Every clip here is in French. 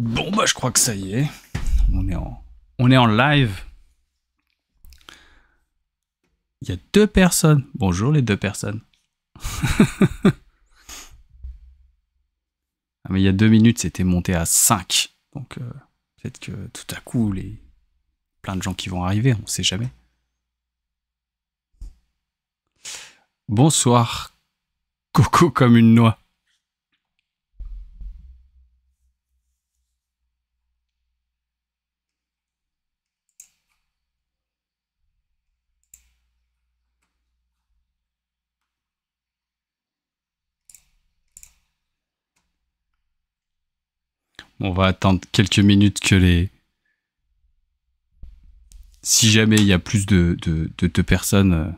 Bon, bah, je crois que ça y est. On est en live. Il y a 2 personnes. Bonjour les 2 personnes. Ah, mais il y a 2 minutes, c'était monté à 5. Donc, peut-être que tout à coup, plein de gens qui vont arriver, on sait jamais. Bonsoir, Coco comme une noix. On va attendre quelques minutes que si jamais il y a plus de 2 personnes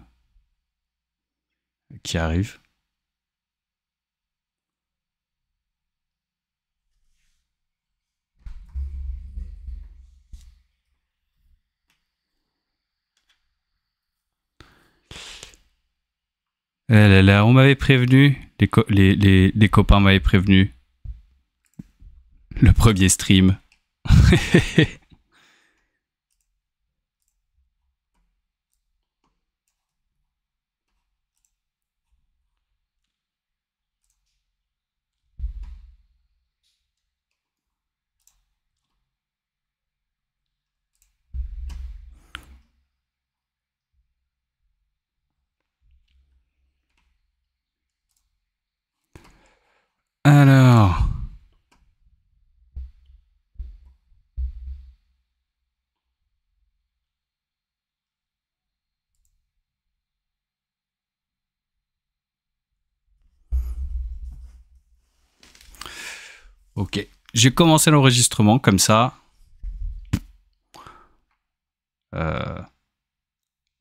qui arrivent. Là, on m'avait prévenu, les copains m'avaient prévenu. Le premier stream. Alors... Ok, j'ai commencé l'enregistrement comme ça.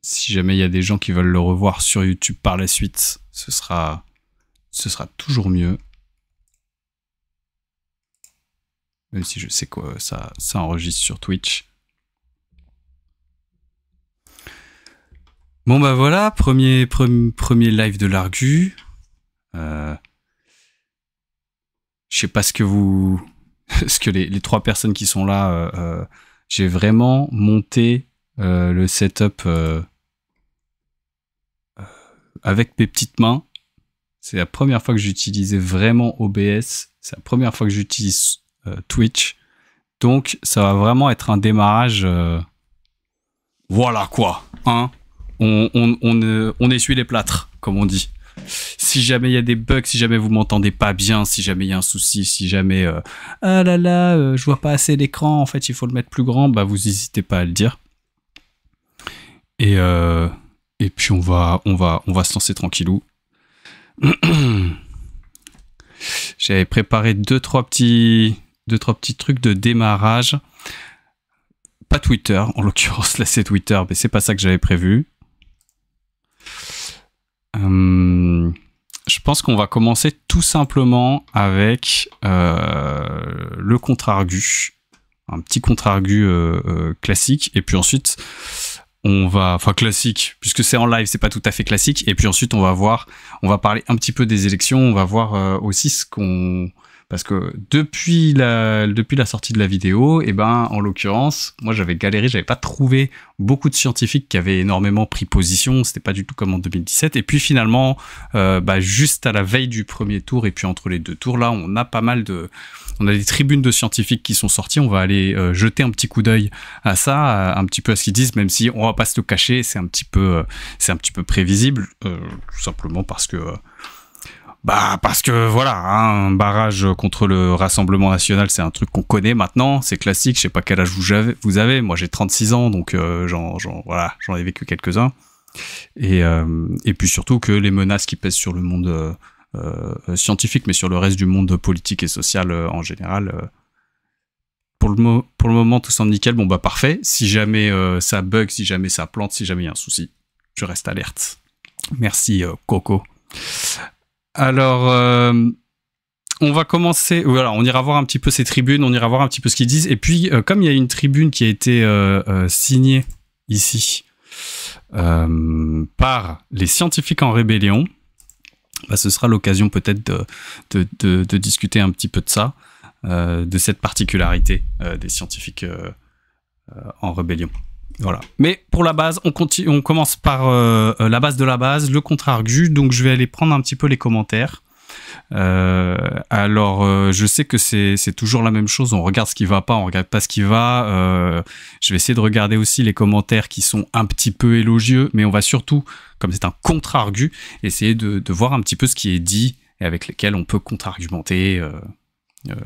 Si jamais il y a des gens qui veulent le revoir sur YouTube par la suite, ce sera toujours mieux. Même si je sais que ça enregistre sur Twitch. Bon bah voilà, premier live de l'Argu. Je sais pas ce que les 3 personnes qui sont là, j'ai vraiment monté le setup avec mes petites mains. C'est la première fois que j'utilisais vraiment OBS. C'est la première fois que j'utilise Twitch. Donc ça va vraiment être un démarrage. Voilà quoi, hein. On essuie les plâtres, comme on dit. Si jamais il y a des bugs, si jamais vous m'entendez pas bien, si jamais il y a un souci, si jamais ah là là, je vois pas assez l'écran, en fait il faut le mettre plus grand, bah vous n'hésitez pas à le dire. Et puis on va se lancer tranquillou. J'avais préparé 2-3 petits trucs de démarrage. Pas Twitter, en l'occurrence là c'est Twitter, mais c'est pas ça que j'avais prévu. Je pense qu'on va commencer tout simplement avec le contre-argu. Un petit contre-argu classique. Et puis ensuite, on va... Enfin, classique, puisque c'est en live, c'est pas tout à fait classique. Et puis ensuite, on va parler un petit peu des élections. On va voir aussi ce qu'on... Parce que depuis la sortie de la vidéo, et ben, en l'occurrence, moi j'avais galéré, j'avais pas trouvé beaucoup de scientifiques qui avaient énormément pris position, c'était pas du tout comme en 2017. Et puis finalement, juste à la veille du premier tour et puis entre les 2 tours, là, on a des tribunes de scientifiques qui sont sorties. On va aller jeter un petit coup d'œil à ça, un petit peu à ce qu'ils disent, même si on va pas se le cacher, c'est un petit peu prévisible, tout simplement parce que voilà, hein, un barrage contre le Rassemblement National, c'est un truc qu'on connaît maintenant, c'est classique, je sais pas quel âge vous avez, moi j'ai 36 ans, donc j'en ai vécu quelques-uns. Et puis surtout que les menaces qui pèsent sur le monde scientifique, mais sur le reste du monde politique et social en général, pour le moment tout semble nickel, bon bah parfait, si jamais ça bug, si jamais ça plante, si jamais il y a un souci, je reste alerte. Merci Coco. Alors, on va commencer... Voilà, on ira voir un petit peu ces tribunes, on ira voir un petit peu ce qu'ils disent. Et puis, comme il y a une tribune qui a été signée ici par les scientifiques en rébellion, bah, ce sera l'occasion peut-être de discuter un petit peu de ça. de cette particularité des scientifiques en rébellion. Voilà. Mais pour la base, on commence par la base de la base, le contre-argu. Donc je vais aller prendre un petit peu les commentaires. Je sais que c'est toujours la même chose. On regarde ce qui va pas, on regarde pas ce qui va. Je vais essayer de regarder aussi les commentaires qui sont un petit peu élogieux, mais on va surtout, comme c'est un contre-argu, essayer de voir un petit peu ce qui est dit et avec lesquels on peut contre-argumenter,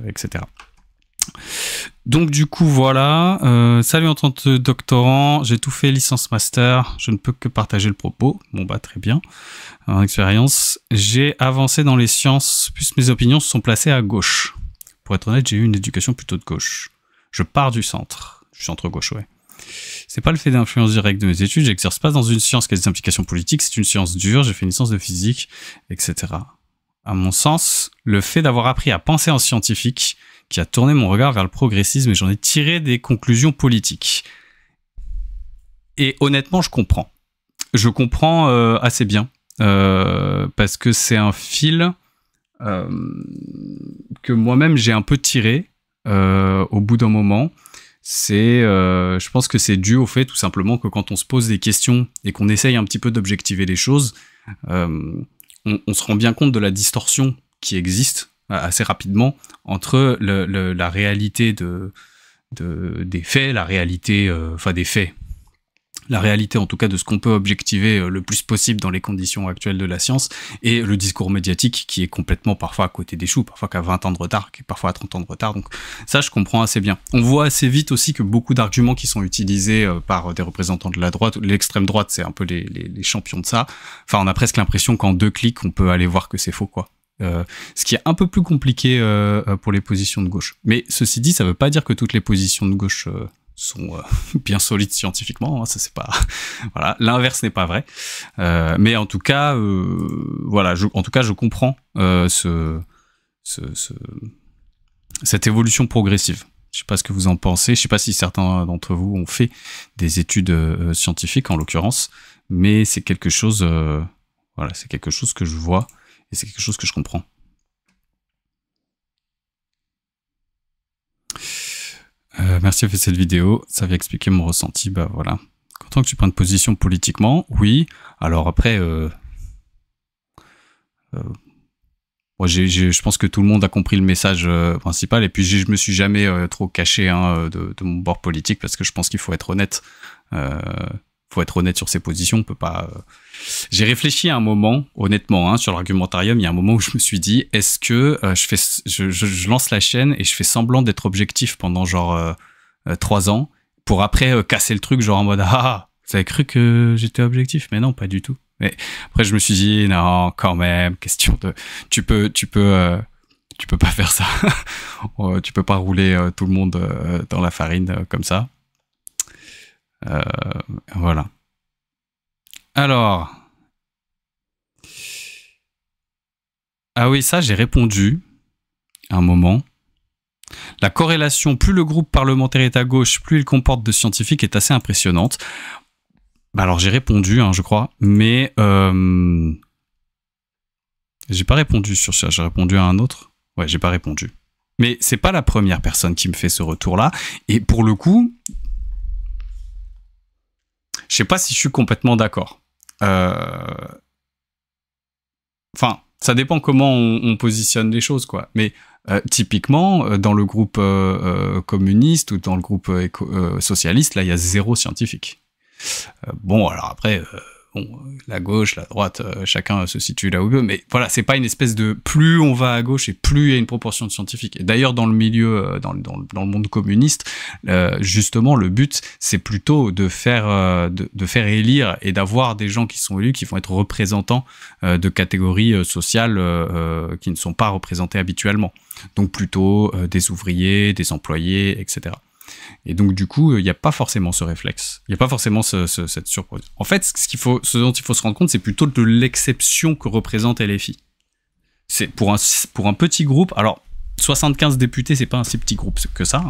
etc. Donc du coup voilà, salut en tant que doctorant, j'ai tout fait licence master, je ne peux que partager le propos. Bon bah très bien, en expérience, j'ai avancé dans les sciences, plus mes opinions se sont placées à gauche. Pour être honnête, j'ai eu une éducation plutôt de gauche. Je pars du centre-gauche, ouais. C'est pas le fait d'influence directe de mes études, j'exerce pas dans une science qui a des implications politiques, c'est une science dure, j'ai fait une licence de physique, etc. À mon sens, le fait d'avoir appris à penser en scientifique qui a tourné mon regard vers le progressisme et j'en ai tiré des conclusions politiques. Et honnêtement, je comprends. Je comprends assez bien parce que c'est un fil que moi-même j'ai un peu tiré au bout d'un moment. Je pense que c'est dû au fait tout simplement que quand on se pose des questions et qu'on essaye un petit peu d'objectiver les choses, on se rend bien compte de la distorsion qui existe assez rapidement entre la réalité des faits, la réalité, des faits, la réalité en tout cas de ce qu'on peut objectiver le plus possible dans les conditions actuelles de la science, et le discours médiatique qui est complètement parfois à côté des choux, parfois qu'à 20 ans de retard, qui est parfois à 30 ans de retard, donc ça je comprends assez bien. On voit assez vite aussi que beaucoup d'arguments qui sont utilisés par des représentants de la droite, l'extrême droite c'est un peu les champions de ça, enfin on a presque l'impression qu'en 2 clics on peut aller voir que c'est faux quoi. Ce qui est un peu plus compliqué pour les positions de gauche. Mais ceci dit, ça veut pas dire que toutes les positions de gauche sont bien solides scientifiquement. Hein, ça c'est pas voilà, l'inverse n'est pas vrai. Mais en tout cas, voilà, je comprends cette évolution progressive. Je sais pas ce que vous en pensez. Je sais pas si certains d'entre vous ont fait des études scientifiques en l'occurrence, mais c'est quelque chose, voilà, c'est quelque chose que je vois. Et c'est quelque chose que je comprends. Merci d'avoir fait cette vidéo. Ça vient expliquer mon ressenti. Bah voilà. Content que tu prennes position politiquement, oui. Alors après, moi, je pense que tout le monde a compris le message principal. Et puis je me suis jamais trop caché de mon bord politique parce que je pense qu'il faut être honnête. Faut être honnête sur ses positions, on peut pas... J'ai réfléchi à un moment, honnêtement, sur l'argumentarium, il y a un moment où je me suis dit, est-ce que je lance la chaîne et je fais semblant d'être objectif pendant genre 3 ans, pour après casser le truc, genre en mode, ah, vous avez cru que j'étais objectif? Mais non, pas du tout. Mais après, je me suis dit, non, quand même, question de... Tu peux pas faire ça. Tu peux pas rouler tout le monde dans la farine comme ça. Voilà. Alors. Ah oui, ça, j'ai répondu à un moment. La corrélation, plus le groupe parlementaire est à gauche, plus il comporte de scientifiques, est assez impressionnante. Bah alors, j'ai répondu, je crois, mais j'ai pas répondu sur ça. J'ai répondu à un autre. Ouais, j'ai pas répondu. Mais c'est pas la première personne qui me fait ce retour-là. Et pour le coup... Je sais pas si je suis complètement d'accord. Enfin, ça dépend comment on positionne les choses, quoi. Mais typiquement, dans le groupe communiste ou dans le groupe socialiste, là, il y a 0 scientifique. Bon, alors après, la gauche, la droite, chacun se situe là où il veut, mais voilà, c'est pas une espèce de plus on va à gauche et plus il y a une proportion de scientifiques. Et d'ailleurs, dans le milieu, dans le monde communiste, justement, le but, c'est plutôt de faire élire et d'avoir des gens qui sont élus qui vont être représentants de catégories sociales qui ne sont pas représentées habituellement. Donc plutôt des ouvriers, des employés, etc. Et donc du coup, il n'y a pas forcément ce réflexe, il n'y a pas forcément cette surprise. En fait, ce dont il faut se rendre compte, c'est plutôt de l'exception que représente LFI. C'est pour un petit groupe. Alors 75 députés, c'est pas un si petit groupe que ça.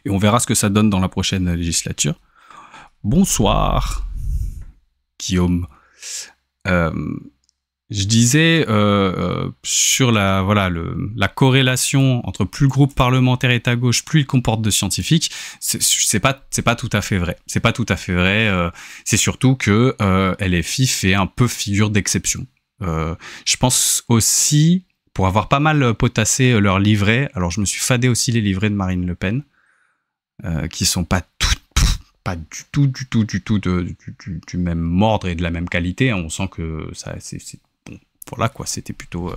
Et on verra ce que ça donne dans la prochaine législature. Bonsoir, Guillaume. Je disais sur la corrélation entre plus le groupe parlementaire est à gauche, plus il comporte de scientifiques, c'est pas tout à fait vrai. C'est pas tout à fait vrai. C'est surtout que LFI fait un peu figure d'exception. Je pense aussi, pour avoir pas mal potassé leurs livrets, alors je me suis fadé aussi les livrets de Marine Le Pen, qui sont pas du tout du même ordre et de la même qualité. On sent que ça, c'est bon, voilà quoi, c'était plutôt...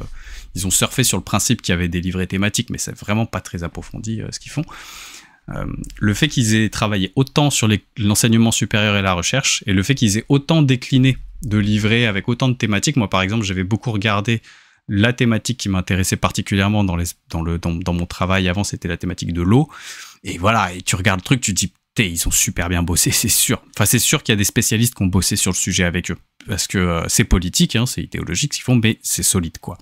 ils ont surfé sur le principe qu'il y avait des livrets thématiques, mais c'est vraiment pas très approfondi ce qu'ils font. Le fait qu'ils aient travaillé autant sur l'enseignement supérieur et la recherche, et le fait qu'ils aient autant décliné de livrets avec autant de thématiques. Moi, par exemple, j'avais beaucoup regardé la thématique qui m'intéressait particulièrement dans mon travail avant, c'était la thématique de l'eau. Et voilà, et tu regardes le truc, tu te dis, ils ont super bien bossé, c'est sûr. Enfin, c'est sûr qu'il y a des spécialistes qui ont bossé sur le sujet avec eux. Parce que c'est politique, hein, c'est idéologique ce qu'ils font, mais c'est solide, quoi.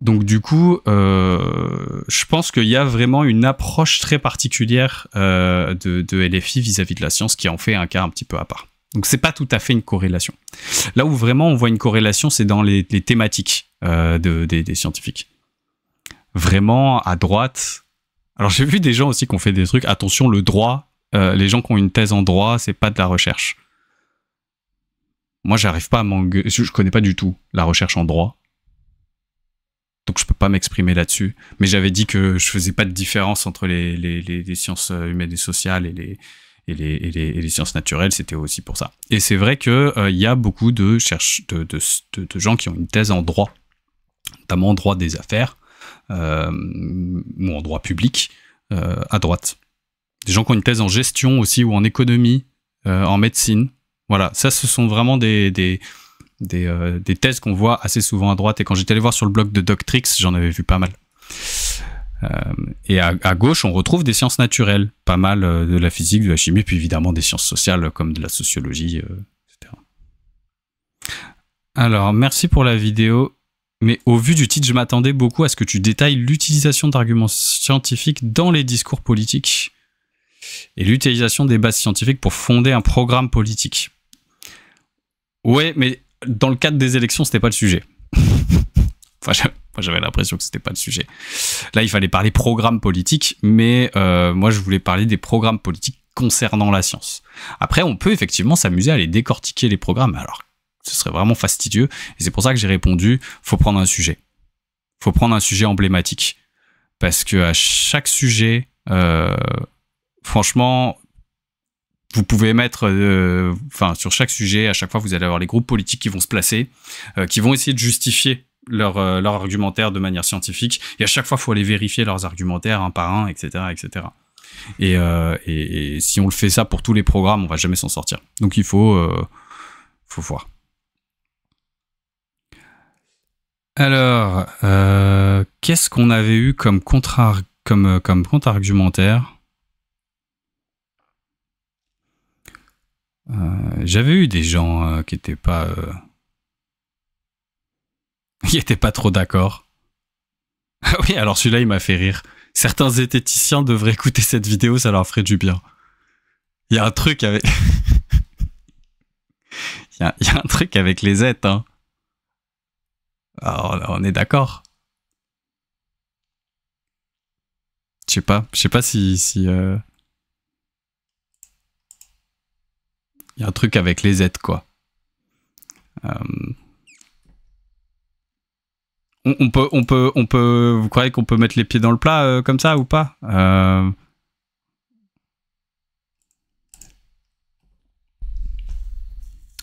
Donc du coup, je pense qu'il y a vraiment une approche très particulière de LFI vis-à-vis de la science qui en fait un cas un petit peu à part. Donc c'est pas tout à fait une corrélation. Là où vraiment on voit une corrélation, c'est dans les thématiques des scientifiques. Vraiment à droite. Alors j'ai vu des gens aussi qui ont fait des trucs. Attention, le droit, les gens qui ont une thèse en droit, c'est pas de la recherche. Moi, j'arrive pas à m'engueuler. Je connais pas du tout la recherche en droit. Donc je peux pas m'exprimer là-dessus. Mais j'avais dit que je faisais pas de différence entre les sciences humaines et sociales et les sciences naturelles. C'était aussi pour ça. Et c'est vrai que y a beaucoup de gens qui ont une thèse en droit, notamment en droit des affaires ou en droit public à droite. Des gens qui ont une thèse en gestion aussi ou en économie, en médecine. Voilà, ça ce sont vraiment des thèses qu'on voit assez souvent à droite, et quand j'étais allé voir sur le blog de Doctrix, j'en avais vu pas mal. Et à gauche, on retrouve des sciences naturelles, pas mal de la physique, de la chimie, puis évidemment des sciences sociales comme de la sociologie, etc. Alors, merci pour la vidéo, mais au vu du titre, je m'attendais beaucoup à ce que tu détailles l'utilisation d'arguments scientifiques dans les discours politiques et l'utilisation des bases scientifiques pour fonder un programme politique. Ouais, mais dans le cadre des élections, c'était pas le sujet. Enfin, moi, j'avais l'impression que c'était pas le sujet. Là, il fallait parler programme politique, mais moi, je voulais parler des programmes politiques concernant la science. Après, on peut effectivement s'amuser à aller décortiquer les programmes. Alors, ce serait vraiment fastidieux. Et c'est pour ça que j'ai répondu, faut prendre un sujet. Faut prendre un sujet emblématique. Parce que à chaque sujet, franchement... Vous pouvez mettre, sur chaque sujet, à chaque fois, vous allez avoir les groupes politiques qui vont se placer, qui vont essayer de justifier leur argumentaire de manière scientifique. Et à chaque fois, il faut aller vérifier leurs argumentaires un par un, etc., etc. Et si on le fait ça pour tous les programmes, on va jamais s'en sortir. Donc il faut voir. Alors, qu'est-ce qu'on avait eu comme contre-argumentaire ? J'avais eu des gens qui étaient pas trop d'accord. Ah oui, alors celui-là il m'a fait rire. Certains zététiciens devraient écouter cette vidéo, ça leur ferait du bien. Il y a un truc avec il y a un truc avec les Z, hein. Alors, on est d'accord. Je sais pas si il y a un truc avec les Z, quoi. On peut, vous croyez qu'on peut mettre les pieds dans le plat comme ça ou pas?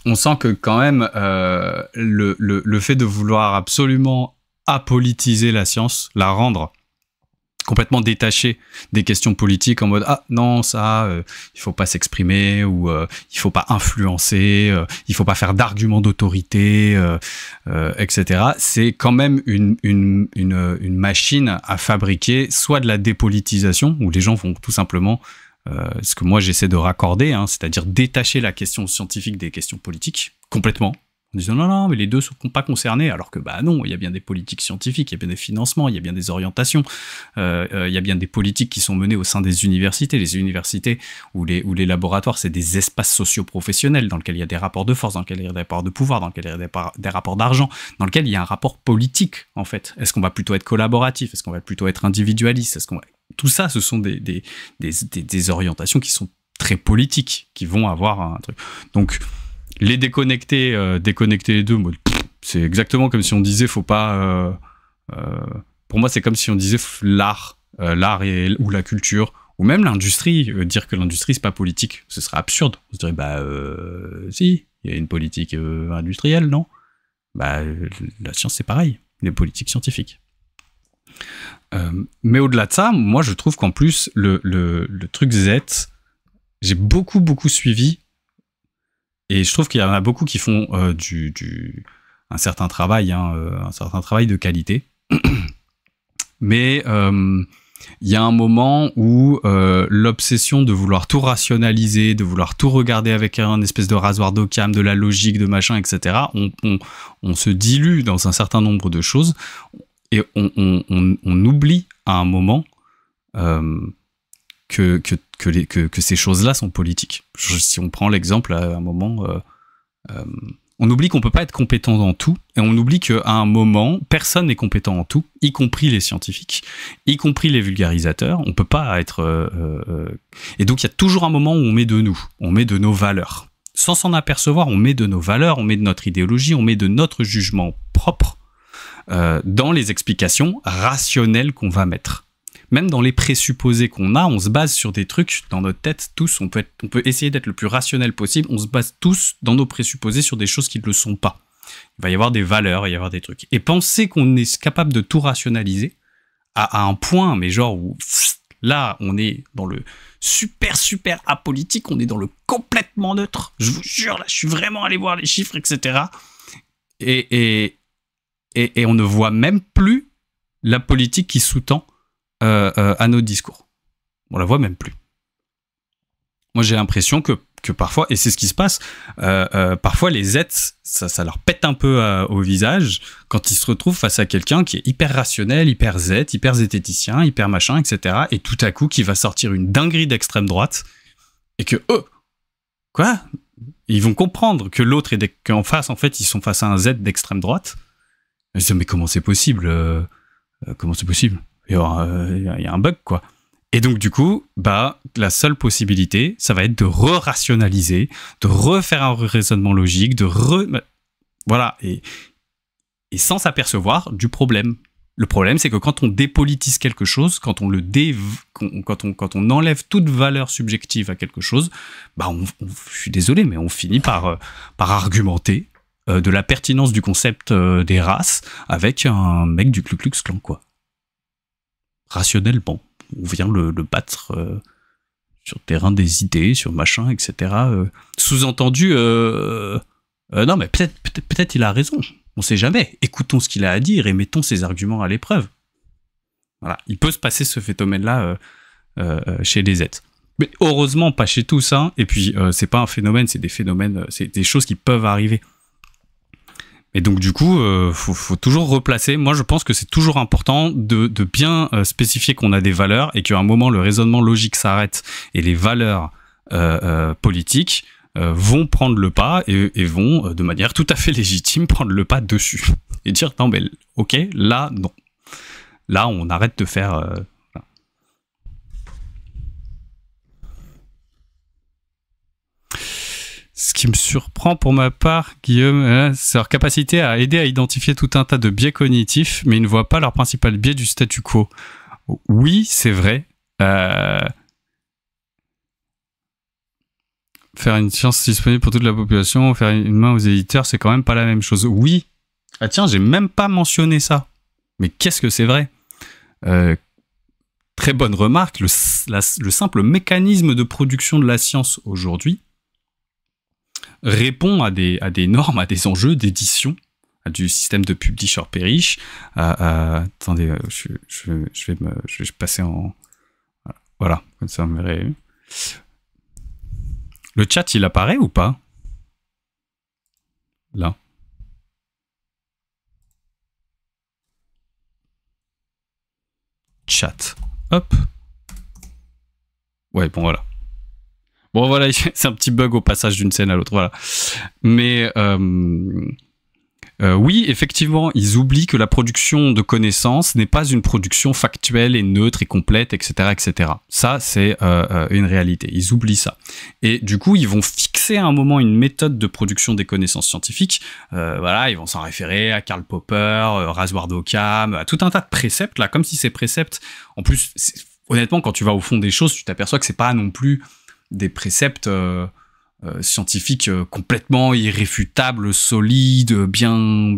On sent que quand même le fait de vouloir absolument apolitiser la science, la rendre complètement détaché des questions politiques en mode ah non ça il faut pas s'exprimer ou il faut pas influencer, il faut pas faire d'arguments d'autorité, etc. C'est quand même une machine à fabriquer soit de la dépolitisation où les gens vont tout simplement ce que moi j'essaie de raccorder, hein, c'est-à-dire détacher la question scientifique des questions politiques complètement. En disant non, non, mais les deux sont pas concernés, alors que bah non, il y a bien des politiques scientifiques, il y a bien des financements, il y a bien des orientations, il y a bien des politiques qui sont menées au sein des universités. Les universités ou les laboratoires, c'est des espaces socio-professionnels dans lesquels il y a des rapports de force, dans lesquels il y a des rapports de pouvoir, dans lesquels il y a des rapports d'argent, dans lesquels il y a un rapport politique, en fait. Est-ce qu'on va plutôt être collaboratif? Est-ce qu'on va plutôt être individualiste? Tout ça, ce sont des orientations qui sont très politiques, qui vont avoir un truc. Donc, les déconnecter les deux, c'est exactement comme si on disait faut pas. Pour moi, c'est comme si on disait l'art ou la culture ou même l'industrie. Dire que l'industrie c'est pas politique, ce serait absurde. On se dirait si, il y a une politique industrielle, non? La science c'est pareil, les politiques scientifiques. Mais au-delà de ça, moi je trouve qu'en plus le truc Z, j'ai beaucoup suivi. Et je trouve qu'il y en a beaucoup qui font un certain travail de qualité. Mais il y a un moment où l'obsession de vouloir tout rationaliser, de vouloir tout regarder avec un espèce de rasoir d'Occam, de la logique, de machin, etc., on se dilue dans un certain nombre de choses et on oublie à un moment que ces choses-là sont politiques. Si on prend l'exemple à un moment, on oublie qu'on peut pas être compétent dans tout, et on oublie qu'à un moment, personne n'est compétent en tout, y compris les scientifiques, y compris les vulgarisateurs. On peut pas être... Et donc il y a toujours un moment où on met de nous, on met de nos valeurs. Sans s'en apercevoir, on met de nos valeurs, on met de notre idéologie, on met de notre jugement propre dans les explications rationnelles qu'on va mettre. Même dans les présupposés qu'on a, on se base sur des trucs dans notre tête, tous, on peut essayer d'être le plus rationnel possible, on se base tous dans nos présupposés sur des choses qui ne le sont pas. Il va y avoir des valeurs, il va y avoir des trucs. Et penser qu'on est capable de tout rationaliser, à un point, mais genre où là, on est dans le super apolitique, on est dans le complètement neutre, je vous jure, là, je suis vraiment allé voir les chiffres, etc. Et on ne voit même plus la politique qui sous-tend à nos discours. On la voit même plus. Moi, j'ai l'impression que parfois, et c'est ce qui se passe, parfois les Z, ça leur pète un peu au visage quand ils se retrouvent face à quelqu'un qui est hyper rationnel, hyper Z, hyper zététicien, hyper machin, etc. Et tout à coup, qui va sortir une dinguerie d'extrême droite et que quoi? Ils vont comprendre que l'autre qu'en face, en fait, ils sont face à un Z d'extrême droite. Ils se disent, mais comment c'est possible? Comment c'est possible? Il y a un bug, quoi. Et donc, du coup, la seule possibilité, ça va être de re-rationaliser, de refaire un raisonnement logique, voilà. Et sans s'apercevoir du problème. Le problème, c'est que quand on dépolitise quelque chose, quand on enlève toute valeur subjective à quelque chose, je suis désolé, mais on finit par argumenter de la pertinence du concept des races avec un mec du Ku Klux Klan, quoi. Rationnellement, on vient le battre sur le terrain des idées, sur machin, etc. Sous-entendu, non, mais peut-être il a raison. On sait jamais. Écoutons ce qu'il a à dire et mettons ses arguments à l'épreuve. Voilà, il peut se passer ce phénomène-là chez les Z. Mais heureusement, pas chez tous. Hein. Et puis, c'est pas un phénomène, c'est des phénomènes, c'est des choses qui peuvent arriver. Et donc du coup, faut toujours replacer. Moi, je pense que c'est toujours important de bien spécifier qu'on a des valeurs et qu'à un moment, le raisonnement logique s'arrête et les valeurs politiques vont prendre le pas et vont, de manière tout à fait légitime, prendre le pas dessus. Et dire, non, mais ok, là, non. Là, on arrête de faire... Voilà. Ce qui me surprend pour ma part, Guillaume, c'est leur capacité à aider à identifier tout un tas de biais cognitifs, mais ils ne voient pas leur principal biais du statu quo. Oui, c'est vrai. Faire une science disponible pour toute la population, faire une main aux éditeurs, c'est quand même pas la même chose. Oui. Ah tiens, j'ai même pas mentionné ça. Mais qu'est-ce que c'est vrai? Très bonne remarque, le simple mécanisme de production de la science aujourd'hui répond à des normes, à des enjeux d'édition, à du système de publish-or-perish. Attendez, je vais passer en... Voilà, comme ça on verrait. Le chat, il apparaît ou pas? Là. Hop. Ouais, bon, voilà. Bon, voilà, c'est un petit bug au passage d'une scène à l'autre, voilà. Mais oui, effectivement, ils oublient que la production de connaissances n'est pas une production factuelle et neutre et complète, etc., etc. Ça, c'est une réalité. Ils oublient ça. Et du coup, ils vont fixer à un moment une méthode de production des connaissances scientifiques. Voilà, ils vont s'en référer à Karl Popper, Rasoir d'Occam, à tout un tas de préceptes, là, comme si ces préceptes... En plus, honnêtement, quand tu vas au fond des choses, tu t'aperçois que c'est pas non plus des préceptes scientifiques complètement irréfutables, solides, bien...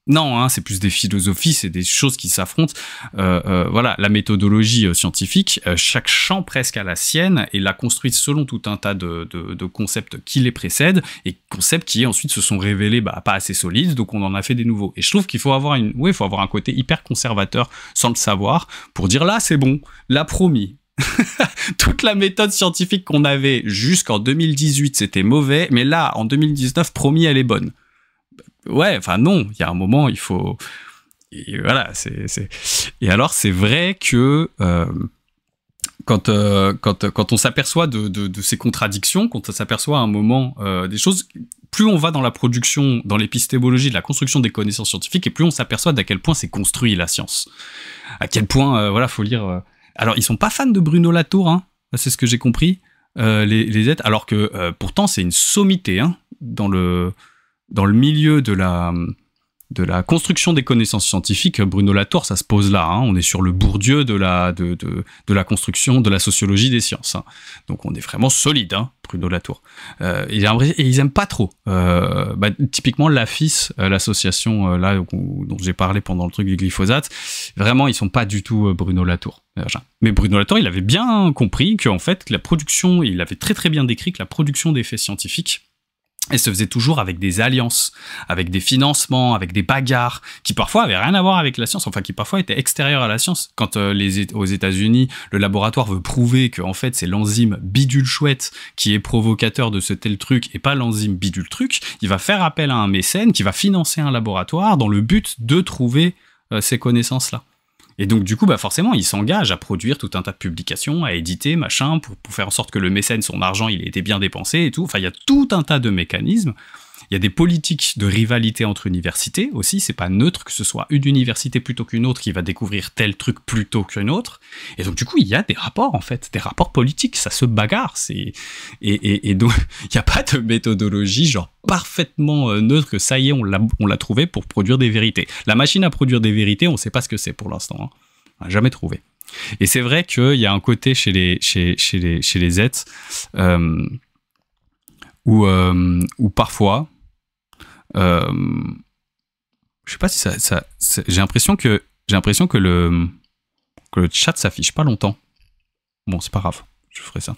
Non, hein, c'est plus des philosophies, c'est des choses qui s'affrontent. Voilà, la méthodologie scientifique, chaque champ presque a la sienne et l'a construite selon tout un tas de concepts qui les précèdent et concepts qui ensuite se sont révélés pas assez solides, donc on en a fait des nouveaux. Et je trouve qu'il faut avoir un côté hyper conservateur sans le savoir pour dire là c'est bon, là promis. Toute la méthode scientifique qu'on avait jusqu'en 2018 c'était mauvais, mais là en 2019 promis elle est bonne. Ouais, enfin non, il y a un moment il faut... Et voilà, Et alors c'est vrai que quand on s'aperçoit de ces contradictions, quand on s'aperçoit à un moment des choses, plus on va dans la production, dans l'épistémologie de la construction des connaissances scientifiques, et plus on s'aperçoit d'à quel point c'est construit la science. À quel point, voilà, faut lire... Alors, ils sont pas fans de Bruno Latour, hein, c'est ce que j'ai compris, les aides, alors que pourtant c'est une sommité hein, dans le milieu de la construction des connaissances scientifiques. Bruno Latour, ça se pose là, hein, on est sur le Bourdieu de la construction de la sociologie des sciences. Hein. Donc on est vraiment solide, hein, Bruno Latour. Et ils aiment pas trop. Typiquement l'AFIS, l'association là dont j'ai parlé pendant le truc du glyphosate, vraiment ils sont pas du tout Bruno Latour. Mais Bruno Latour, il avait bien compris qu'en fait la production, il avait très très bien décrit que la production des faits scientifiques, elle se faisait toujours avec des alliances, avec des financements, avec des bagarres, qui parfois avaient rien à voir avec la science, enfin qui parfois étaient extérieures à la science. Quand aux États-Unis, le laboratoire veut prouver que en fait c'est l'enzyme bidule chouette qui est provocateur de ce tel truc et pas l'enzyme bidule truc, il va faire appel à un mécène qui va financer un laboratoire dans le but de trouver ces connaissances-là. Et donc, du coup, forcément, il s'engage à produire tout un tas de publications, à éditer, machin, pour faire en sorte que le mécène, son argent, il ait été bien dépensé et tout. Enfin, il y a tout un tas de mécanismes. Il y a des politiques de rivalité entre universités aussi. C'est pas neutre que ce soit une université plutôt qu'une autre qui va découvrir tel truc plutôt qu'une autre. Et donc, du coup, il y a des rapports, en fait, des rapports politiques. Ça se bagarre. Et donc, il n'y a pas de méthodologie, genre, parfaitement neutre que ça y est, on l'a trouvé pour produire des vérités. La machine à produire des vérités, on ne sait pas ce que c'est pour l'instant. Hein. On n'a jamais trouvé. Et c'est vrai qu'il y a un côté chez les Z où parfois, je sais pas si ça j'ai l'impression que le chat s'affiche pas longtemps. Bon, c'est pas grave, je ferai ça.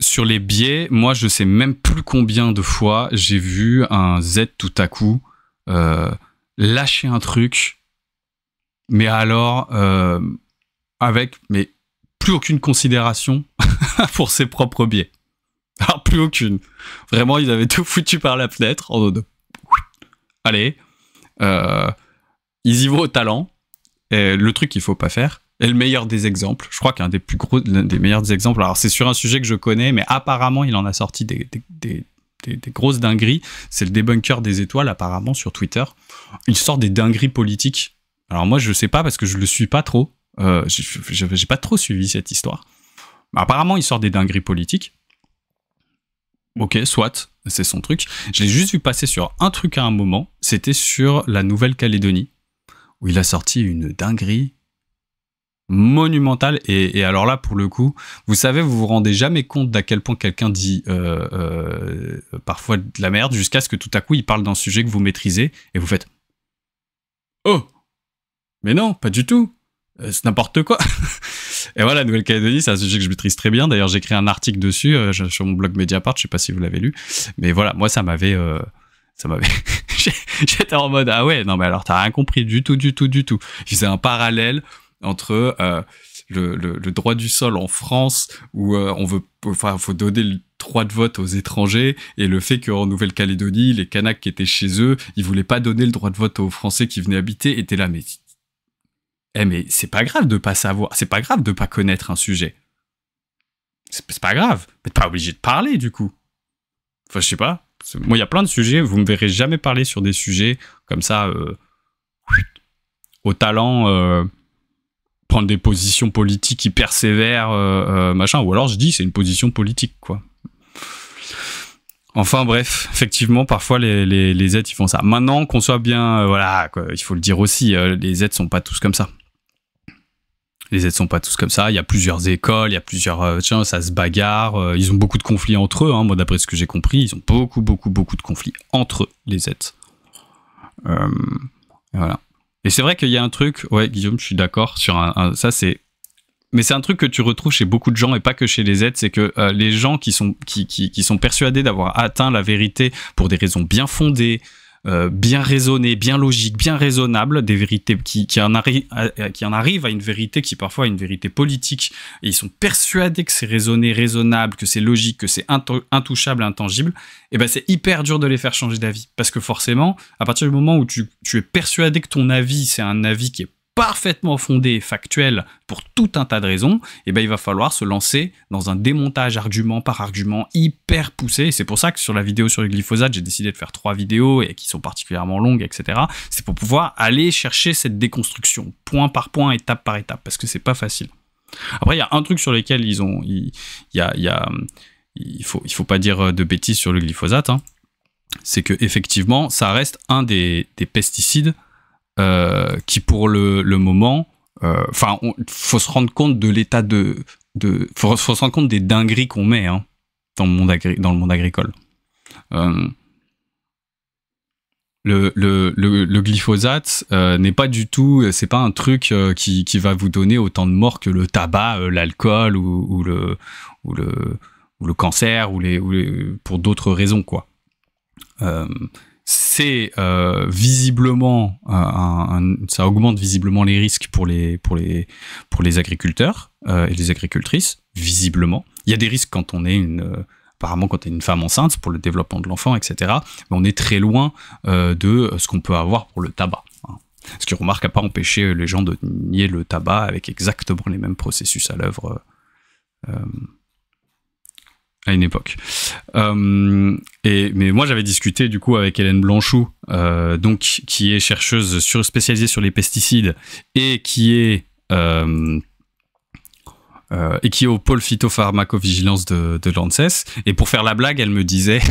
Sur les biais, moi je sais même plus combien de fois j'ai vu un Z tout à coup lâcher un truc, mais alors avec plus aucune considération pour ses propres biais. Alors plus aucune. Vraiment, ils avaient tout foutu par la fenêtre en mode allez, ils y vont au talent. Et le truc qu'il faut pas faire. Et le meilleur des exemples, je crois qu'un des meilleurs exemples, alors c'est sur un sujet que je connais, mais apparemment il en a sorti des grosses dingueries, c'est le débunker des étoiles apparemment sur Twitter. Il sort des dingueries politiques. Alors moi je sais pas parce que je le suis pas trop, j'ai pas trop suivi cette histoire. Mais apparemment il sort des dingueries politiques. Ok, soit, c'est son truc. Je l'ai juste vu passer sur un truc à un moment, c'était sur la Nouvelle-Calédonie, où il a sorti une dinguerie monumentale, et alors là, pour le coup, vous savez, vous vous rendez jamais compte d'à quel point quelqu'un dit parfois de la merde, jusqu'à ce que tout à coup, il parle d'un sujet que vous maîtrisez, et vous faites « Oh, mais non, pas du tout, c'est n'importe quoi !» Et voilà, la Nouvelle-Calédonie, c'est un sujet que je maîtrise très bien. D'ailleurs, j'ai écrit un article dessus sur mon blog Mediapart, je sais pas si vous l'avez lu. Mais voilà, moi, ça m'avait... J'étais en mode, ah ouais, non, mais alors, t'as rien compris du tout. Il faisait un parallèle entre le droit du sol en France, où faut donner droit de vote aux étrangers et le fait qu'en Nouvelle-Calédonie, les Kanaks qui étaient chez eux, ils voulaient pas donner le droit de vote aux Français qui venaient habiter, étaient là, mais c'est pas grave de pas savoir, c'est pas grave de pas connaître un sujet. C'est pas grave, mais t'es pas obligé de parler du coup. Enfin, je sais pas. Moi, il y a plein de sujets, vous me verrez jamais parler sur des sujets comme ça, au talent, prendre des positions politiques hyper sévères, machin, ou alors je dis c'est une position politique, quoi. Enfin bref, effectivement, parfois les aides ils font ça. Maintenant qu'on soit bien, voilà, quoi, il faut le dire aussi, les aides sont pas tous comme ça. Les aides sont pas tous comme ça. Il y a plusieurs écoles, il y a plusieurs, ça se bagarre. Ils ont beaucoup de conflits entre eux. Hein, moi, d'après ce que j'ai compris, ils ont beaucoup de conflits entre les aides. Voilà. Et c'est vrai qu'il y a un truc, ouais, Guillaume, je suis d'accord sur ça, c'est. Mais c'est un truc que tu retrouves chez beaucoup de gens et pas que chez les aides, c'est que les gens qui sont persuadés d'avoir atteint la vérité pour des raisons bien fondées, bien raisonnées, bien logiques, bien raisonnables, des vérités qui en arrivent à une vérité qui parfois est une vérité politique, et ils sont persuadés que c'est raisonné, raisonnable, que c'est logique, que c'est intouchable, intangible, et ben c'est hyper dur de les faire changer d'avis, parce que forcément, à partir du moment où tu es persuadé que ton avis, c'est un avis qui est parfaitement fondé et factuel pour tout un tas de raisons, et ben il va falloir se lancer dans un démontage argument par argument hyper poussé. Et c'est pour ça que sur la vidéo sur le glyphosate, j'ai décidé de faire 3 vidéos et qui sont particulièrement longues, etc. C'est pour pouvoir aller chercher cette déconstruction, point par point, étape par étape, parce que c'est pas facile. Après, il y a un truc sur lequel il faut pas dire de bêtises sur le glyphosate, hein. C'est que effectivement, ça reste un des pesticides qui pour le moment, enfin, faut se rendre compte de l'état faut se rendre compte des dingueries qu'on met, hein, dans le monde agricole. Le glyphosate n'est pas du tout, c'est pas un truc qui va vous donner autant de morts que le tabac, l'alcool ou le cancer ou pour d'autres raisons, quoi. C'est visiblement ça augmente visiblement les risques pour les agriculteurs et les agricultrices, visiblement. Il y a des risques quand on est apparemment quand on est une femme enceinte pour le développement de l'enfant, etc. Mais on est très loin de ce qu'on peut avoir pour le tabac, hein. Ce qui, remarque, n'a pas empêché les gens de nier le tabac avec exactement les mêmes processus à l'œuvre à une époque. Mais moi, j'avais discuté du coup avec Hélène Blanchou, donc qui est chercheuse spécialisée sur les pesticides et qui est au pôle phytopharmacovigilance de l'ANSES. Et pour faire la blague, elle me disait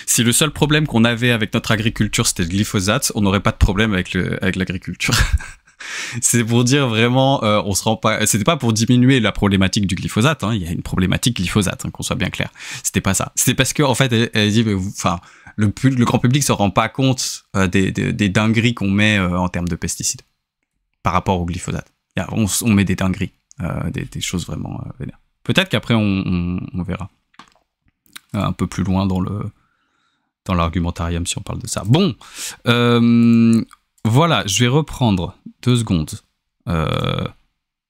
si le seul problème qu'on avait avec notre agriculture c'était le glyphosate, on n'aurait pas de problème avec l'agriculture. C'est pour dire vraiment, on se rend pas. C'était pas pour diminuer la problématique du glyphosate, hein. Il y a une problématique glyphosate, hein, qu'on soit bien clair. C'était pas ça. C'était parce que en fait, elle dit, enfin, le grand public se rend pas compte des dingueries qu'on met en termes de pesticides par rapport au glyphosate. On met des dingueries, des choses vraiment vénères. Peut-être qu'après on verra un peu plus loin dans l'argumentarium si on parle de ça. Bon. Voilà, je vais reprendre 2 secondes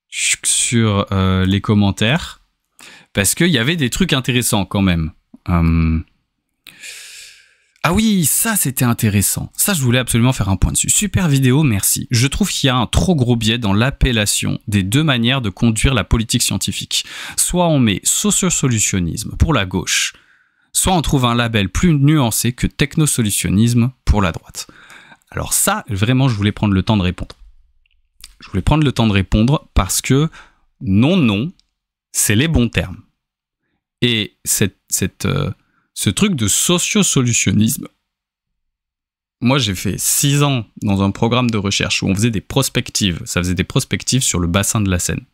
sur les commentaires, parce qu'il y avait des trucs intéressants quand même. Ah oui, ça c'était intéressant. Ça, je voulais absolument faire un point dessus. Super vidéo, merci. Je trouve qu'il y a un trop gros biais dans l'appellation des 2 manières de conduire la politique scientifique. Soit on met socio-solutionnisme pour la gauche, soit on trouve un label plus nuancé que technosolutionnisme pour la droite. Alors ça, vraiment, je voulais prendre le temps de répondre. Je voulais prendre le temps de répondre parce que non, c'est les bons termes. Et ce truc de socio-solutionnisme, moi j'ai fait 6 ans dans un programme de recherche où on faisait des prospectives. Ça faisait des prospectives sur le bassin de la Seine,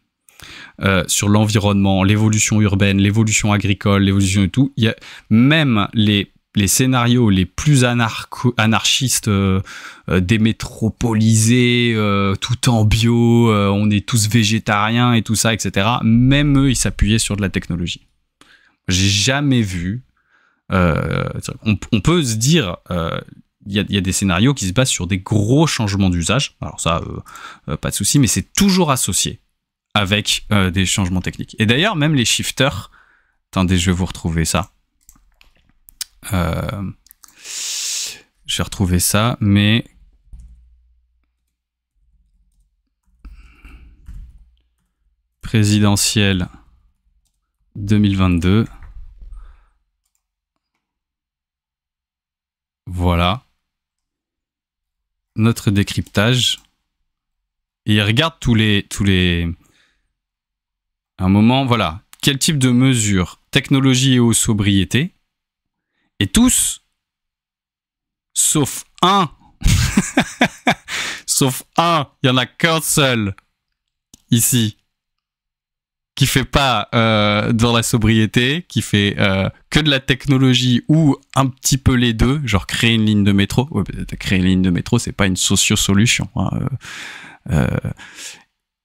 sur l'environnement, l'évolution urbaine, l'évolution agricole, l'évolution de tout. Il y a même les scénarios les plus anarchistes, démétropolisés, tout en bio, on est tous végétariens et tout ça, etc. Même eux, ils s'appuyaient sur de la technologie. J'ai jamais vu... on peut se dire... Il y a des scénarios qui se basent sur des gros changements d'usage. Alors ça, pas de souci, mais c'est toujours associé avec des changements techniques. Et d'ailleurs, même les shifters Attendez, je vais vous retrouver ça. Je vais retrouver ça, mais... Présidentielle 2022. Voilà. Notre décryptage. Et il regarde tous les... Un moment, voilà. Quel type de mesures, technologie et sobriété. Et tous, sauf un, sauf un, il y en a qu'un seul, ici, qui fait pas dans la sobriété, qui fait que de la technologie ou un petit peu les deux, genre créer une ligne de métro. Ouais, créer une ligne de métro, c'est pas une socio-solution.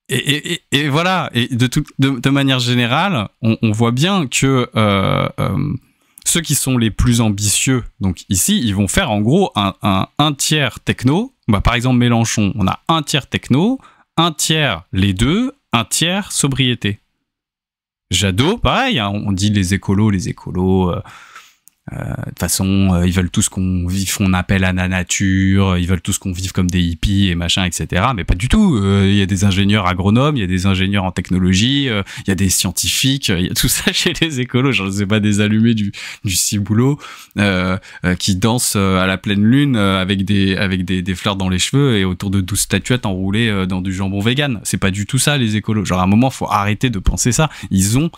Et voilà, et de manière générale, on voit bien que ceux qui sont les plus ambitieux, donc ici, ils vont faire en gros un tiers techno. Bah, par exemple, Mélenchon, on a un tiers techno, un tiers les deux, un tiers sobriété. Jadot, pareil, hein, on dit les écolos, de toute façon, ils veulent tous qu'on vive, on appelle à la nature, ils veulent tous qu'on vive comme des hippies et machin, etc. Mais pas du tout. Il y a des ingénieurs agronomes, il y a des ingénieurs en technologie, il y a des scientifiques, il y a tout ça chez les écolos. Genre, je sais pas, des allumés du ciboulot qui dansent à la pleine lune avec des fleurs dans les cheveux et autour de 12 statuettes enroulées dans du jambon vegan. C'est pas du tout ça, les écolos. Genre, à un moment, faut arrêter de penser ça. Ils ont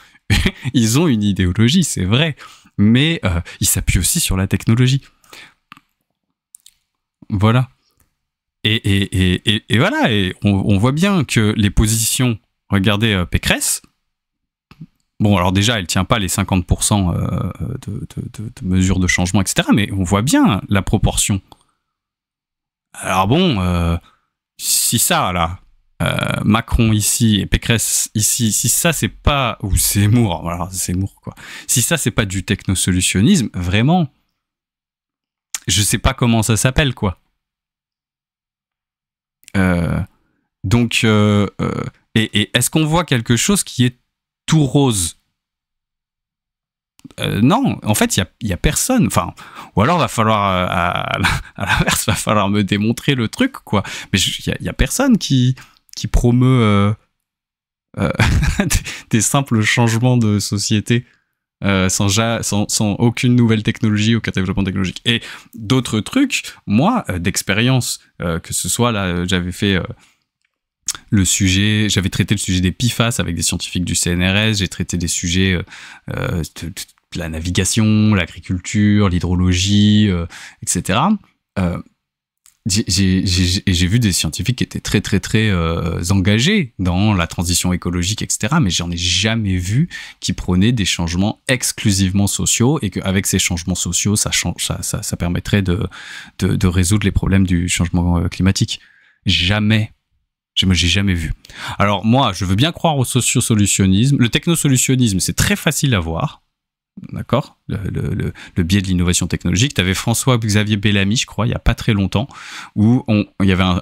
une idéologie, c'est vrai. Mais il s'appuie aussi sur la technologie. Voilà. Et voilà, et on voit bien que les positions, regardez Pécresse, bon alors déjà elle tient pas les 50% de mesures de changement, etc. Mais on voit bien la proportion. Alors bon, si ça là, Macron ici et Pécresse ici, si ça c'est pas, ou Zemmour, voilà, Zemmour quoi, si ça c'est pas du technosolutionnisme, vraiment, je sais pas comment ça s'appelle quoi. Donc, et est-ce qu'on voit quelque chose qui est tout rose? Non, en fait, il y a personne. Enfin, ou alors va falloir à l'inverse, va falloir me démontrer le truc, quoi. Mais il y a personne qui promeut des simples changements de société sans aucune nouvelle technologie, aucun développement technologique. Et d'autres trucs, moi, d'expérience, que ce soit là, j'avais fait j'avais traité le sujet des PFAS avec des scientifiques du CNRS, j'ai traité des sujets de la navigation, l'agriculture, l'hydrologie, etc. J'ai vu des scientifiques qui étaient très très très engagés dans la transition écologique, etc. Mais j'en ai jamais vu qui prônaient des changements exclusivement sociaux et qu'avec ces changements sociaux, ça permettrait de résoudre les problèmes du changement climatique. Jamais. Moi, j'ai jamais vu. Alors moi, je veux bien croire au socio-solutionnisme. Le technosolutionnisme, c'est très facile à voir. D'accord, le biais de l'innovation technologique. Tu avais François-Xavier Bellamy, je crois, il y a pas très longtemps, où il y avait un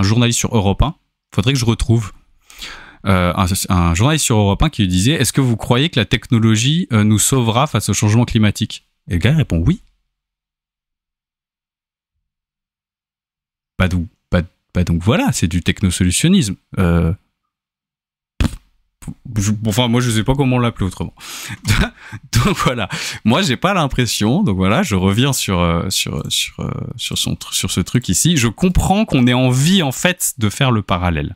journaliste sur Europe 1. Faudrait que je retrouve un journaliste sur Europe 1 qui lui disait: est-ce que vous croyez que la technologie nous sauvera face au changement climatique? Et le gars répond oui. Donc voilà, c'est du technosolutionnisme. Enfin, moi, je sais pas comment l'appeler autrement. Donc voilà. Moi, j'ai pas l'impression. Donc voilà, je reviens sur ce truc ici. Je comprends qu'on ait envie, en fait, de faire le parallèle.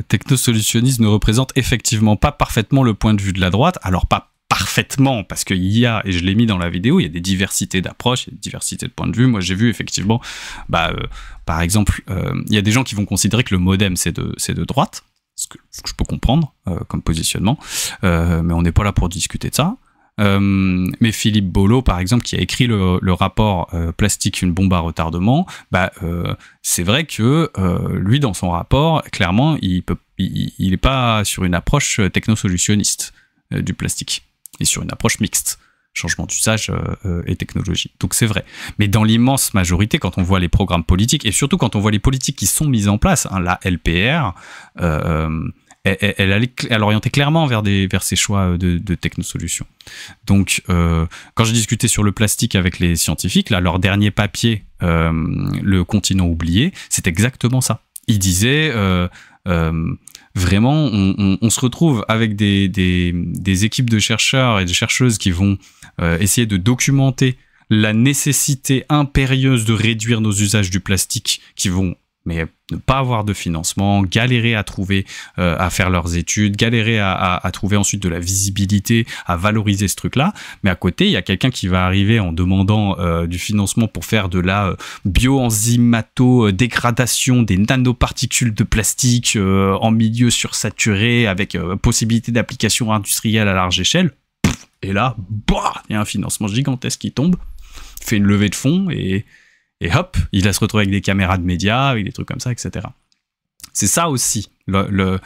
Technosolutionnisme ne représente effectivement pas parfaitement le point de vue de la droite. Alors, pas parfaitement, parce qu'il y a, et je l'ai mis dans la vidéo, il y a des diversités d'approches, il y a des diversités de points de vue. Moi, j'ai vu effectivement, par exemple, il y a des gens qui vont considérer que le modem, c'est de droite, ce que je peux comprendre comme positionnement, mais on n'est pas là pour discuter de ça. Mais Philippe Bollot, par exemple, qui a écrit le rapport Plastique, une bombe à retardement, c'est vrai que lui, dans son rapport, clairement, il est pas sur une approche technosolutionniste du plastique, et sur une approche mixte, changement d'usage et technologie. Donc c'est vrai. Mais dans l'immense majorité, quand on voit les programmes politiques, et surtout quand on voit les politiques qui sont mises en place, hein, la LPR, elle orientait clairement vers ces choix de technosolutions. Donc, quand j'ai discuté sur le plastique avec les scientifiques, là, leur dernier papier, Le continent oublié, c'est exactement ça. Ils disaient, vraiment, on se retrouve avec des équipes de chercheurs et de chercheuses qui vont essayer de documenter la nécessité impérieuse de réduire nos usages du plastique, qui vont mais ne pas avoir de financement, galérer à trouver, à faire leurs études, galérer à trouver ensuite de la visibilité, à valoriser ce truc-là. Mais à côté, il y a quelqu'un qui va arriver en demandant du financement pour faire de la bioenzymato-dégradation des nanoparticules de plastique en milieu sursaturé avec possibilité d'application industrielle à large échelle. Et là, bah, il y a un financement gigantesque qui tombe, fait une levée de fonds et hop, il va se retrouver avec des caméras de médias, avec des trucs comme ça, etc. C'est ça aussi, la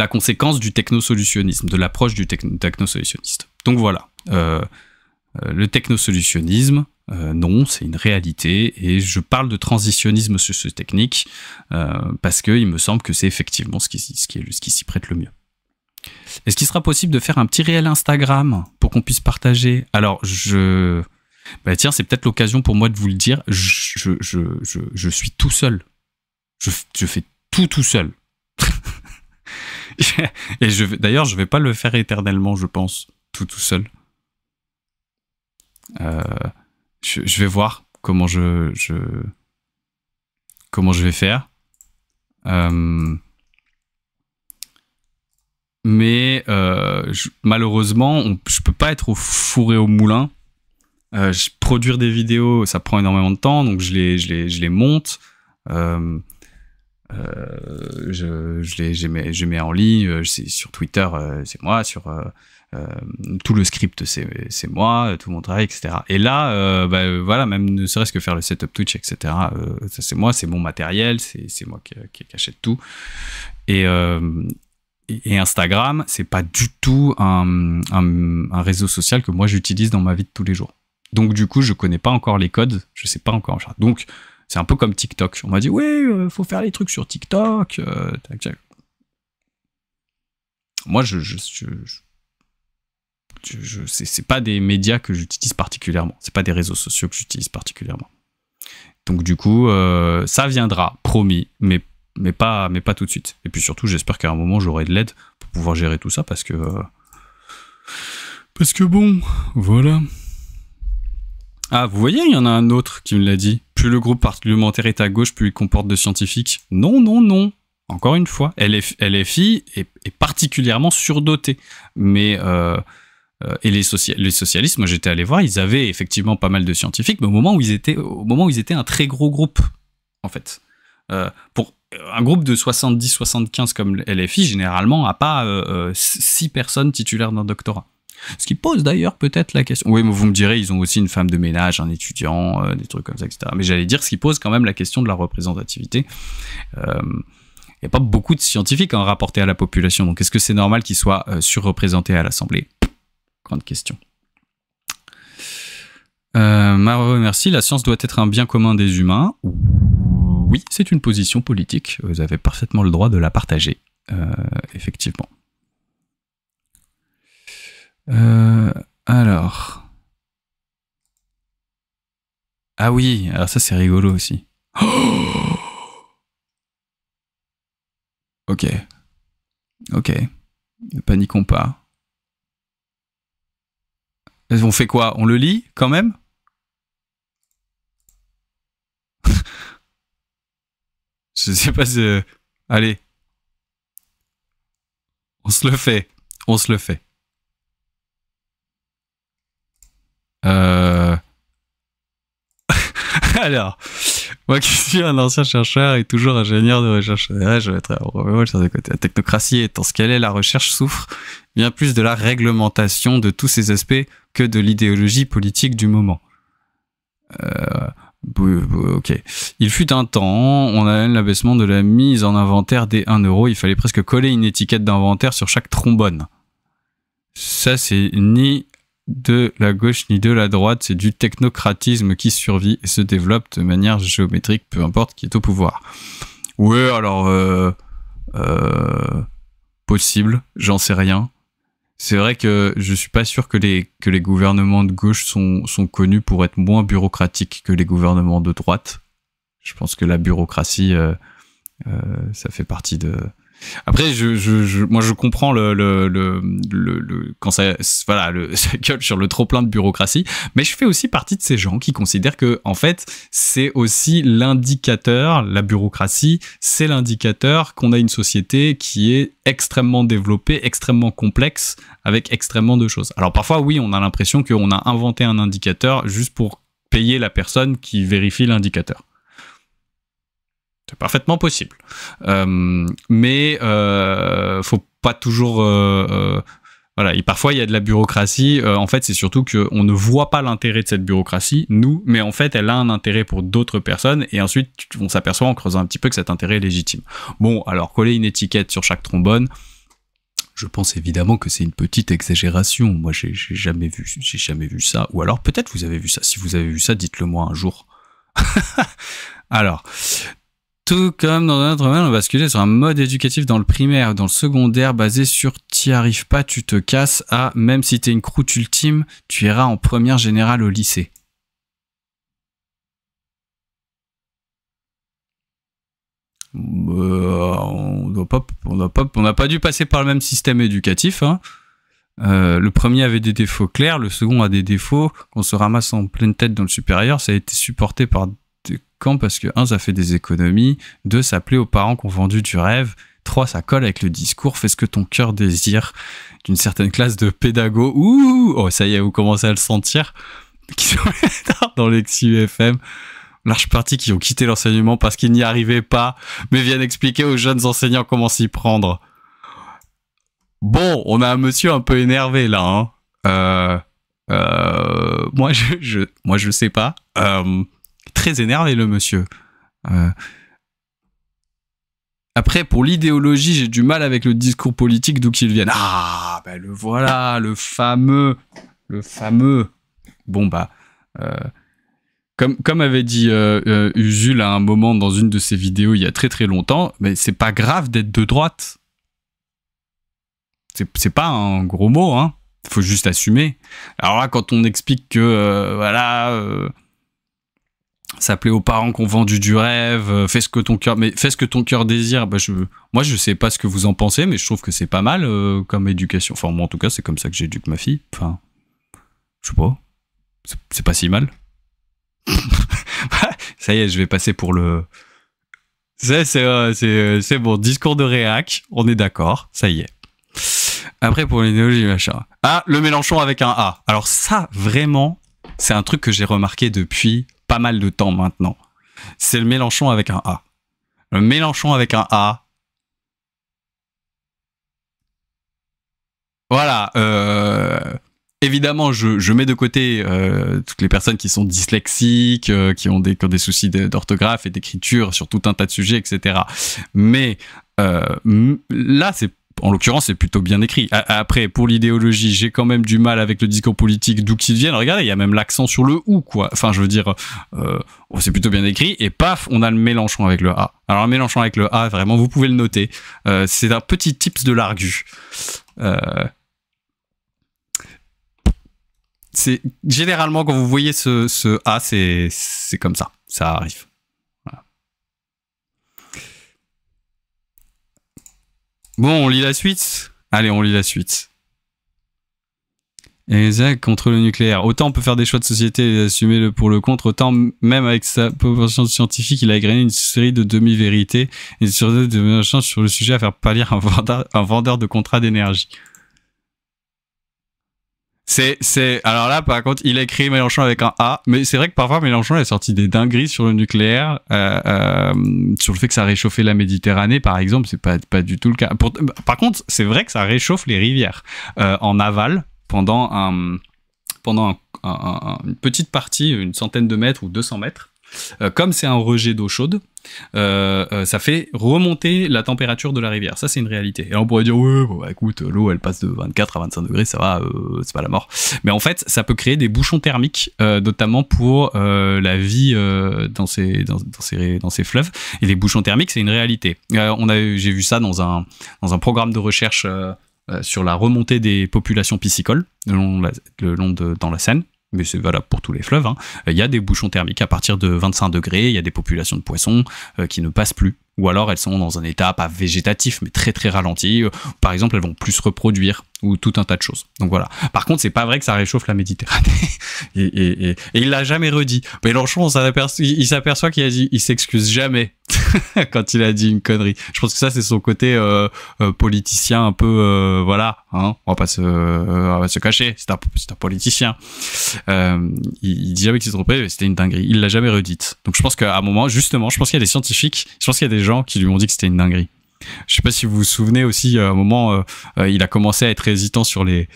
conséquence du technosolutionnisme, de l'approche du technosolutionniste. Donc voilà, le technosolutionnisme, non, c'est une réalité, et je parle de transitionnisme socio-technique parce qu'il me semble que c'est effectivement ce qui s'y prête le mieux. Est-ce qu'il sera possible de faire un petit réel Instagram pour qu'on puisse partager ? Alors, bah tiens, c'est peut-être l'occasion pour moi de vous le dire. Je suis tout seul. Je fais tout seul. Et d'ailleurs, je vais pas le faire éternellement, je pense, tout seul. Je vais voir comment je vais faire. Mais malheureusement, je peux pas être au four et au moulin. Produire des vidéos, ça prend énormément de temps, donc je les monte, je mets en ligne, sur Twitter, c'est moi, sur tout le script, c'est moi, tout mon travail, etc. Et là, voilà, même ne serait-ce que faire le setup Twitch, etc. Ça, c'est moi, c'est mon matériel, c'est moi qui achète tout. Et Instagram, c'est pas du tout un réseau social que moi j'utilise dans ma vie de tous les jours. Donc du coup, je connais pas encore les codes, je sais pas encore. Donc c'est un peu comme TikTok. On m'a dit oui, faut faire les trucs sur TikTok. Moi, c'est pas des médias que j'utilise particulièrement. C'est pas des réseaux sociaux que j'utilise particulièrement. Donc du coup, ça viendra, promis, mais pas tout de suite. Et puis surtout, j'espère qu'à un moment, j'aurai de l'aide pour pouvoir gérer tout ça parce que bon, voilà. Ah, vous voyez, il y en a un autre qui me l'a dit. Plus le groupe parlementaire est à gauche, plus il comporte de scientifiques. Non. Encore une fois, LFI est particulièrement surdotée. Mais et les socialistes, moi j'étais allé voir, ils avaient effectivement pas mal de scientifiques, mais au moment où ils étaient un très gros groupe, en fait. Pour un groupe de 70-75 comme LFI, généralement, n'a pas 6 personnes titulaires d'un doctorat. Ce qui pose d'ailleurs peut-être la question. Oui, mais vous me direz, ils ont aussi une femme de ménage, un étudiant, des trucs comme ça, etc. Mais j'allais dire, ce qui pose quand même la question de la représentativité. Il n'y a pas beaucoup de scientifiques rapportés à la population. Donc, est-ce que c'est normal qu'ils soient surreprésentés à l'Assemblée ? Grande question. Maro, merci. La science doit être un bien commun des humains. Oui, c'est une position politique. Vous avez parfaitement le droit de la partager. Effectivement. Alors. Ah oui, alors ça c'est rigolo aussi. Oh, ok. Ne paniquons pas. On fait quoi ? On le lit quand même ? Je sais pas si... Allez. On se le fait. Alors, moi qui suis un ancien chercheur et toujours ingénieur de recherche, je vais être sur des côtés. La technocratie étant ce qu'elle est, la recherche souffre bien plus de la réglementation de tous ces aspects que de l'idéologie politique du moment. Ok. Il fut un temps, on a l'abaissement de la mise en inventaire des 1 euro. Il fallait presque coller une étiquette d'inventaire sur chaque trombone. Ça, c'est ni de la gauche ni de la droite, c'est du technocratisme qui survit et se développe de manière géométrique, peu importe qui est au pouvoir. Ouais, alors Possible, j'en sais rien. C'est vrai que je suis pas sûr que les gouvernements de gauche sont connus pour être moins bureaucratiques que les gouvernements de droite. Je pense que la bureaucratie, ça fait partie de... Après, moi, je comprends quand ça gueule sur le trop plein de bureaucratie, mais je fais aussi partie de ces gens qui considèrent que, en fait, c'est aussi l'indicateur, la bureaucratie, c'est l'indicateur qu'on a une société qui est extrêmement développée, extrêmement complexe, avec extrêmement de choses. Alors, parfois, oui, on a l'impression qu'on a inventé un indicateur juste pour payer la personne qui vérifie l'indicateur. C'est parfaitement possible. Mais faut pas toujours... voilà. Et parfois, il y a de la bureaucratie. En fait, c'est surtout qu'on ne voit pas l'intérêt de cette bureaucratie, nous, mais en fait, elle a un intérêt pour d'autres personnes. Et ensuite, on s'aperçoit en creusant un petit peu que cet intérêt est légitime. Bon, alors, coller une étiquette sur chaque trombone, je pense évidemment que c'est une petite exagération. Moi, j'ai jamais vu ça. Ou alors, peut-être vous avez vu ça. Si vous avez vu ça, dites-le moi un jour. Alors... Tout comme dans un autre domaine, on va basculer sur un mode éducatif dans le primaire, dans le secondaire, basé sur t'y arrives pas, tu te casses, à même si t'es une croûte ultime, tu iras en première générale au lycée. On n'a pas dû passer par le même système éducatif, hein. Le premier avait des défauts clairs, le second a des défauts qu'on se ramasse en pleine tête dans le supérieur. Ça a été supporté par parce que 1, ça fait des économies, 2, ça plaît aux parents qui ont vendu du rêve, 3, ça colle avec le discours, fais ce que ton cœur désire, d'une certaine classe de pédagogues. Ouh, oh, ça y est, vous commencez à le sentir, qui sont dans l'ex-UFM, large partie qui ont quitté l'enseignement parce qu'ils n'y arrivaient pas, mais viennent expliquer aux jeunes enseignants comment s'y prendre. Bon, on a un monsieur un peu énervé là, hein. Moi je sais pas. Très énervé le monsieur. Après, pour l'idéologie, j'ai du mal avec le discours politique d'où qu'il vienne. Ah, ben le voilà, le fameux. Bon bah, comme avait dit Usul à un moment dans une de ses vidéos il y a très très longtemps, mais c'est pas grave d'être de droite. C'est pas un gros mot, hein. Faut juste assumer. Alors là, quand on explique que ça plaît aux parents qui ont vendu du rêve, fais ce que ton cœur désire. Bah moi, je sais pas ce que vous en pensez, mais je trouve que c'est pas mal comme éducation. Enfin, moi, en tout cas, c'est comme ça que j'éduque ma fille. Enfin, je sais pas. C'est pas si mal. Ça y est, je vais passer pour le... C'est bon, discours de réac, on est d'accord, ça y est. Après, pour l'idéologie, machin. Ah, le Mélenchon avec un A. Alors ça, vraiment, c'est un truc que j'ai remarqué depuis pas mal de temps maintenant. C'est le Mélenchon avec un A. Le Mélenchon avec un A. Voilà. Évidemment, je mets de côté toutes les personnes qui sont dyslexiques, qui ont des soucis d'orthographe et d'écriture sur tout un tas de sujets, etc. Mais là, en l'occurrence, c'est plutôt bien écrit. Après, pour l'idéologie, j'ai quand même du mal avec le discours politique d'où qu'il vienne. Regardez, il y a même l'accent sur le ou, quoi. Enfin, je veux dire, c'est plutôt bien écrit. Et paf, on a le Mélenchon avec le A. Alors, le Mélenchon avec le A, vraiment, vous pouvez le noter. C'est un petit tips de l'argu. C'est généralement, quand vous voyez ce A, c'est comme ça. Ça arrive. Bon, on lit la suite. Allez, on lit la suite. Exact, contre le nucléaire. Autant on peut faire des choix de société et assumer le pour le contre, autant même avec sa proposition scientifique, il a égrené une série de demi-vérités et sur le sujet à faire pâlir un vendeur de contrats d'énergie. Alors là, par contre, il a écrit Mélenchon avec un A, mais c'est vrai que parfois Mélenchon a sorti des dingueries sur le nucléaire, sur le fait que ça réchauffait la Méditerranée, par exemple, c'est pas du tout le cas. Par contre, c'est vrai que ça réchauffe les rivières en aval pendant une petite partie, une centaine de mètres ou 200 mètres. comme c'est un rejet d'eau chaude, ça fait remonter la température de la rivière. Ça, c'est une réalité. Et là, on pourrait dire, ouais, bon, bah, écoute, l'eau, elle passe de 24 à 25 degrés, ça va, c'est pas la mort. Mais en fait, ça peut créer des bouchons thermiques, notamment pour la vie dans ces fleuves. Et les bouchons thermiques, c'est une réalité. J'ai vu ça dans un programme de recherche sur la remontée des populations piscicoles dans la Seine. Mais c'est valable pour tous les fleuves, hein. Il y a des bouchons thermiques à partir de 25 degrés, il y a des populations de poissons qui ne passent plus, ou alors elles sont dans un état pas végétatif, mais très très ralenti. Par exemple, elles vont plus se reproduire, ou tout un tas de choses. Donc voilà. Par contre, c'est pas vrai que ça réchauffe la Méditerranée. et il l'a jamais redit. Mélenchon, il s'aperçoit qu'il a dit, il s'excuse jamais quand il a dit une connerie. Je pense que ça, c'est son côté politicien un peu, voilà, hein. On va pas se cacher. C'est un politicien. Il dit jamais qu'il se trompait, mais c'était une dinguerie. Il l'a jamais redite. Donc je pense qu'à un moment, justement, je pense qu'il y a des scientifiques, je pense qu'il y a des gens qui lui ont dit que c'était une dinguerie. Je sais pas si vous vous souvenez aussi, à un moment, il a commencé à être hésitant sur les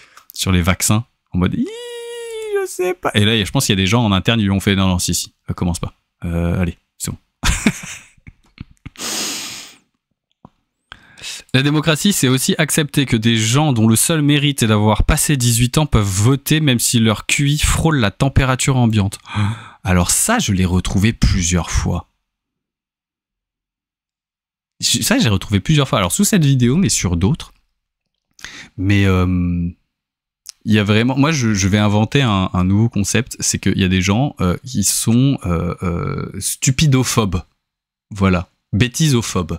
vaccins, en mode, je sais pas. Et là, je pense qu'il y a des gens en interne, ils lui ont fait, non, si, commence pas. Allez, c'est bon. La démocratie, c'est aussi accepter que des gens dont le seul mérite est d'avoir passé 18 ans peuvent voter même si leur QI frôle la température ambiante. Alors ça, je l'ai retrouvé plusieurs fois. Ça, j'ai retrouvé plusieurs fois. Alors sous cette vidéo, mais sur d'autres. Mais il y a vraiment... Moi, je vais inventer un nouveau concept. C'est qu'il y a des gens qui sont stupidophobes. Voilà. Bêtisophobes.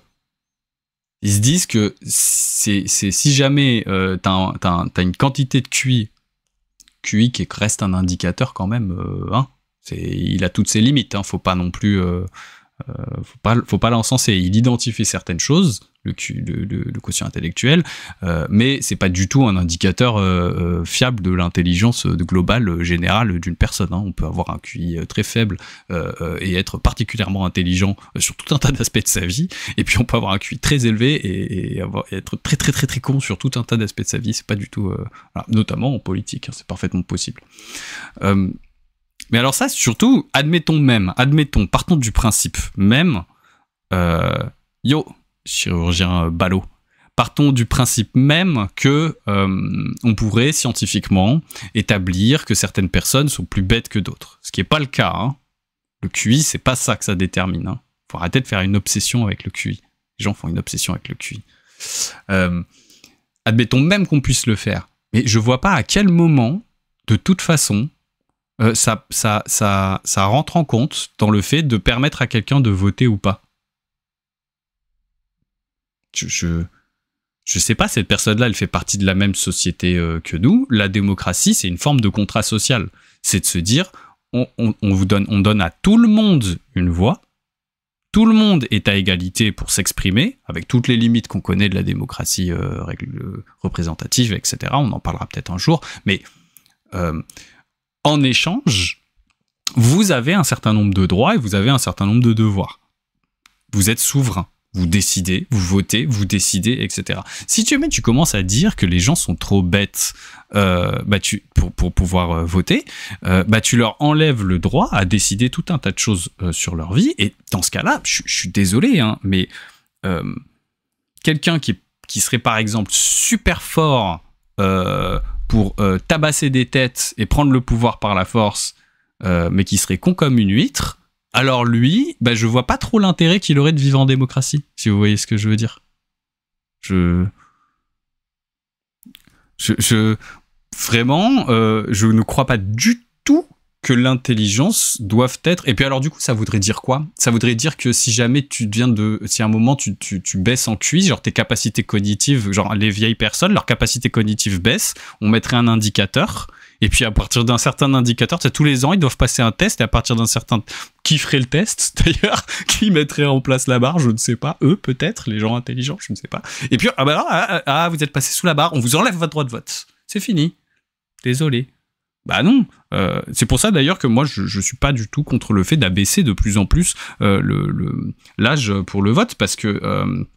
Ils se disent que c'est si jamais t'as une quantité de QI qui reste un indicateur quand même, hein, il a toutes ses limites, hein, faut pas non plus, faut pas l'encenser. Il identifie certaines choses, le quotient intellectuel, mais c'est pas du tout un indicateur fiable de l'intelligence globale générale d'une personne, hein. On peut avoir un QI très faible et être particulièrement intelligent sur tout un tas d'aspects de sa vie, et puis on peut avoir un QI très élevé et être très très très très con sur tout un tas d'aspects de sa vie. C'est pas du tout, voilà, notamment en politique, hein, c'est parfaitement possible. Mais alors ça, surtout, admettons, partons du principe même, chirurgien ballot, partons du principe même que on pourrait scientifiquement établir que certaines personnes sont plus bêtes que d'autres. Ce qui n'est pas le cas, hein. Le QI, c'est pas ça que ça détermine, hein. Faut arrêter de faire une obsession avec le QI. Les gens font une obsession avec le QI. Admettons même qu'on puisse le faire. Mais je vois pas à quel moment, de toute façon, ça rentre en compte dans le fait de permettre à quelqu'un de voter ou pas. Je sais pas, cette personne-là, elle fait partie de la même société que nous. La démocratie, c'est une forme de contrat social. C'est de se dire, on donne à tout le monde une voix. Tout le monde est à égalité pour s'exprimer, avec toutes les limites qu'on connaît de la démocratie représentative, etc. On en parlera peut-être un jour. Mais en échange, vous avez un certain nombre de droits et vous avez un certain nombre de devoirs. Vous êtes souverain. Vous décidez, vous votez, vous décidez, etc. Si tu commences à dire que les gens sont trop bêtes pour pouvoir voter, tu leur enlèves le droit à décider tout un tas de choses sur leur vie. Et dans ce cas-là, je suis désolé, hein, mais quelqu'un qui serait par exemple super fort pour tabasser des têtes et prendre le pouvoir par la force, mais qui serait con comme une huître, alors lui, je vois pas trop l'intérêt qu'il aurait de vivre en démocratie, si vous voyez ce que je veux dire. Vraiment, je ne crois pas du tout que l'intelligence doive être... Et puis alors du coup, ça voudrait dire quoi? Ça voudrait dire que si jamais si à un moment tu baisses en QI, genre tes capacités cognitives, genre les vieilles personnes, leurs capacités cognitives baissent, on mettrait un indicateur... Et puis à partir d'un certain indicateur, tous les ans, ils doivent passer un test, et à partir d'un certain... Qui ferait le test, d'ailleurs? Qui mettrait en place la barre? Je ne sais pas. Eux, peut-être, les gens intelligents, je ne sais pas. Et puis, vous êtes passé sous la barre, on vous enlève votre droit de vote. C'est fini. Désolé. Bah non. C'est pour ça, d'ailleurs, que moi, je suis pas du tout contre le fait d'abaisser de plus en plus l'âge pour le vote, parce que...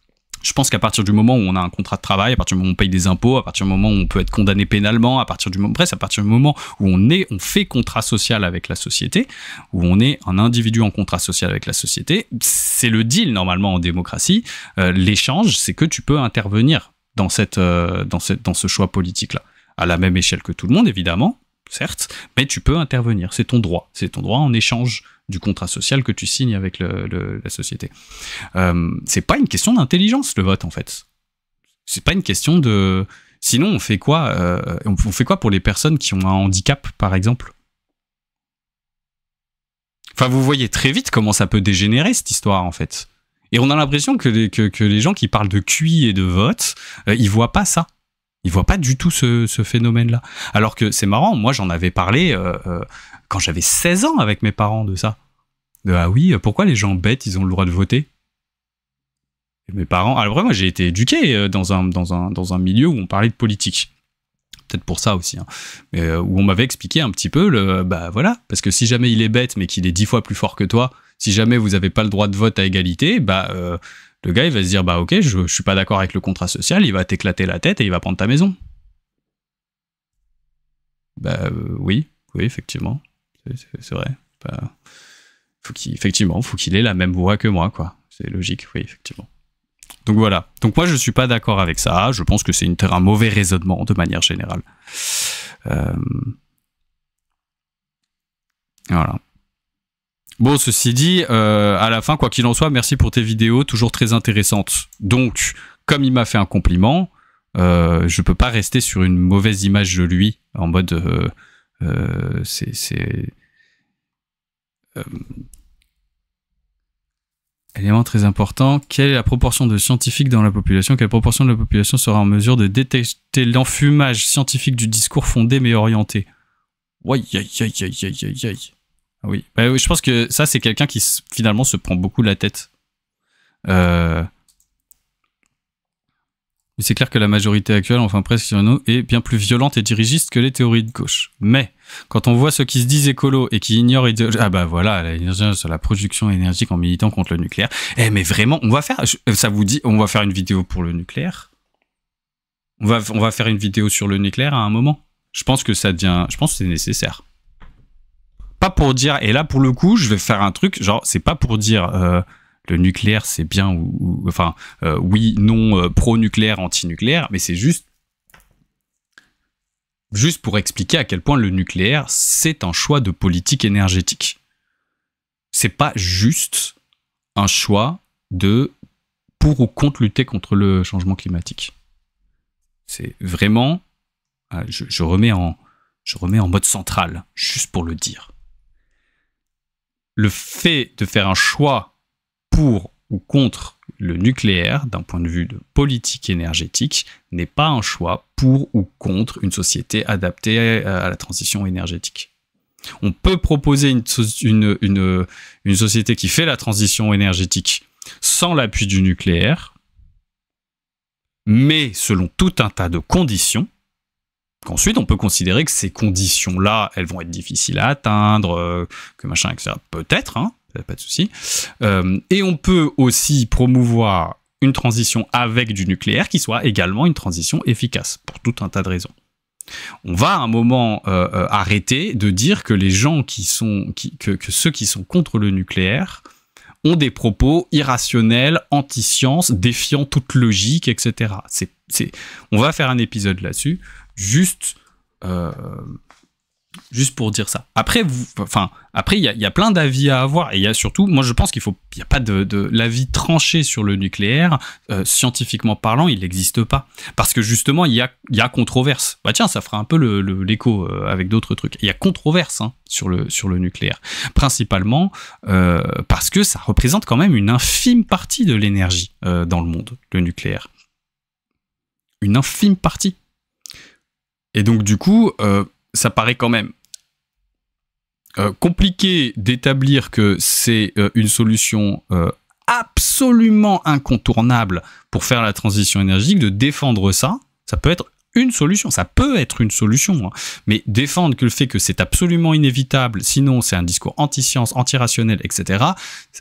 Je pense qu'à partir du moment où on a un contrat de travail, à partir du moment où on paye des impôts, à partir du moment où on peut être condamné pénalement, à partir du moment où on fait contrat social avec la société, où on est un individu en contrat social avec la société, c'est le deal normalement en démocratie. L'échange, c'est que tu peux intervenir dans ce choix politique-là, à la même échelle que tout le monde évidemment, certes, mais tu peux intervenir. C'est ton droit en échange du contrat social que tu signes avec la société. C'est pas une question d'intelligence, le vote, en fait. C'est pas une question de... Sinon, on fait quoi pour les personnes qui ont un handicap, par exemple? Enfin, vous voyez très vite comment ça peut dégénérer, cette histoire, en fait. Et on a l'impression que les gens qui parlent de QI et de vote, ils voient pas ça. Ils voient pas du tout ce phénomène-là. Alors que c'est marrant, moi, j'en avais parlé... quand j'avais 16 ans avec mes parents de ça. Ah oui, pourquoi les gens bêtes, ils ont le droit de voter? Et mes parents... Alors après, moi, j'ai été éduqué dans un milieu où on parlait de politique. Peut-être pour ça aussi. Hein. Mais, où on m'avait expliqué un petit peu, voilà, parce que si jamais il est bête, mais qu'il est 10 fois plus fort que toi, si jamais vous n'avez pas le droit de vote à égalité, le gars, il va se dire, ok, je suis pas d'accord avec le contrat social, il va t'éclater la tête et il va prendre ta maison. Oui, effectivement. C'est vrai. Faut qu'il ait la même voix que moi, quoi. C'est logique, oui, effectivement. Donc voilà. Donc moi, je suis pas d'accord avec ça. Je pense que c'est un mauvais raisonnement de manière générale. Voilà. Bon, ceci dit, à la fin, quoi qu'il en soit, merci pour tes vidéos, toujours très intéressantes. Donc, comme il m'a fait un compliment, je peux pas rester sur une mauvaise image de lui, en mode... élément très important, quelle est la proportion de scientifiques dans la population? Quelle proportion de la population sera en mesure de détecter l'enfumage scientifique du discours fondé mais orienté? Oui. Je pense que ça, c'est quelqu'un qui finalement se prend beaucoup la tête. C'est clair que la majorité actuelle, enfin presque, est bien plus violente et dirigiste que les théories de gauche. Mais quand on voit ceux qui se disent écolos et qui ignorent sur la production énergique en militant contre le nucléaire. Mais vraiment, on va faire une vidéo pour le nucléaire. On va faire une vidéo sur le nucléaire à un moment. Je pense que c'est nécessaire. Pas pour dire, et là pour le coup, je vais faire un truc, genre, c'est pas pour dire le nucléaire c'est bien oui, non, pro-nucléaire, anti-nucléaire, mais c'est juste pour expliquer à quel point le nucléaire c'est un choix de politique énergétique. C'est pas juste un choix de pour ou contre lutter contre le changement climatique. C'est vraiment, je remets en mode central, juste pour le dire. Le fait de faire un choix pour ou contre le nucléaire, d'un point de vue de politique énergétique, n'est pas un choix pour ou contre une société adaptée à la transition énergétique. On peut proposer une société qui fait la transition énergétique sans l'appui du nucléaire, mais selon tout un tas de conditions, qu'ensuite on peut considérer que ces conditions-là, elles vont être difficiles à atteindre, que machin, etc. Peut-être, hein, pas de souci. Et on peut aussi promouvoir une transition avec du nucléaire qui soit également une transition efficace, pour tout un tas de raisons. On va à un moment arrêter de dire que les gens que ceux qui sont contre le nucléaire ont des propos irrationnels, anti-science, défiant toute logique, etc. On va faire un épisode là-dessus, juste pour dire ça. Après, il y a plein d'avis à avoir, et il y a surtout, moi je pense il n'y a pas de l'avis tranché sur le nucléaire, scientifiquement parlant, il n'existe pas. Parce que justement, il y a controverse. Bah tiens, ça fera un peu l'écho avec d'autres trucs. Il y a controverse sur le nucléaire. Principalement parce que ça représente quand même une infime partie de l'énergie dans le monde, le nucléaire. Une infime partie. Et donc du coup, ça paraît quand même compliqué d'établir que c'est une solution absolument incontournable pour faire la transition énergétique, de défendre ça. Ça peut être une solution, ça peut être une solution, hein. Mais défendre que le fait que c'est absolument inévitable, sinon c'est un discours anti-science, anti-rationnel, etc.,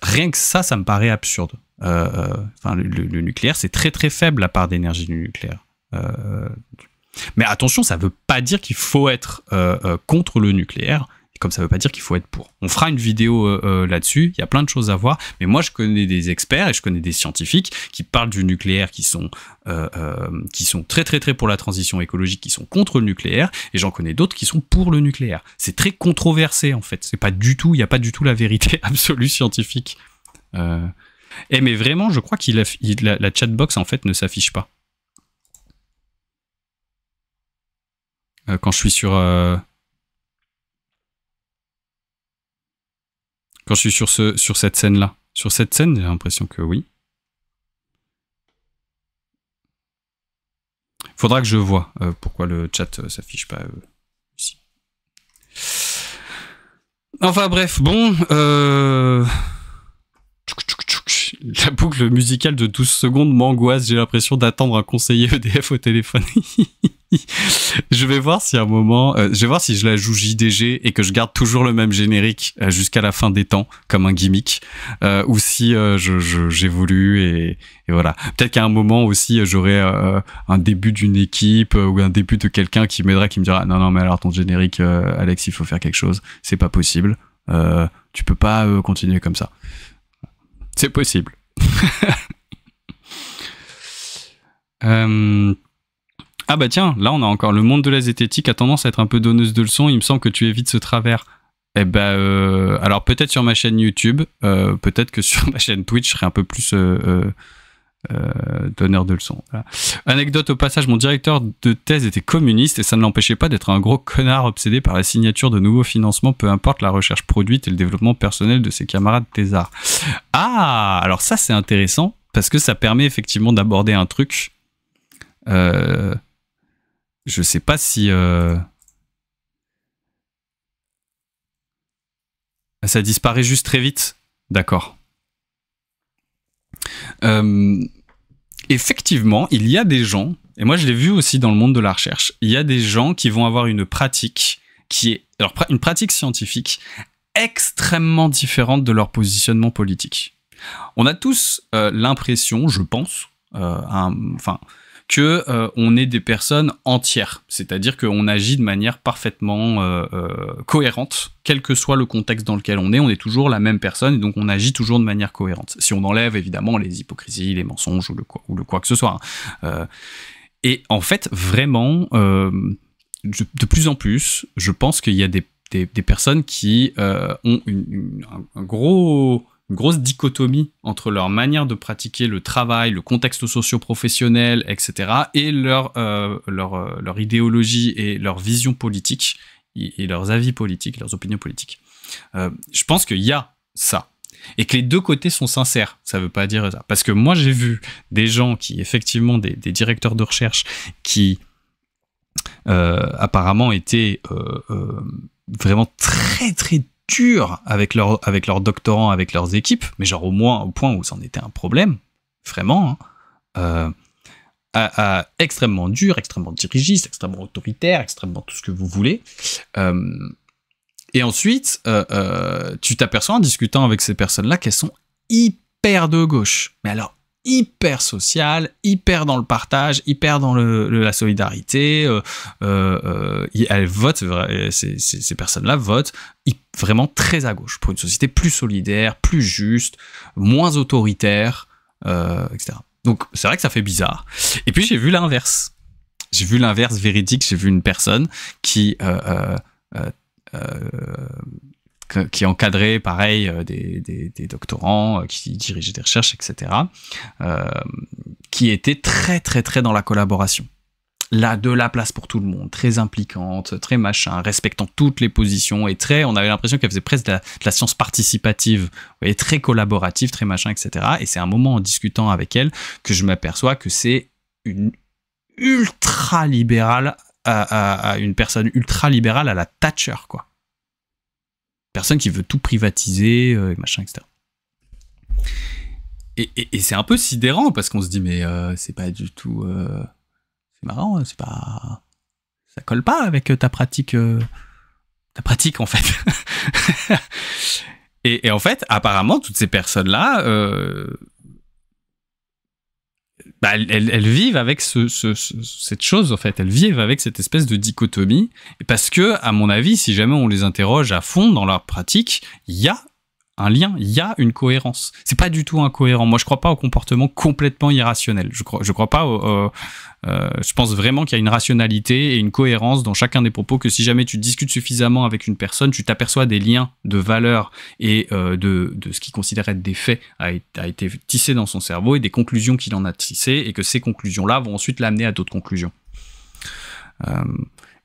rien que ça me paraît absurde. Enfin, le nucléaire, c'est très très faible la part d'énergie du nucléaire. Mais attention, ça veut pas dire qu'il faut être contre le nucléaire, comme ça veut pas dire qu'il faut être pour. On fera une vidéo là-dessus, il y a plein de choses à voir, mais moi je connais des experts et je connais des scientifiques qui parlent du nucléaire, qui sont très très très pour la transition écologique, qui sont contre le nucléaire, et j'en connais d'autres qui sont pour le nucléaire. C'est très controversé en fait, c'est pas du tout, il n'y a pas du tout la vérité absolue scientifique. Mais vraiment, je crois la chatbox en fait ne s'affiche pas. Quand je suis sur... Quand je suis sur cette scène-là. Sur cette scène, j'ai l'impression que oui. Faudra que je vois pourquoi le chat s'affiche pas ici. Enfin bref, bon... La boucle musicale de 12 secondes m'angoisse, j'ai l'impression d'attendre un conseiller EDF au téléphone. Je vais voir si à un moment, je vais voir si je la joue JDG et que je garde toujours le même générique jusqu'à la fin des temps, comme un gimmick, ou si j'évolue et voilà. Peut-être qu'à un moment aussi, j'aurai un début d'une équipe ou un début de quelqu'un qui m'aidera, qui me dira non mais alors ton générique, Alex, il faut faire quelque chose, c'est pas possible, tu peux pas continuer comme ça. C'est possible. Ah bah tiens, là on a encore le monde de la zététique a tendance à être un peu donneuse de leçons. Il me semble que tu évites ce travers. Eh ben, alors peut-être sur ma chaîne YouTube, peut-être que sur ma chaîne Twitch, je serai un peu plus donneur de leçons. Voilà. Anecdote au passage, mon directeur de thèse était communiste et ça ne l'empêchait pas d'être un gros connard obsédé par la signature de nouveaux financements, peu importe la recherche produite et le développement personnel de ses camarades thésards. Ah, alors ça c'est intéressant parce que ça permet effectivement d'aborder un truc. Je sais pas si ça disparaît juste très vite. D'accord. Effectivement, il y a des gens, et moi je l'ai vu aussi dans le monde de la recherche, il y a des gens qui vont avoir une pratique qui est, alors une pratique scientifique extrêmement différente de leur positionnement politique. On a tous l'impression, je pense, que on est des personnes entières, c'est-à-dire qu'on agit de manière parfaitement cohérente, quel que soit le contexte dans lequel on est toujours la même personne, et donc on agit toujours de manière cohérente. Si on enlève évidemment les hypocrisies, les mensonges ou le quoi que ce soit. Et en fait, vraiment, de plus en plus, je pense qu'il y a des personnes qui ont une grosse dichotomie entre leur manière de pratiquer le travail, le contexte socio-professionnel, etc., et leur idéologie et leur vision politique, et leurs avis politiques, leurs opinions politiques. Je pense qu'il y a ça. Et que les deux côtés sont sincères. Ça veut pas dire ça. Parce que moi, j'ai vu des gens qui, effectivement, des directeurs de recherche qui apparemment étaient vraiment très, très durs avec leurs doctorants, avec leurs équipes, mais genre au point où c'en était un problème, vraiment, hein, extrêmement dur, extrêmement dirigiste, extrêmement autoritaire, extrêmement tout ce que vous voulez. Et ensuite, tu t'aperçois en discutant avec ces personnes-là qu'elles sont hyper de gauche. Mais alors, hyper sociales, hyper dans le partage, hyper dans la solidarité. Elles votent, ces personnes-là votent vraiment très à gauche pour une société plus solidaire, plus juste, moins autoritaire, etc. Donc, c'est vrai que ça fait bizarre. Et puis, j'ai vu l'inverse. J'ai vu l'inverse véridique. J'ai vu une personne qui encadrait, pareil, des doctorants, qui dirigeait des recherches, etc., qui était très, très, très dans la collaboration. Là, de la place pour tout le monde, très impliquante, très machin, respectant toutes les positions, et on avait l'impression qu'elle faisait presque de la science participative, vous voyez, très collaborative, très machin, etc. Et c'est un moment en discutant avec elle que je m'aperçois que c'est une ultra-libérale, une personne ultra-libérale à la Thatcher, quoi. Personne qui veut tout privatiser, machin, etc. Et c'est un peu sidérant parce qu'on se dit mais c'est pas du tout c'est marrant, c'est pas, ça colle pas avec ta pratique en fait. et en fait, apparemment, toutes ces personnes-là, elles vivent avec cette chose, en fait. Elles vivent avec cette espèce de dichotomie. Parce que, à mon avis, si jamais on les interroge à fond dans leur pratique, il y a un lien, il y a une cohérence. C'est pas du tout incohérent. Moi, je crois pas au comportement complètement irrationnel. Je crois pas je pense vraiment qu'il y a une rationalité et une cohérence dans chacun des propos, que si jamais tu discutes suffisamment avec une personne, tu t'aperçois des liens de valeurs et de ce qu'il considère être des faits a été tissé dans son cerveau et des conclusions qu'il en a tissées, et que ces conclusions-là vont ensuite l'amener à d'autres conclusions.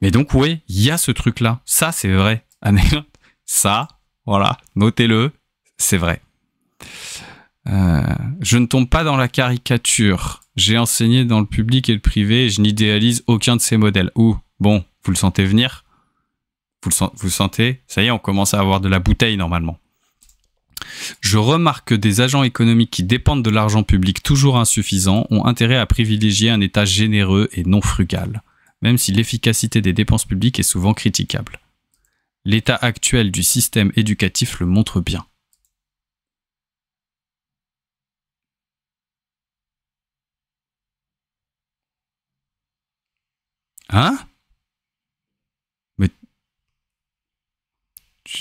Mais donc, oui, il y a ce truc-là. Ça, c'est vrai. Ça, voilà, notez-le, c'est vrai. Je ne tombe pas dans la caricature. J'ai enseigné dans le public et le privé et je n'idéalise aucun de ces modèles. Ouh, bon, vous le sentez venir ? Vous le sentez ? Ça y est, on commence à avoir de la bouteille normalement. Je remarque que des agents économiques qui dépendent de l'argent public toujours insuffisant ont intérêt à privilégier un État généreux et non frugal, même si l'efficacité des dépenses publiques est souvent critiquable. L'état actuel du système éducatif le montre bien. Hein ? Mais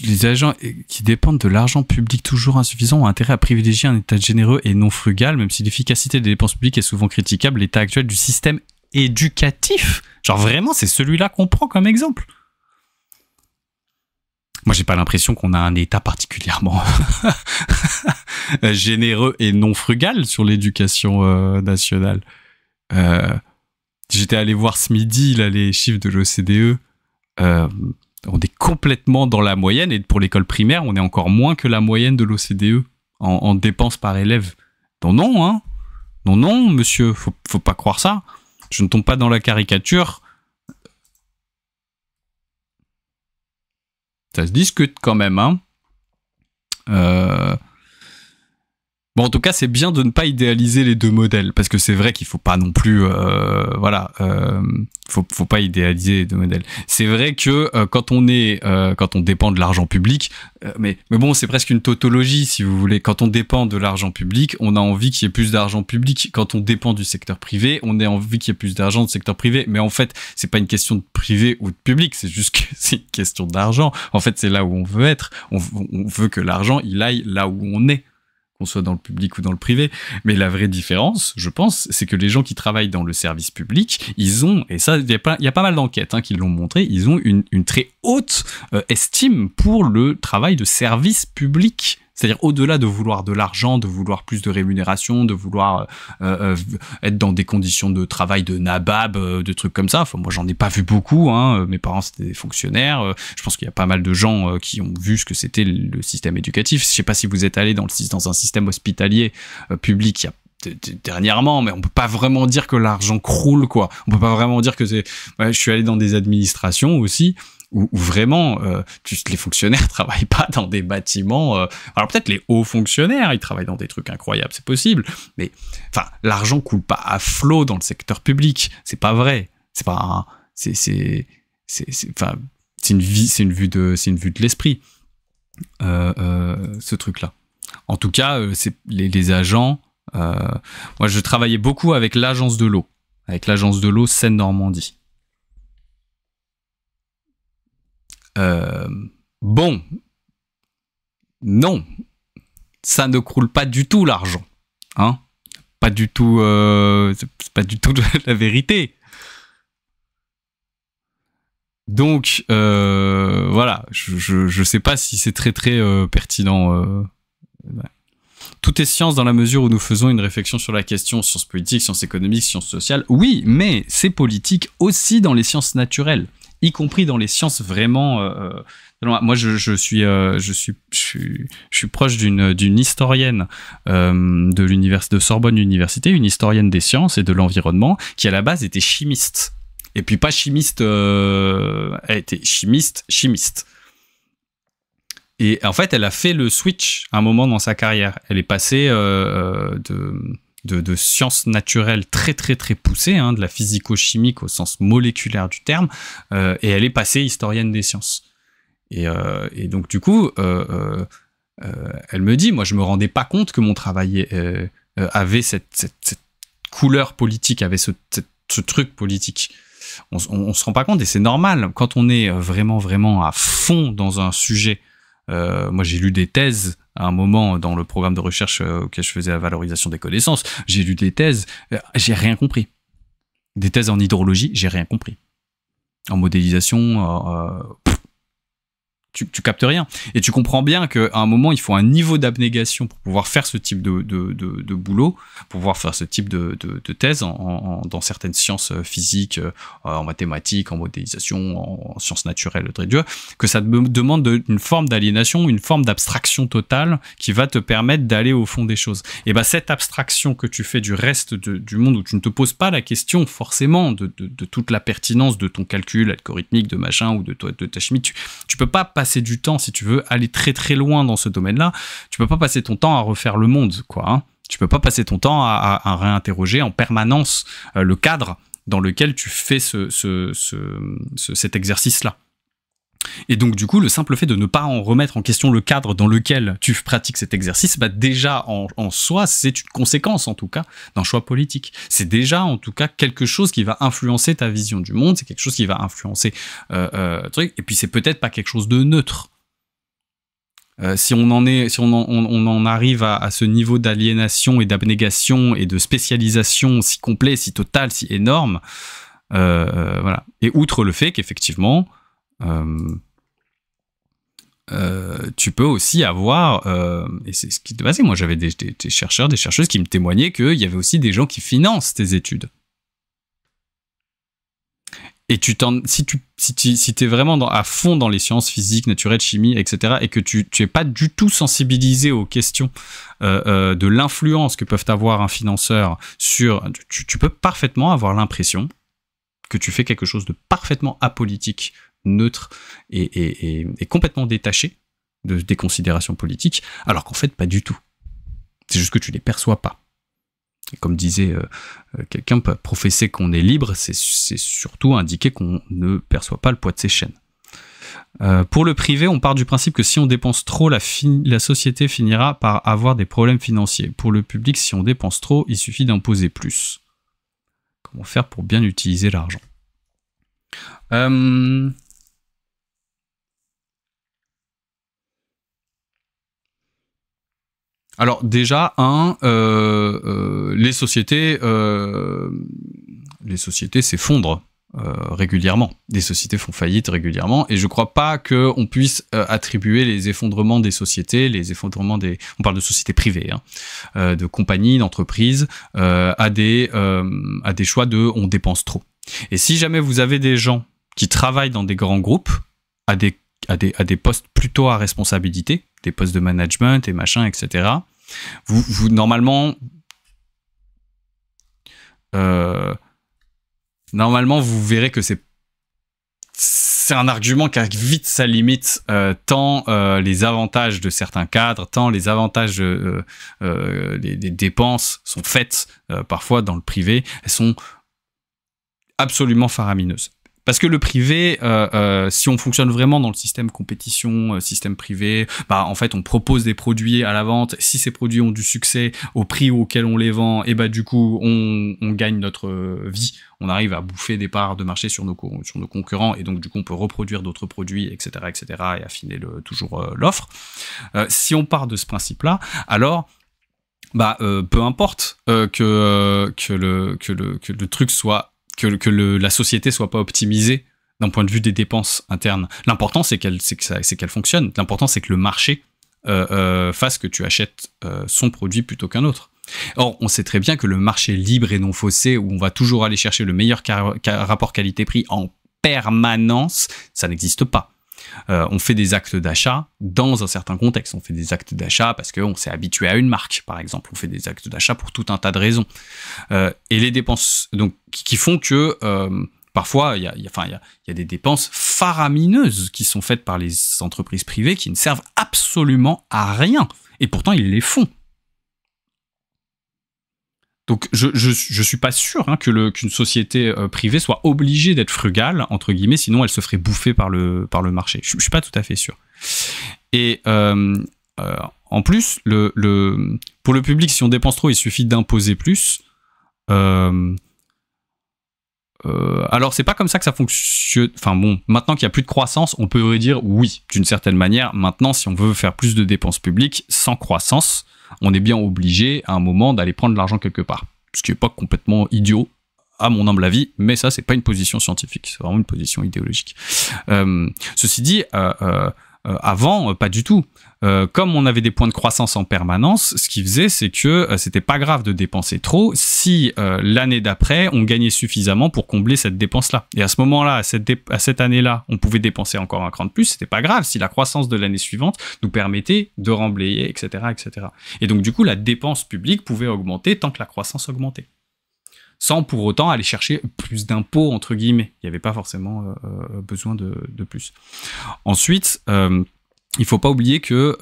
les agents qui dépendent de l'argent public toujours insuffisant ont intérêt à privilégier un État généreux et non frugal, même si l'efficacité des dépenses publiques est souvent critiquable. L'état actuel du système éducatif ? Genre vraiment, c'est celui-là qu'on prend comme exemple ? Moi, j'ai pas l'impression qu'on a un État particulièrement généreux et non frugal sur l'éducation nationale. J'étais allé voir ce midi là, les chiffres de l'OCDE. On est complètement dans la moyenne, et pour l'école primaire, on est encore moins que la moyenne de l'OCDE en dépenses par élève. Donc non, hein. Non, monsieur, faut pas croire ça. Je ne tombe pas dans la caricature. Ça se discute quand même, hein. Bon, en tout cas, c'est bien de ne pas idéaliser les deux modèles, parce que c'est vrai qu'il faut pas non plus, faut pas idéaliser les deux modèles. C'est vrai que quand on dépend de l'argent public, mais bon, c'est presque une tautologie, si vous voulez. Quand on dépend de l'argent public, on a envie qu'il y ait plus d'argent public. Quand on dépend du secteur privé, on a envie qu'il y ait plus d'argent du secteur privé. Mais en fait, c'est pas une question de privé ou de public, c'est juste que c'est une question d'argent. En fait, c'est là où on veut être. On veut que l'argent, il aille là où on est, qu'on soit dans le public ou dans le privé. Mais la vraie différence, je pense, c'est que les gens qui travaillent dans le service public, ils ont, et ça, il y a pas mal d'enquêtes qui l'ont montré, ils ont une très haute estime pour le travail de service public. C'est-à-dire, au-delà de vouloir de l'argent, de vouloir plus de rémunération, de vouloir être dans des conditions de travail de nabab, de trucs comme ça. Enfin, moi, j'en ai pas vu beaucoup. Mes parents, c'était des fonctionnaires. Je pense qu'il y a pas mal de gens qui ont vu ce que c'était le système éducatif. Je sais pas si vous êtes allé dans un système hospitalier public il y a dernièrement, mais on peut pas vraiment dire que l'argent croule, quoi. On peut pas vraiment dire que c'est... Ouais, je suis allé dans des administrations aussi, où vraiment, les fonctionnaires travaillent pas dans des bâtiments... alors peut-être les hauts fonctionnaires, ils travaillent dans des trucs incroyables, c'est possible, mais enfin, l'argent coule pas à flot dans le secteur public, c'est pas vrai. C'est pas... c'est une vue de l'esprit, ce truc-là. En tout cas, c'est les agents... moi, je travaillais beaucoup avec l'agence de l'eau Seine-Normandie. Bon, non, ça ne croule pas du tout l'argent, hein, pas du tout, c'est pas du tout la vérité. Donc voilà, je sais pas si c'est très pertinent. Ouais. Tout est science dans la mesure où nous faisons une réflexion sur la question, sciences politiques, sciences économiques, sciences sociales. Oui, mais c'est politique aussi dans les sciences naturelles, y compris dans les sciences vraiment... moi, je suis proche d'une historienne de Sorbonne Université, une historienne des sciences et de l'environnement, qui à la base était chimiste. Et puis pas chimiste... elle était chimiste. Et en fait, elle a fait le switch à un moment dans sa carrière. Elle est passée de sciences naturelles très très très poussées, hein, de la physico-chimique au sens moléculaire du terme, et elle est passée historienne des sciences. Et donc du coup, elle me dit, moi je me rendais pas compte que mon travail avait cette couleur politique, avait ce truc politique. On se rend pas compte, et c'est normal quand on est vraiment à fond dans un sujet. Moi j'ai lu des thèses à un moment dans le programme de recherche auquel je faisais la valorisation des connaissances. J'ai lu des thèses, j'ai rien compris. Des thèses en hydrologie, j'ai rien compris. En modélisation, tu captes rien. Et tu comprends bien qu'à un moment, il faut un niveau d'abnégation pour pouvoir faire ce type de boulot, pour pouvoir faire ce type de thèse dans certaines sciences physiques, en mathématiques, en modélisation, en sciences naturelles, très dur, que ça demande une forme d'aliénation, une forme d'abstraction totale qui va te permettre d'aller au fond des choses. Et ben cette abstraction que tu fais du reste du monde, où tu ne te poses pas la question forcément de toute la pertinence de ton calcul algorithmique, de machin, ou de ta chimie, tu peux pas passer du temps, si tu veux aller très très loin dans ce domaine-là, tu peux pas passer ton temps à refaire le monde, quoi. Hein. Tu peux pas passer ton temps à réinterroger en permanence le cadre dans lequel tu fais cet exercice-là. Et donc du coup, le simple fait de ne pas en remettre en question le cadre dans lequel tu pratiques cet exercice, bah déjà en soi, c'est une conséquence en tout cas d'un choix politique. C'est déjà en tout cas quelque chose qui va influencer ta vision du monde, c'est quelque chose qui va influencer truc. Et puis c'est peut-être pas quelque chose de neutre. Si on en arrive à ce niveau d'aliénation et d'abnégation et de spécialisation si complet, si total, si énorme, voilà. Et outre le fait qu'effectivement tu peux aussi avoir, et c'est ce qui te passait, moi j'avais des chercheurs, des chercheuses qui me témoignaient qu'il y avait aussi des gens qui financent tes études. Et si t'es vraiment à fond dans les sciences physiques, naturelles, chimie, etc., et que tu es pas du tout sensibilisé aux questions de l'influence que peuvent avoir un financeur sur... Tu peux parfaitement avoir l'impression que tu fais quelque chose de parfaitement apolitique, neutre et complètement détaché des considérations politiques, alors qu'en fait, pas du tout. C'est juste que tu les perçois pas. Et comme disait quelqu'un, professer qu'on est libre, c'est surtout indiquer qu'on ne perçoit pas le poids de ses chaînes. Pour le privé, on part du principe que si on dépense trop, la société finira par avoir des problèmes financiers. Pour le public, si on dépense trop, il suffit d'imposer plus. Comment faire pour bien utiliser l'argent ? Alors déjà, les sociétés s'effondrent régulièrement. Des sociétés font faillite régulièrement, et je crois pas qu'on puisse attribuer les effondrements des sociétés, on parle de sociétés privées, hein, de compagnies, d'entreprises, à des choix on dépense trop. Et si jamais vous avez des gens qui travaillent dans des grands groupes, à des postes plutôt à responsabilité, des postes de management et machin, etc., vous normalement, vous verrez que c'est un argument qui a vite sa limite, tant les avantages de certains cadres, tant les avantages des dépenses sont faites parfois dans le privé, elles sont absolument faramineuses. Parce que le privé, si on fonctionne vraiment dans le système compétition, système privé, bah en fait on propose des produits à la vente. Si ces produits ont du succès au prix auquel on les vend, et bah du coup on gagne notre vie. On arrive à bouffer des parts de marché sur nos concurrents, et donc du coup on peut reproduire d'autres produits, etc., et affiner toujours l'offre. Si on part de ce principe-là, alors bah peu importe que le truc soit que la société soit pas optimisée d'un point de vue des dépenses internes. L'important c'est qu'elle fonctionne. L'important c'est que le marché fasse que tu achètes son produit plutôt qu'un autre. Or, on sait très bien que le marché libre et non faussé, où on va toujours aller chercher le meilleur rapport qualité-prix en permanence, ça n'existe pas. On fait des actes d'achat dans un certain contexte. On fait des actes d'achat parce qu'on s'est habitué à une marque, par exemple. On fait des actes d'achat pour tout un tas de raisons. Et les dépenses donc, qui font que parfois, il y a des dépenses faramineuses qui sont faites par les entreprises privées qui ne servent absolument à rien. Et pourtant, ils les font. Donc je suis pas sûr hein, qu'une société privée soit obligée d'être frugale entre guillemets, sinon elle se ferait bouffer par le marché. Je suis pas tout à fait sûr. Et en plus, pour le public, si on dépense trop, il suffit d'imposer plus. Alors c'est pas comme ça que ça fonctionne. Enfin bon, maintenant qu'il y a plus de croissance, on peut dire oui, d'une certaine manière. Maintenant, si on veut faire plus de dépenses publiques sans croissance, on est bien obligé à un moment d'aller prendre de l'argent quelque part. Ce qui est pas complètement idiot, à mon humble avis, mais ça c'est pas une position scientifique, c'est vraiment une position idéologique. Ceci dit, avant, pas du tout. Comme on avait des points de croissance en permanence, ce qui faisait, c'est que c'était pas grave de dépenser trop si l'année d'après, on gagnait suffisamment pour combler cette dépense-là. Et à ce moment-là, à cette année-là, on pouvait dépenser encore un cran de plus, c'était pas grave si la croissance de l'année suivante nous permettait de remblayer, etc., etc. Et donc, du coup, la dépense publique pouvait augmenter tant que la croissance augmentait. Sans pour autant aller chercher plus d'impôts, entre guillemets. Il n'y avait pas forcément besoin de plus. Ensuite, il faut pas oublier que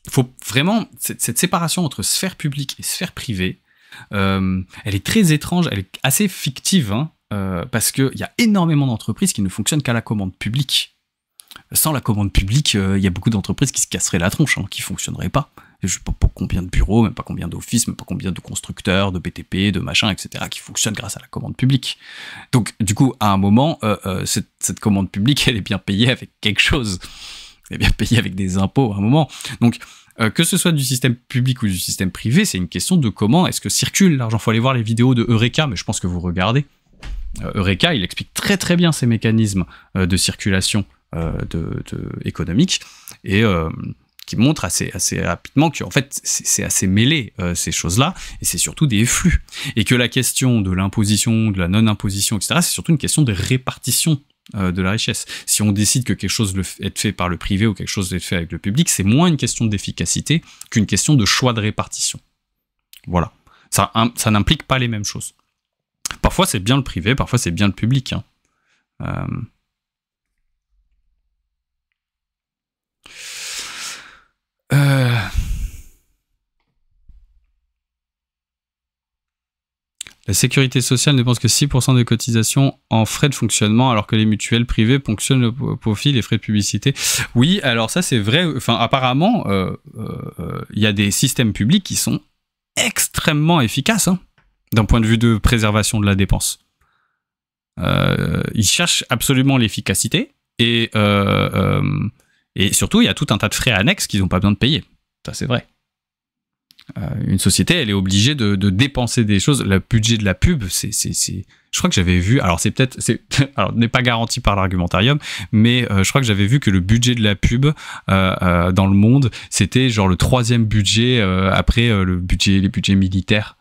faut vraiment cette séparation entre sphère publique et sphère privée, elle est très étrange, elle est assez fictive, hein, parce qu'il y a énormément d'entreprises qui ne fonctionnent qu'à la commande publique. Sans la commande publique, il y a beaucoup d'entreprises qui se casseraient la tronche, hein, qui ne fonctionneraient pas. Je ne sais pas combien de bureaux, même pas combien d'offices, même pas combien de constructeurs, de BTP, de machins, etc., qui fonctionnent grâce à la commande publique. Donc, du coup, à un moment, cette commande publique, elle est bien payée avec quelque chose. Elle est bien payée avec des impôts à un moment. Donc, que ce soit du système public ou du système privé, c'est une question de comment est-ce que circule l'argent. Il faut aller voir les vidéos de Eureka, mais je pense que vous regardez. Eureka, il explique très très bien ces mécanismes de circulation économique et qui montre assez rapidement que en fait c'est assez mêlé ces choses-là, et c'est surtout des flux, et que la question de l'imposition, de la non-imposition, etc., c'est surtout une question de répartition de la richesse. Si on décide que quelque chose est fait par le privé ou quelque chose est fait avec le public, c'est moins une question d'efficacité qu'une question de choix de répartition. Voilà. Ça n'implique pas les mêmes choses. Parfois c'est bien le privé, parfois c'est bien le public, hein. La sécurité sociale ne dépense que 6% de cotisations en frais de fonctionnement, alors que les mutuelles privées ponctionnent le profit, les frais de publicité. Oui, alors ça c'est vrai. Enfin, apparemment, il y a des systèmes publics qui sont extrêmement efficaces, hein, d'un point de vue de préservation de la dépense. Ils cherchent absolument l'efficacité, et surtout, il y a tout un tas de frais annexes qu'ils n'ont pas besoin de payer. Ça, c'est vrai. Une société, elle est obligée de dépenser des choses. Le budget de la pub, je crois que j'avais vu, alors n'est pas garanti par l'argumentarium, mais je crois que j'avais vu que le budget de la pub dans le monde, c'était genre le 3e budget après les budgets militaires,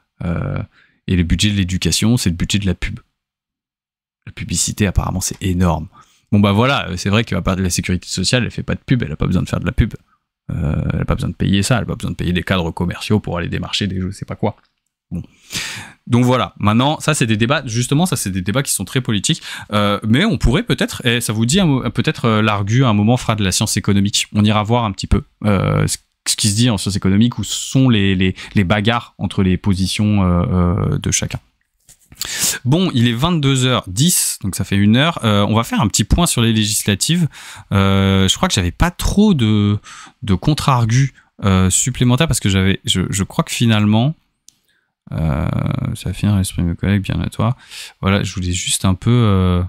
et le budget de l'éducation, c'est le budget de la pub. La publicité, apparemment, c'est énorme. Bon bah voilà, c'est vrai que la sécurité sociale, elle fait pas de pub, elle a pas besoin de faire de la pub. Elle n'a pas besoin de payer ça, elle n'a pas besoin de payer des cadres commerciaux pour aller démarcher des je sais pas quoi. Bon. Donc voilà, maintenant, ça c'est des débats, justement, ça c'est des débats qui sont très politiques, mais on pourrait peut-être, et ça vous dit, peut-être l'argu à un moment fera de la science économique. On ira voir un petit peu ce qui se dit en sciences économiques, où sont les bagarres entre les positions de chacun. Bon, il est 22h10, donc ça fait 1 heure. On va faire un petit point sur les législatives. Je crois que j'avais pas trop de contre-argus supplémentaires, parce que je crois que finalement, ça va finir l'esprit de mes collègues, bien à toi. Voilà, je voulais juste un peu...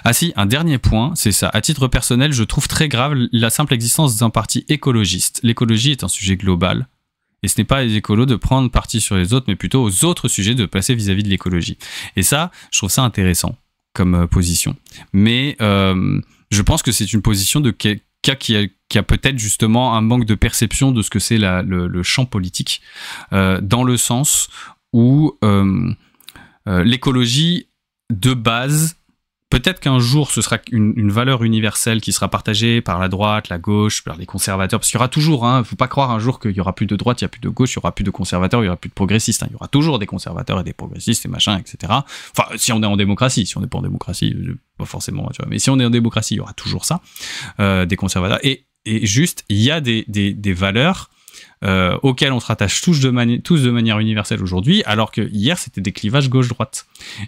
Ah si, un dernier point, c'est ça. À titre personnel, je trouve très grave la simple existence d'un parti écologiste. L'écologie est un sujet global. Et ce n'est pas les écolos de prendre parti sur les autres, mais plutôt aux autres sujets de passer vis-à-vis de l'écologie. Et ça, je trouve ça intéressant comme position. Mais je pense que c'est une position de quelqu'un qui a peut-être justement un manque de perception de ce que c'est le champ politique, dans le sens où l'écologie, de base, peut-être qu'un jour, ce sera une valeur universelle qui sera partagée par la droite, la gauche, par les conservateurs. Parce qu'il y aura toujours, hein, faut pas croire un jour qu'il y aura plus de droite, il y a plus de gauche, il y aura plus de conservateurs, il y aura plus de progressistes. Hein. Il y aura toujours des conservateurs et des progressistes et machin, etc. Enfin, si on est en démocratie. Si on n'est pas en démocratie, pas forcément, tu vois. Mais si on est en démocratie, il y aura toujours ça, des conservateurs. Et juste, il y a des valeurs auxquels on se rattache tous de manière universelle aujourd'hui, alors que hier c'était des clivages gauche-droite.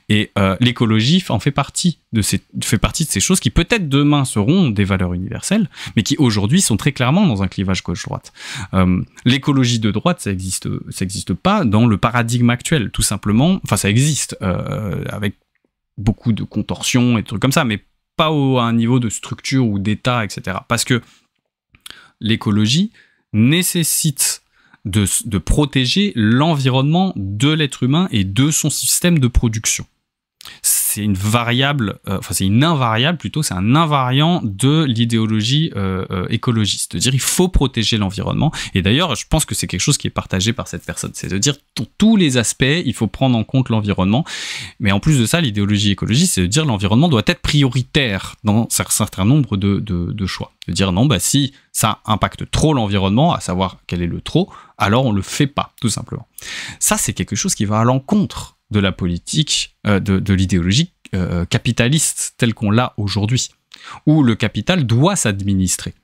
Et l'écologie fait partie de ces choses qui peut-être demain seront des valeurs universelles, mais qui aujourd'hui sont très clairement dans un clivage gauche-droite. L'écologie de droite, ça existe pas dans le paradigme actuel, tout simplement. Enfin, ça existe avec beaucoup de contorsions et des trucs comme ça, mais pas à un niveau de structure ou d'état, etc. Parce que l'écologie nécessite de protéger l'environnement de l'être humain et de son système de production. C'est une variable, c'est une invariable plutôt, c'est un invariant de l'idéologie écologiste. De dire il faut protéger l'environnement. Et d'ailleurs, je pense que c'est quelque chose qui est partagé par cette personne. C'est de dire dans tous les aspects, il faut prendre en compte l'environnement. Mais en plus de ça, l'idéologie écologiste, c'est de dire l'environnement doit être prioritaire dans un certain nombre de choix. De dire non, si ça impacte trop l'environnement, à savoir quel est le trop, alors on le fait pas, tout simplement. Ça, c'est quelque chose qui va à l'encontre de la politique, de l'idéologie capitaliste telle qu'on l'a aujourd'hui, où le capital doit s'administrer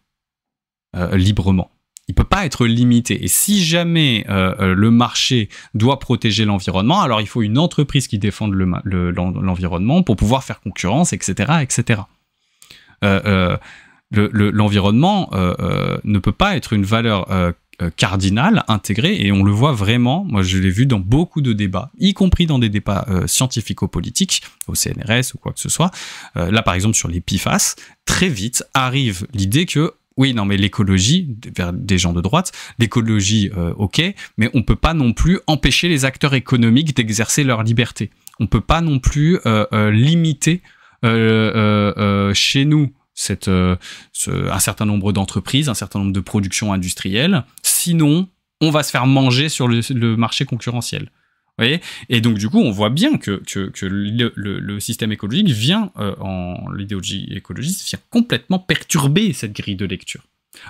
librement. Il peut pas être limité. Et si jamais le marché doit protéger l'environnement, alors il faut une entreprise qui défende l'environnement pour pouvoir faire concurrence, etc., etc. L'environnement ne peut pas être une valeur cardinal, intégré, et on le voit vraiment, moi je l'ai vu dans beaucoup de débats, y compris dans des débats scientifico-politiques, au CNRS ou quoi que ce soit. Là par exemple sur les PFAS, très vite arrive l'idée que oui, non mais l'écologie, vers des gens de droite, l'écologie, ok, mais on peut pas non plus empêcher les acteurs économiques d'exercer leur liberté. On peut pas non plus limiter chez nous un certain nombre d'entreprises, un certain nombre de productions industrielles, sinon on va se faire manger sur le marché concurrentiel. Vous voyez ? Et donc du coup on voit bien que le système écologique vient, l'idéologie écologiste vient complètement perturber cette grille de lecture.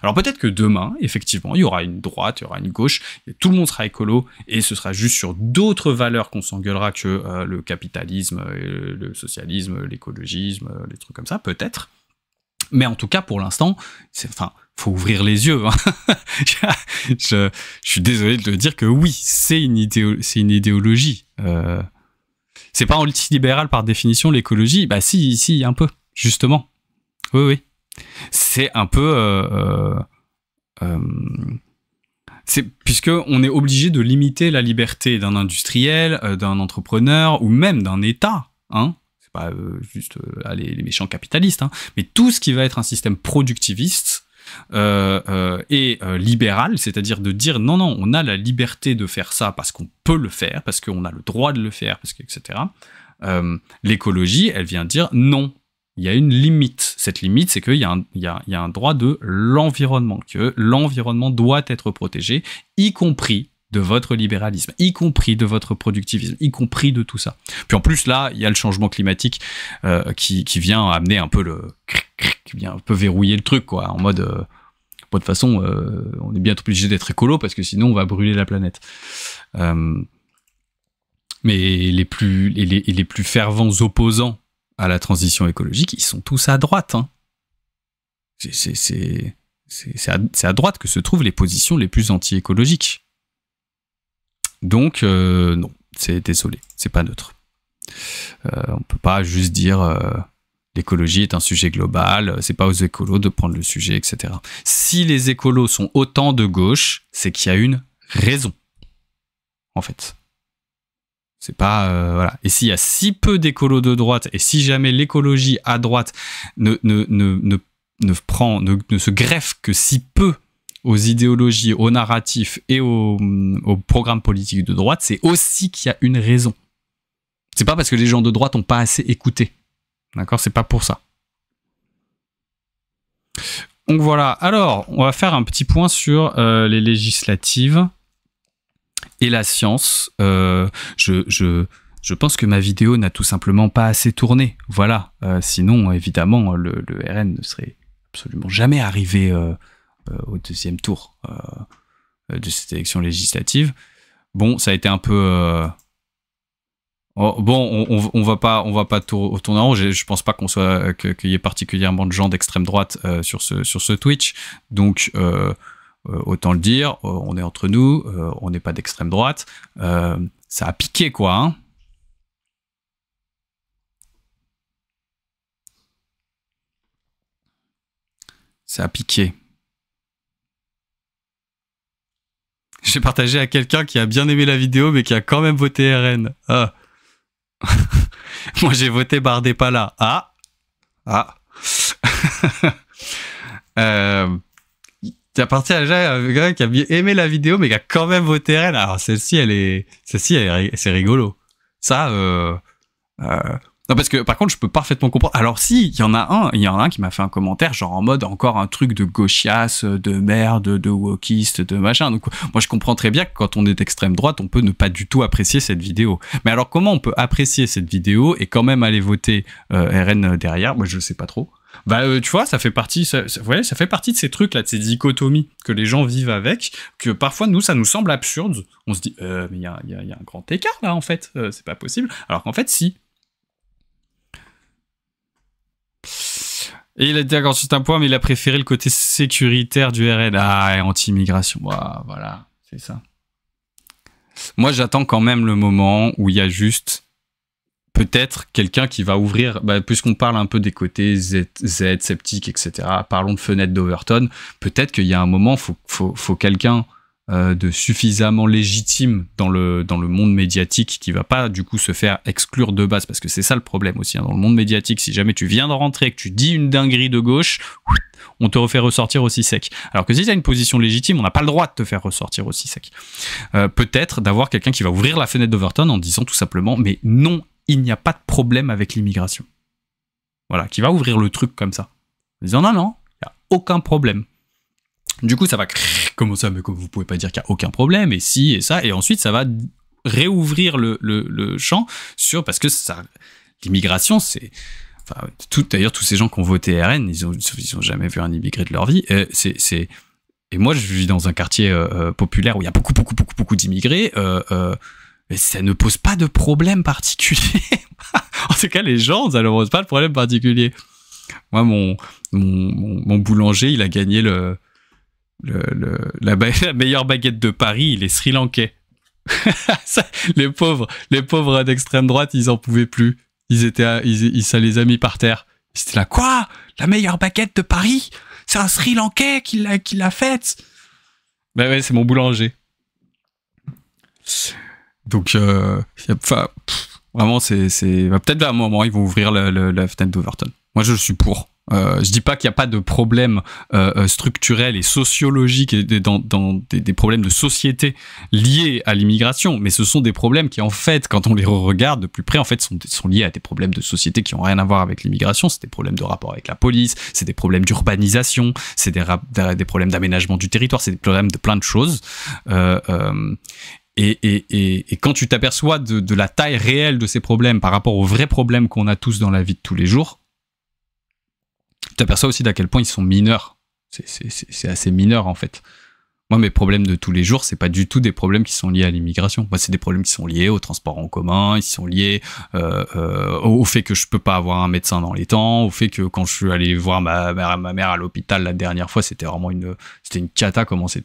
Alors peut-être que demain, effectivement, il y aura une droite, il y aura une gauche, et tout le monde sera écolo, et ce sera juste sur d'autres valeurs qu'on s'engueulera que le capitalisme, le socialisme, l'écologisme, les trucs comme ça, peut-être. Mais en tout cas, pour l'instant, faut ouvrir les yeux. Hein. Je suis désolé de le dire que oui, c'est une idéologie. C'est pas anti-libéral par définition, l'écologie. Bah si, un peu, justement. Oui. C'est un peu... puisque on est obligé de limiter la liberté d'un industriel, d'un entrepreneur, ou même d'un État, hein. Pas juste les méchants capitalistes, hein, mais tout ce qui va être un système productiviste et libéral, c'est-à-dire de dire non, on a la liberté de faire ça parce qu'on peut le faire, parce qu'on a le droit de le faire, etc. L'écologie, elle vient dire non, il y a une limite. Cette limite, c'est qu'il y a un droit de l'environnement, que l'environnement doit être protégé, y compris de votre libéralisme, y compris de votre productivisme, y compris de tout ça. Puis en plus, là, il y a le changement climatique qui vient amener un peu qui vient un peu verrouiller le truc, quoi, en mode... de toute façon, on est bien obligé d'être écolo parce que sinon, on va brûler la planète. Mais les plus fervents opposants à la transition écologique, ils sont tous à droite. Hein. C'est à droite que se trouvent les positions les plus anti-écologiques. Donc, non, désolé, c'est pas neutre. On peut pas juste dire l'écologie est un sujet global, c'est pas aux écolos de prendre le sujet, etc. Si les écolos sont autant de gauche, c'est qu'il y a une raison, en fait. C'est pas... voilà. Et s'il y a si peu d'écolos de droite, et si jamais l'écologie à droite ne se greffe que si peu aux idéologies, aux narratifs et aux programmes politiques de droite, c'est aussi qu'il y a une raison. C'est pas parce que les gens de droite n'ont pas assez écouté. D'accord ? C'est pas pour ça. Donc voilà. Alors, on va faire un petit point sur les législatives et la science. Je pense que ma vidéo n'a tout simplement pas assez tourné. Voilà. Sinon, évidemment, le RN ne serait absolument jamais arrivé... au deuxième tour de cette élection législative. Bon, ça a été un peu... bon, on va pas tourner en rond. Je pense pas qu'il y ait particulièrement de gens d'extrême droite sur ce Twitch. Donc, autant le dire, on est entre nous, on n'est pas d'extrême droite. Ça a piqué, quoi, hein. Ça a piqué. J'ai partagé à quelqu'un qui a bien aimé la vidéo, mais qui a quand même voté RN. Ah. Moi, j'ai voté Bardépala. Ah. Ah. T'as partagé à quelqu'un qui a bien aimé la vidéo, mais qui a quand même voté RN. Alors, celle-ci, c'est rigolo. Ça, non, parce que par contre, je peux parfaitement comprendre. Alors si, il y en a un qui m'a fait un commentaire, genre en mode encore un truc de gauchiasse, de merde, de wokiste, de machin. Donc moi, je comprends très bien que quand on est d'extrême droite, on peut ne pas du tout apprécier cette vidéo. Mais alors, comment on peut apprécier cette vidéo et quand même aller voter RN derrière? Moi, je sais pas trop. Bah, tu vois, ça fait partie, ça fait partie de ces trucs là, de ces dichotomies que les gens vivent avec, que parfois nous, ça nous semble absurde. On se dit, mais il y a un grand écart là, en fait, c'est pas possible. Alors qu'en fait, si. Et il a dit encore juste un point, mais il a préféré le côté sécuritaire du RN. Ah, et anti-immigration. Voilà, c'est ça. Moi, j'attends quand même le moment où il y a juste peut-être quelqu'un qui va ouvrir, puisqu'on parle un peu des côtés Z, sceptiques, etc. Parlons de fenêtre d'Overton. Peut-être qu'il y a un moment, faut quelqu'un de suffisamment légitime dans le monde médiatique qui va pas du coup se faire exclure de base, parce que c'est ça le problème aussi, hein. Dans le monde médiatique, si jamais tu viens de rentrer, que tu dis une dinguerie de gauche, on te refait ressortir aussi sec. Alors que si tu as une position légitime, on n'a pas le droit de te faire ressortir aussi sec. Peut-être d'avoir quelqu'un qui va ouvrir la fenêtre d'Overton en disant tout simplement, mais non, il n'y a pas de problème avec l'immigration. Voilà, qui va ouvrir le truc comme ça. En disant non, il n'y a aucun problème. Du coup, ça va comment ça, mais comme vous pouvez pas dire qu'il n'y a aucun problème, et si, et ça, et ensuite, ça va réouvrir le champ sur, parce que ça, l'immigration, c'est, enfin, d'ailleurs, tous ces gens qui ont voté RN, ils ont jamais vu un immigré de leur vie, et moi, je vis dans un quartier populaire où il y a beaucoup d'immigrés, et ça ne pose pas de problème particulier. En tout cas, les gens, ça ne pose pas de problème particulier. Moi, mon boulanger, il a gagné la meilleure baguette de Paris, il est sri-lankais. Les pauvres d'extrême droite, ils en pouvaient plus. Ça les a mis par terre. Ils étaient là, quoi? La meilleure baguette de Paris? C'est un sri-lankais qui l'a faite. Ben ouais, c'est mon boulanger. Donc, vraiment, peut-être à un moment, ils vont ouvrir la fenêtre d'Overton. Moi, je suis pour. Je dis pas qu'il n'y a pas de problèmes structurels et sociologiques et dans des problèmes de société liés à l'immigration, mais ce sont des problèmes qui, en fait, quand on les regarde de plus près, en fait, sont liés à des problèmes de société qui n'ont rien à voir avec l'immigration. C'est des problèmes de rapport avec la police, c'est des problèmes d'urbanisation, c'est des problèmes d'aménagement du territoire, c'est des problèmes de plein de choses. Et quand tu t'aperçois de la taille réelle de ces problèmes par rapport aux vrais problèmes qu'on a tous dans la vie de tous les jours, tu t'aperçois aussi d'à quel point ils sont mineurs. C'est assez mineur, en fait. Moi, mes problèmes de tous les jours, c'est pas du tout des problèmes qui sont liés à l'immigration. Moi, c'est des problèmes qui sont liés au transport en commun, ils sont liés au fait que je peux pas avoir un médecin dans les temps, au fait que quand je suis allé voir ma mère à l'hôpital la dernière fois, c'était vraiment une cata, comment ça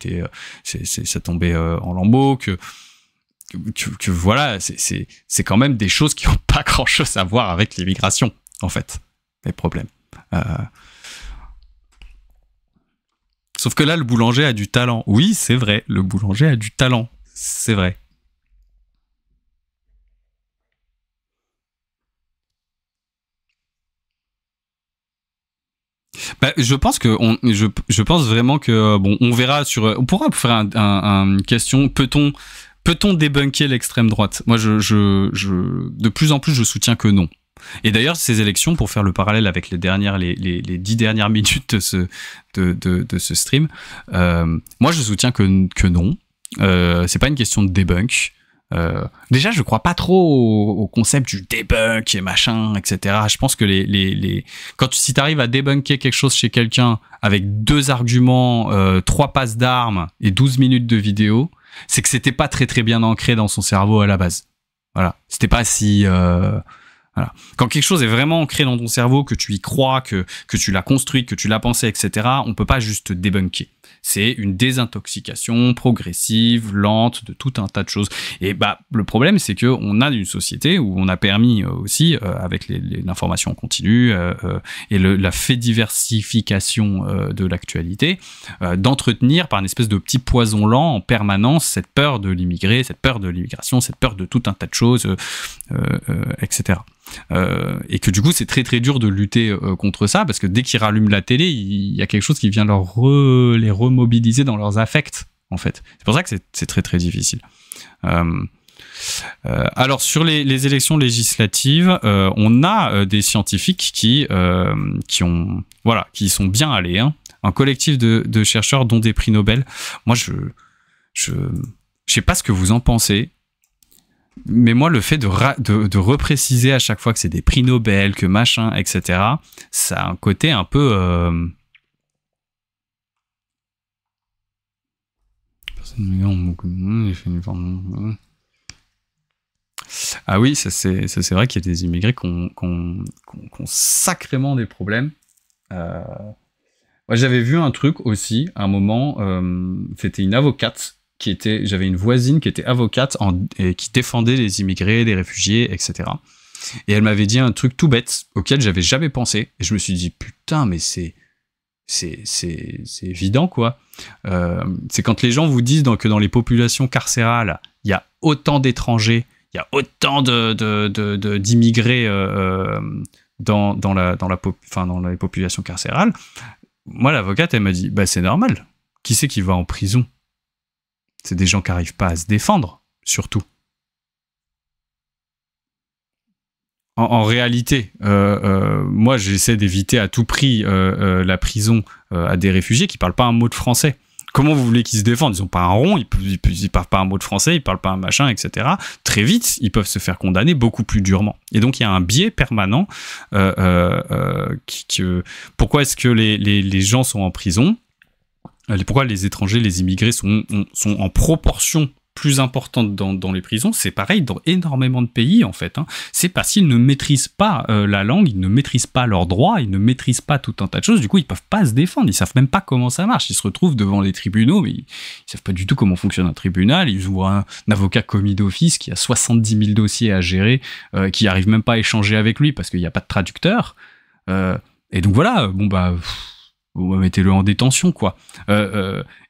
tombait en lambeaux, que voilà, c'est quand même des choses qui ont pas grand chose à voir avec l'immigration, en fait, les problèmes. Sauf que là, le boulanger a du talent. Oui, c'est vrai, le boulanger a du talent. C'est vrai. Je pense que je pense vraiment que bon, on verra on pourra faire une question. Peut-on débunker l'extrême droite? Moi, de plus en plus, je soutiens que non. Et d'ailleurs, ces élections, pour faire le parallèle avec les 10 dernières minutes de ce stream, moi je soutiens que non. C'est pas une question de debunk. Déjà, je crois pas trop au concept du debunk et machin, etc. Je pense que si t'arrives à débunker quelque chose chez quelqu'un avec 2 arguments, 3 passes d'armes et 12 minutes de vidéo, c'est que c'était pas très très bien ancré dans son cerveau à la base. Voilà, c'était pas si voilà. Quand quelque chose est vraiment ancré dans ton cerveau, que tu y crois, que tu l'as construit, que tu l'as pensé, etc., on peut pas juste débunker. C'est une désintoxication progressive, lente, de tout un tas de choses. Et le problème, c'est que on a une société où on a permis aussi, avec l'information continue et la fédiversification de l'actualité, d'entretenir par une espèce de petit poison lent en permanence cette peur de l'immigré, cette peur de l'immigration, cette peur de tout un tas de choses, etc. Et que du coup c'est très très dur de lutter contre ça, parce que dès qu'ils rallument la télé, il y a quelque chose qui vient les remobiliser dans leurs affects, en fait. C'est pour ça que c'est très très difficile. Alors sur les élections législatives, on a des scientifiques qui sont bien allés, hein. Un collectif de chercheurs dont des prix Nobel. Moi je sais pas ce que vous en pensez. Mais moi, le fait de repréciser à chaque fois que c'est des prix Nobel, que machin, etc., ça a un côté un peu... Ah oui, ça c'est vrai qu'il y a des immigrés qui ont sacrément des problèmes. Moi, j'avais vu un truc aussi, à un moment, c'était une avocate j'avais une voisine qui était avocate et qui défendait les immigrés, les réfugiés, etc. Et elle m'avait dit un truc tout bête auquel j'avais jamais pensé. Et je me suis dit, putain, mais c'est évident, quoi. C'est quand les gens vous disent que dans les populations carcérales, il y a autant d'étrangers, il y a autant d'immigrés dans les populations carcérales. Moi, l'avocate, elle m'a dit, c'est normal. Qui c'est qui va en prison ? C'est des gens qui n'arrivent pas à se défendre, surtout. En réalité, moi, j'essaie d'éviter à tout prix la prison à des réfugiés qui ne parlent pas un mot de français. Comment vous voulez qu'ils se défendent ? Ils n'ont pas un rond, ils ne parlent pas un mot de français, ils ne parlent pas un machin, etc. Très vite, ils peuvent se faire condamner beaucoup plus durement. Et donc, il y a un biais permanent. Pourquoi est-ce que les gens sont en prison ? Pourquoi les étrangers, les immigrés sont en proportion plus importante dans les prisons? C'est pareil dans énormément de pays, en fait. Hein. C'est parce qu'ils ne maîtrisent pas la langue, ils ne maîtrisent pas leurs droits, ils ne maîtrisent pas tout un tas de choses. Du coup, ils peuvent pas se défendre, ils savent même pas comment ça marche. Ils se retrouvent devant les tribunaux, mais ils savent pas du tout comment fonctionne un tribunal. Ils voient un avocat commis d'office qui a 70 000 dossiers à gérer, qui arrive même pas à échanger avec lui parce qu'il n'y a pas de traducteur. Et donc voilà, mettez-le en détention, quoi.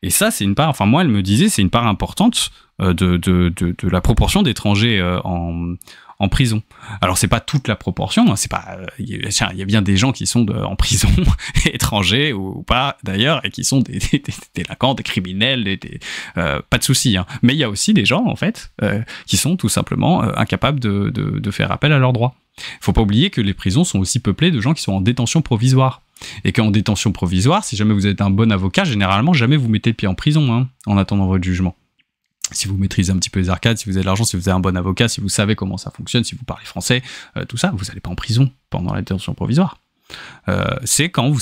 Et ça, c'est une part, enfin moi, elle me disait, c'est une part importante de la proportion d'étrangers en prison. Alors, c'est pas toute la proportion, hein, c'est pas... Il y a bien des gens qui sont en prison, étrangers ou pas, d'ailleurs, et qui sont des délinquants, des criminels, pas de souci. Hein. Mais il y a aussi des gens, en fait, qui sont tout simplement incapables de faire appel à leurs droits. Faut pas oublier que les prisons sont aussi peuplées de gens qui sont en détention provisoire. Et qu'en détention provisoire, si jamais vous êtes un bon avocat, généralement, jamais vous mettez le pied en prison, hein, en attendant votre jugement. Si vous maîtrisez un petit peu les arcades, si vous avez de l'argent, si vous avez un bon avocat, si vous savez comment ça fonctionne, si vous parlez français, tout ça, vous n'allez pas en prison pendant la détention provisoire. C'est quand vous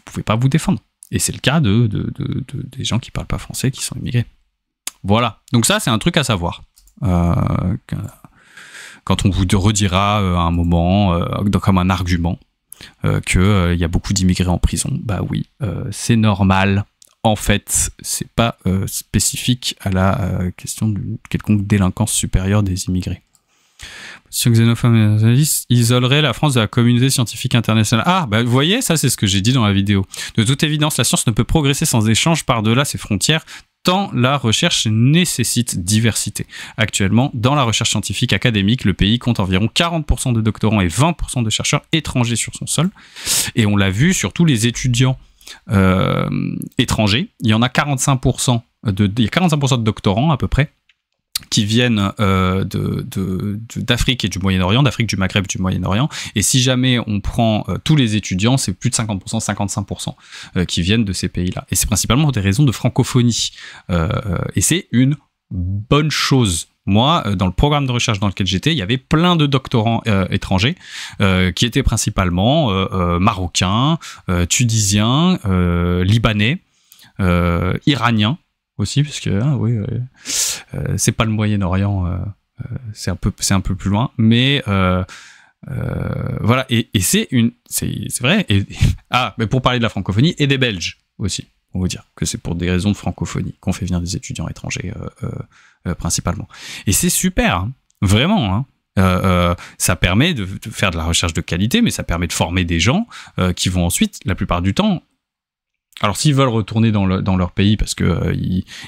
pouvez pas vous défendre. Et c'est le cas des gens qui parlent pas français, qui sont immigrés. Voilà. Donc ça, c'est un truc à savoir. Quand on vous redira à un moment, comme un argument, qu'il y a beaucoup d'immigrés en prison, bah oui, c'est normal. En fait, c'est pas spécifique à la question d'une quelconque délinquance supérieure des immigrés. Si xénophobe et nationaliste isolerait la France de la communauté scientifique internationale. Ah, bah vous voyez, ça c'est ce que j'ai dit dans la vidéo. De toute évidence, la science ne peut progresser sans échange par-delà ses frontières, tant la recherche nécessite diversité. Actuellement, dans la recherche scientifique académique, le pays compte environ 40% de doctorants et 20% de chercheurs étrangers sur son sol. Et on l'a vu sur tous les étudiants étrangers. Il y en a 45% de doctorants à peu près qui viennent d'Afrique et du Moyen-Orient, d'Afrique, du Maghreb, du Moyen-Orient. Et si jamais on prend tous les étudiants, c'est plus de 50%, 55% qui viennent de ces pays-là. Et c'est principalement pour des raisons de francophonie. Et c'est une bonne chose. Moi, dans le programme de recherche dans lequel j'étais, il y avait plein de doctorants étrangers qui étaient principalement marocains, tunisiens, libanais, iraniens aussi, parce que c'est pas le Moyen-Orient, c'est un peu plus loin, mais voilà, et c'est vrai. Mais pour parler de la francophonie, et des Belges aussi. on va dire que c'est pour des raisons de francophonie qu'on fait venir des étudiants étrangers principalement. Et c'est super, hein, vraiment. Hein. Ça permet de faire de la recherche de qualité, mais ça permet de former des gens qui vont ensuite, la plupart du temps, alors s'ils veulent retourner dans leur pays parce que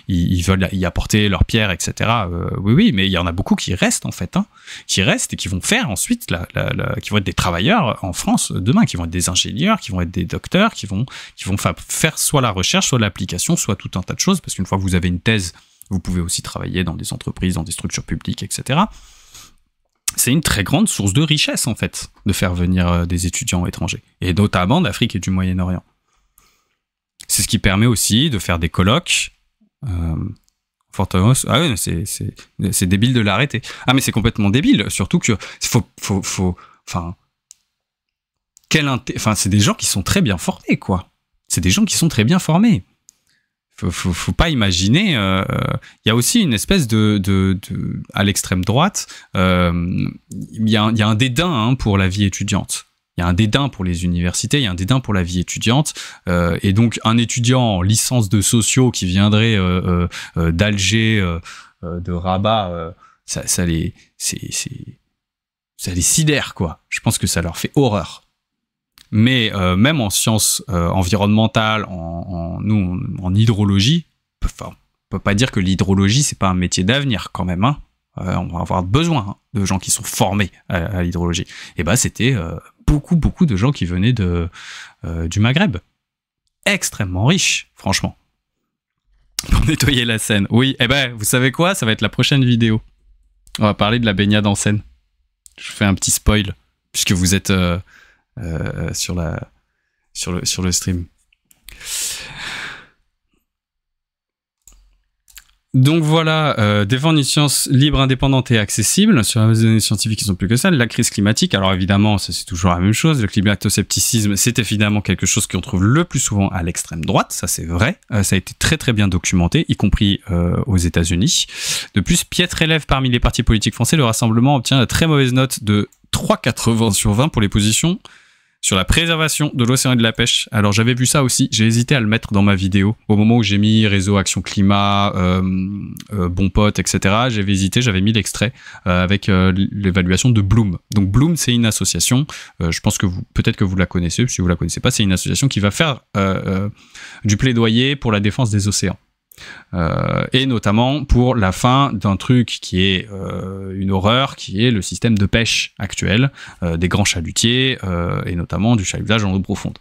ils veulent y apporter leur pierre, etc. Oui, mais il y en a beaucoup qui restent en fait, hein, qui restent et qui vont faire ensuite, qui vont être des travailleurs en France demain, qui vont être des ingénieurs, qui vont être des docteurs, qui vont faire soit la recherche, soit l'application, soit tout un tas de choses, parce qu'une fois que vous avez une thèse, vous pouvez aussi travailler dans des entreprises, dans des structures publiques, etc. C'est une très grande source de richesse en fait, de faire venir des étudiants étrangers, et notamment d'Afrique et du Moyen-Orient. C'est ce qui permet aussi de faire des colloques. Fortement, ah oui, c'est débile de l'arrêter. Ah mais c'est complètement débile, surtout que enfin, c'est des gens qui sont très bien formés, quoi. C'est des gens qui sont très bien formés. Faut pas imaginer. Il y a aussi une espèce de à l'extrême droite, il y a un dédain, hein, pour la vie étudiante. Il y a un dédain pour les universités, il y a un dédain pour la vie étudiante, et donc un étudiant en licence de sociaux qui viendrait d'Alger, de Rabat, ça les sidère, quoi. Je pense que ça leur fait horreur. Mais même en sciences environnementales, en hydrologie, on peut pas dire que l'hydrologie c'est pas un métier d'avenir quand même, hein. On va avoir besoin, hein, de gens qui sont formés à l'hydrologie. Et ben c'était beaucoup de gens qui venaient du Maghreb. Extrêmement riches, franchement. Pour nettoyer la Seine. Oui, eh ben, vous savez quoi? Ça va être la prochaine vidéo. On va parler de la baignade en Seine. Je fais un petit spoil, puisque vous êtes sur le stream. Donc voilà, défendre une science libre, indépendante et accessible sur les données scientifiques qui sont plus que ça. La crise climatique, alors évidemment, ça c'est toujours la même chose. Le climato-scepticisme, c'est évidemment quelque chose qu'on trouve le plus souvent à l'extrême droite, ça c'est vrai. Ça a été très très bien documenté, y compris aux États-Unis. De plus, piètre élève parmi les partis politiques français, le Rassemblement obtient de très mauvaise note de 3,80 sur 20 pour les positions sur la préservation de l'océan et de la pêche. Alors j'avais vu ça aussi, j'ai hésité à le mettre dans ma vidéo. Au moment où j'ai mis Réseau Action Climat, Bon Pote, etc., j'avais hésité, j'avais mis l'extrait avec l'évaluation de Bloom. Donc Bloom, c'est une association, je pense que peut-être que vous la connaissez, si vous la connaissez pas, c'est une association qui va faire du plaidoyer pour la défense des océans. Et notamment pour la fin d'un truc qui est une horreur, qui est le système de pêche actuel des grands chalutiers, et notamment du chalutage en eau profonde.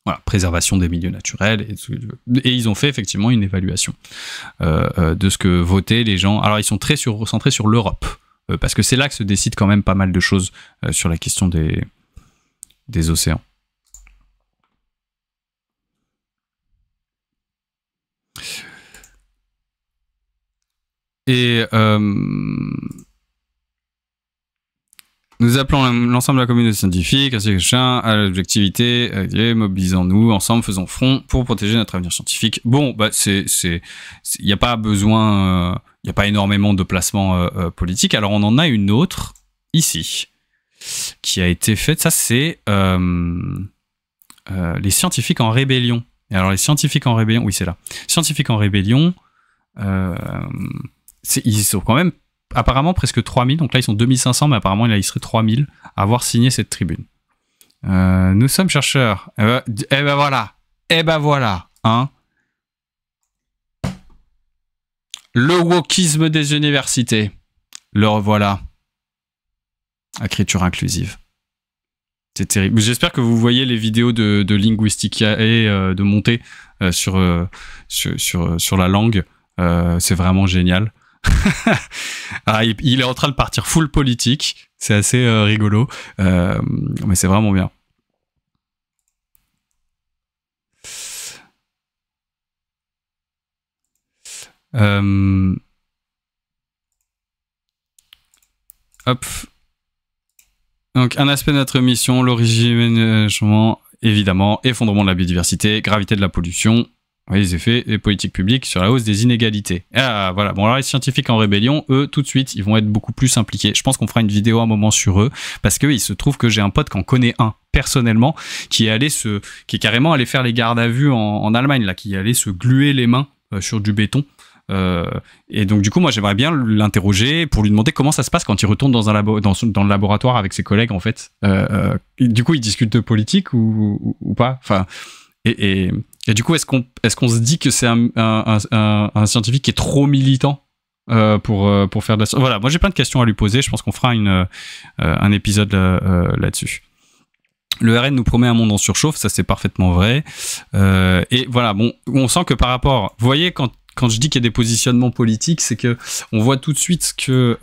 Voilà, préservation des milieux naturels, et ils ont fait effectivement une évaluation de ce que votaient les gens. Alors ils sont très centrés sur l'Europe, parce que c'est là que se décident quand même pas mal de choses sur la question des océans. Et nous appelons l'ensemble de la communauté scientifique ainsi que chacun à l'objectivité, mobilisons-nous ensemble, faisons front pour protéger notre avenir scientifique. Bon, bah il n'y a pas besoin, il n'y a pas énormément de placements politiques. Alors on en a une autre ici qui a été faite. Ça c'est les scientifiques en rébellion. Et alors les scientifiques en rébellion, oui c'est là. Scientifiques en rébellion. Ils sont quand même apparemment presque 3000, donc là ils sont 2500, mais apparemment là, ils seraient 3000 à avoir signé cette tribune. Nous sommes chercheurs. Eh ben voilà, hein. Le wokisme des universités. Le revoilà. Écriture inclusive. C'est terrible. J'espère que vous voyez les vidéos de Linguistica et de montée sur la langue. C'est vraiment génial. Ah, il est en train de partir full politique, c'est assez rigolo, mais c'est vraiment bien. Hop. Donc un aspect de notre mission, l'origine, évidemment, effondrement de la biodiversité, gravité de la pollution. les effets des politiques publiques sur la hausse des inégalités. Ah, voilà. Bon, alors les scientifiques en rébellion, eux, tout de suite, ils vont être beaucoup plus impliqués. Je pense qu'on fera une vidéo un moment sur eux, parce qu'il se trouve que j'ai un pote qui en connaît un, personnellement, qui est carrément allé faire les gardes à vue en Allemagne, là, qui est allé se gluer les mains sur du béton. Et donc du coup moi j'aimerais bien l'interroger pour lui demander comment ça se passe quand il retourne dans le laboratoire avec ses collègues en fait. Du coup ils discutent de politique ou pas, enfin et du coup est-ce qu'on se dit que c'est un scientifique qui est trop militant pour faire de la... Voilà, moi j'ai plein de questions à lui poser, je pense qu'on fera un épisode là-dessus. Le RN nous promet un monde en surchauffe, ça c'est parfaitement vrai. Et voilà, bon, on sent que par rapport... Vous voyez, quand je dis qu'il y a des positionnements politiques, c'est que on voit tout de suite que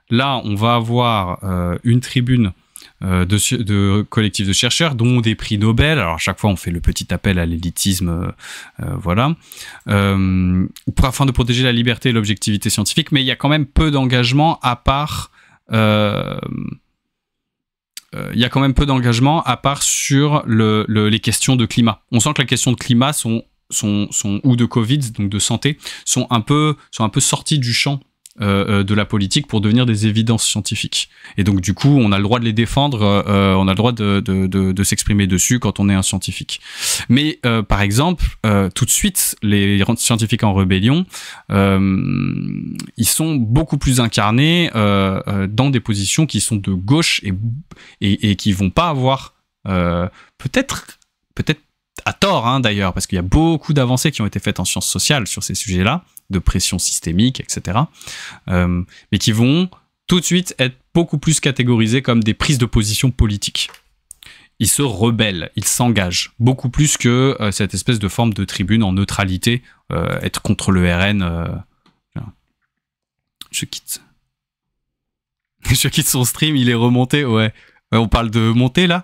là, on va avoir une tribune de collectifs de chercheurs, dont des prix Nobel. Alors, à chaque fois, on fait le petit appel à l'élitisme, voilà, afin de protéger la liberté et l'objectivité scientifique, mais il y a quand même peu d'engagement à part... il y a quand même peu d'engagement à part sur les questions de climat. On sent que les questions de climat ou de Covid, donc de santé, sont un peu sorties du champ de la politique pour devenir des évidences scientifiques. Et donc du coup, on a le droit de les défendre, on a le droit de s'exprimer dessus quand on est un scientifique. Mais par exemple, tout de suite, les scientifiques en rébellion, ils sont beaucoup plus incarnés dans des positions qui sont de gauche et qui vont pas avoir peut-être à tort, hein, d'ailleurs, parce qu'il y a beaucoup d'avancées qui ont été faites en sciences sociales sur ces sujets-là, de pression systémique, etc., mais qui vont tout de suite être beaucoup plus catégorisées comme des prises de position politiques. Ils se rebellent, ils s'engagent, beaucoup plus que cette espèce de forme de tribune en neutralité, être contre le RN. Je quitte son stream, il est remonté, ouais. On parle de monter, là.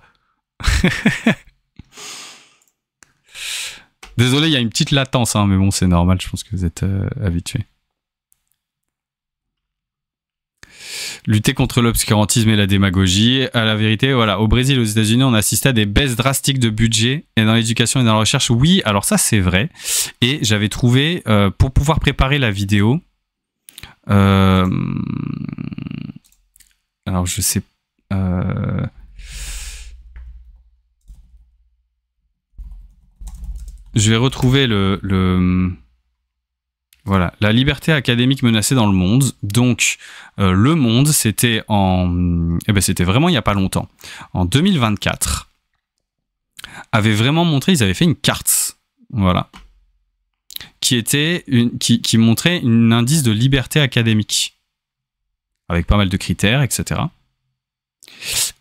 Désolé, il y a une petite latence, hein, mais bon, c'est normal, je pense que vous êtes habitués. Lutter contre l'obscurantisme et la démagogie. À la vérité, voilà, au Brésil et aux États-Unis, on assiste à des baisses drastiques de budget, et dans l'éducation et dans la recherche, oui, alors ça, c'est vrai. Et j'avais trouvé, pour pouvoir préparer la vidéo, alors je sais... Je vais retrouver voilà, la liberté académique menacée dans le monde. Donc, le monde, c'était c'était vraiment il n'y a pas longtemps. En 2024, avait vraiment montré, ils avaient fait une carte, voilà, qui montrait un indice de liberté académique, avec pas mal de critères, etc.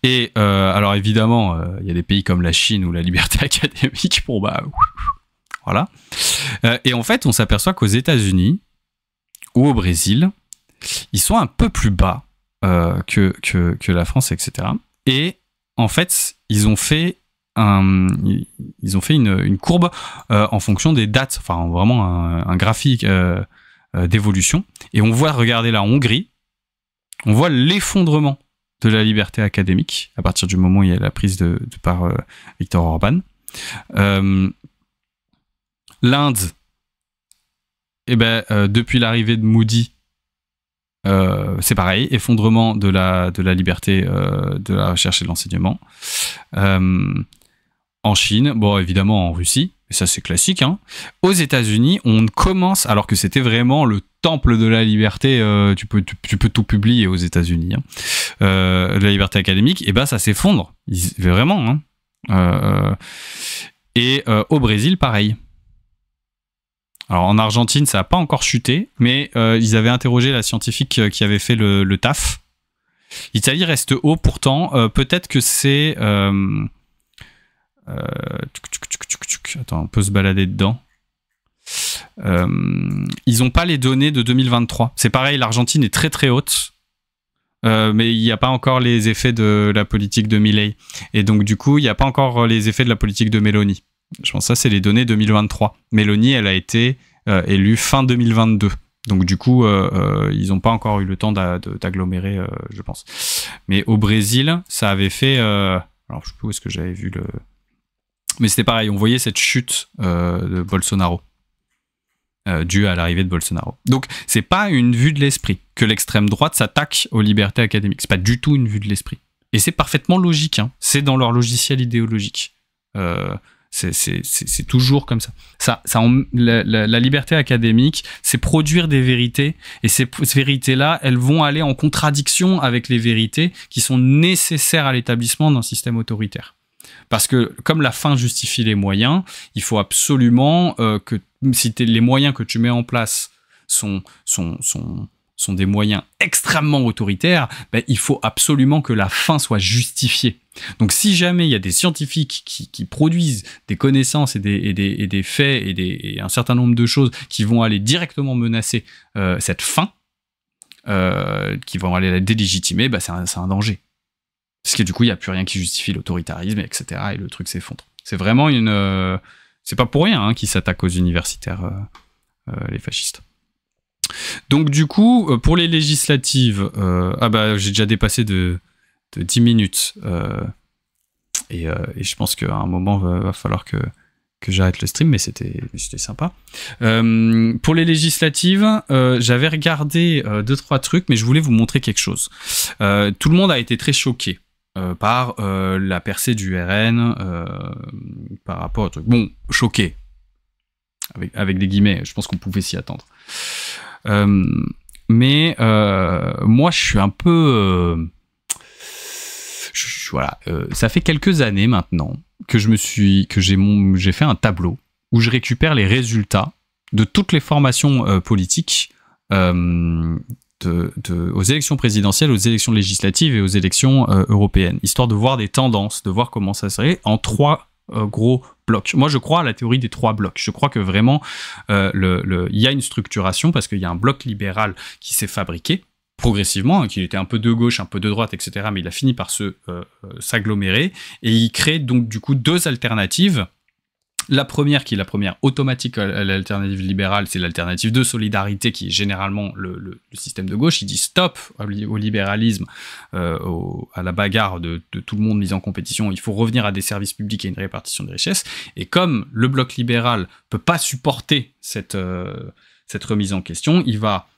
Et alors évidemment, il y a des pays comme la Chine où la liberté académique, bon bah... Voilà. Et en fait, on s'aperçoit qu'aux États-Unis ou au Brésil, ils sont un peu plus bas que la France, etc. Et en fait, ils ont fait une courbe en fonction des dates, enfin vraiment un graphique d'évolution. Et on voit, regardez la Hongrie, on voit l'effondrement de la liberté académique à partir du moment où il y a la prise par Viktor Orban. L'Inde, depuis l'arrivée de Modi, c'est pareil, effondrement de la liberté de la recherche et de l'enseignement. En Chine, bon évidemment en Russie, et ça c'est classique, hein. Aux États-Unis, on commence, alors que c'était vraiment le temple de la liberté, tu peux tout publier aux États-Unis, hein, de la liberté académique, et ça s'effondre, vraiment, hein. Et au Brésil, pareil. Alors en Argentine, ça n'a pas encore chuté, mais ils avaient interrogé la scientifique qui avait fait le taf. L'Italie reste haut, pourtant. Peut-être que c'est... Attends, on peut se balader dedans. Ils n'ont pas les données de 2023. C'est pareil, l'Argentine est très très haute. Mais il n'y a pas encore les effets de la politique de Milei. Et donc du coup, il n'y a pas encore les effets de la politique de Meloni. Je pense que ça, c'est les données 2023. Meloni, elle a été élue fin 2022. Donc du coup, ils n'ont pas encore eu le temps d'agglomérer, je pense. Mais au Brésil, ça avait fait... alors je sais pas où est-ce que j'avais vu Mais c'était pareil, on voyait cette chute de Bolsonaro, due à l'arrivée de Bolsonaro. Donc, c'est pas une vue de l'esprit que l'extrême droite s'attaque aux libertés académiques. C'est pas du tout une vue de l'esprit. Et c'est parfaitement logique, hein. C'est dans leur logiciel idéologique. C'est toujours comme ça. La liberté académique, c'est produire des vérités, et ces vérités-là, elles vont aller en contradiction avec les vérités qui sont nécessaires à l'établissement d'un système autoritaire. Parce que comme la fin justifie les moyens, il faut absolument que si les moyens que tu mets en place sont des moyens extrêmement autoritaires, ben, il faut absolument que la fin soit justifiée. Donc si jamais il y a des scientifiques qui produisent des connaissances et des faits et un certain nombre de choses qui vont aller directement menacer cette fin, qui vont aller la délégitimer, ben, c'est un danger. Parce que du coup, il n'y a plus rien qui justifie l'autoritarisme, etc. Et le truc s'effondre. C'est vraiment c'est pas pour rien, hein, qu'ils s'attaquent aux universitaires, les fascistes. Donc du coup, pour les législatives, j'ai déjà dépassé de 10 minutes. Et je pense qu'à un moment, va falloir que j'arrête le stream, mais c'était sympa. Pour les législatives, j'avais regardé 2-3 trucs, mais je voulais vous montrer quelque chose. Tout le monde a été très choqué par la percée du RN par rapport au truc. Bon, choqué, avec des guillemets, je pense qu'on pouvait s'y attendre. Mais moi, je suis un peu... voilà, ça fait quelques années maintenant que j'ai fait un tableau où je récupère les résultats de toutes les formations politiques aux élections présidentielles, aux élections législatives et aux élections européennes, histoire de voir des tendances, de voir comment ça serait en 3 gros blocs. Moi, je crois à la théorie des 3 blocs. Je crois que vraiment, il y a une structuration parce qu'il y a un bloc libéral qui s'est fabriqué progressivement, hein, qui était un peu de gauche, un peu de droite, etc. Mais il a fini par s'agglomérer et il crée donc du coup 2 alternatives. La première, qui est la première automatique à l'alternative libérale, c'est l'alternative de solidarité qui est généralement le système de gauche. Il dit stop au libéralisme, à la bagarre de tout le monde mis en compétition. Il faut revenir à des services publics et une répartition des richesses. Et comme le bloc libéral peut pas supporter cette remise en question, il va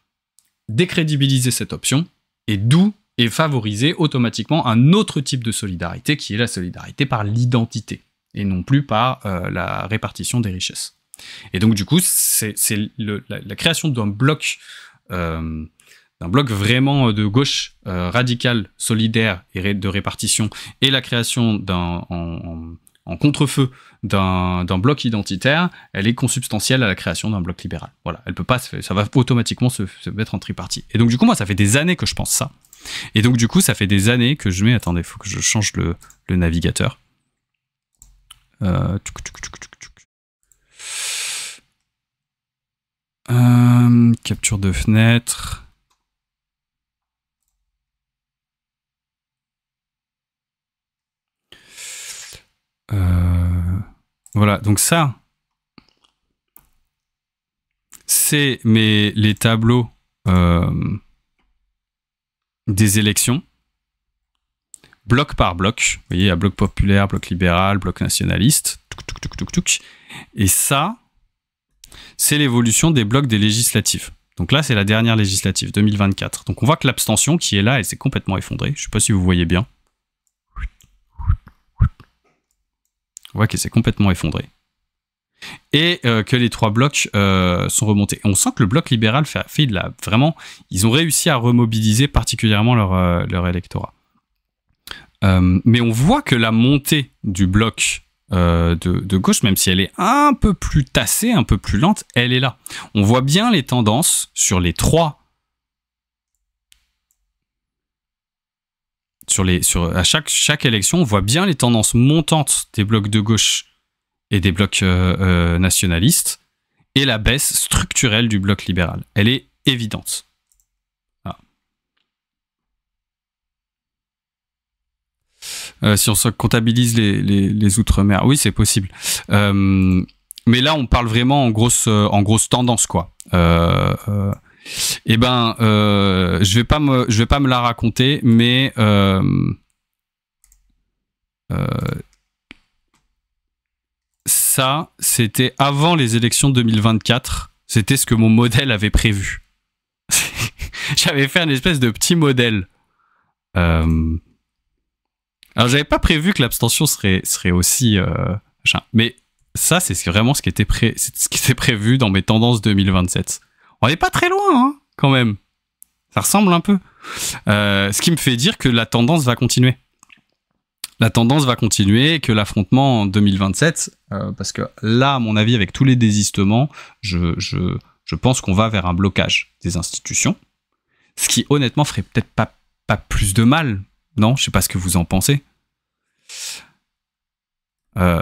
décrédibiliser cette option et favoriser automatiquement un autre type de solidarité qui est la solidarité par l'identité et non plus par la répartition des richesses. Et donc du coup, c'est la création d'un bloc vraiment de gauche radicale, solidaire et de répartition, et la création en contre-feu d'un bloc identitaire, elle est consubstantielle à la création d'un bloc libéral. Voilà, elle peut pas ça va automatiquement se mettre en tripartie. Et donc du coup, moi, ça fait des années que je pense ça. Et donc du coup, ça fait des années que je mets... Attendez, il faut que je change le navigateur. Capture de fenêtre. Voilà, donc ça, c'est les tableaux des élections, bloc par bloc. Vous voyez, il y a bloc populaire, bloc libéral, bloc nationaliste. Et ça, c'est l'évolution des blocs des législatives. Donc là, c'est la dernière législative, 2024. Donc on voit que l'abstention qui est là, elle s'est complètement effondrée. Je ne sais pas si vous voyez bien. On voit qu'elle s'est complètement effondrée. Et que les 3 blocs sont remontés. Et on sent que le bloc libéral fait de la... Vraiment, ils ont réussi à remobiliser particulièrement leur électorat. Mais on voit que la montée du bloc de gauche, même si elle est un peu plus tassée, un peu plus lente, elle est là. On voit bien les tendances sur les 3... à chaque élection, on voit bien les tendances montantes des blocs de gauche et des blocs nationalistes, et la baisse structurelle du bloc libéral. Elle est évidente. Si on se comptabilise les Outre-mer, oui, c'est possible. Mais là, on parle vraiment en grosse tendance, quoi. Eh ben, je vais pas me la raconter, mais ça, c'était avant les élections de 2024. C'était ce que mon modèle avait prévu. J'avais fait une espèce de petit modèle. Alors, j'avais pas prévu que l'abstention serait aussi... mais ça, c'est vraiment ce qui était prévu dans mes tendances 2027. On n'est pas très loin, hein, quand même. Ça ressemble un peu. Ce qui me fait dire que la tendance va continuer. La tendance va continuer, que l'affrontement en 2027, parce que là, à mon avis, avec tous les désistements, je pense qu'on va vers un blocage des institutions. Ce qui, honnêtement, ferait peut-être pas plus de mal. Non, je sais pas ce que vous en pensez. D'où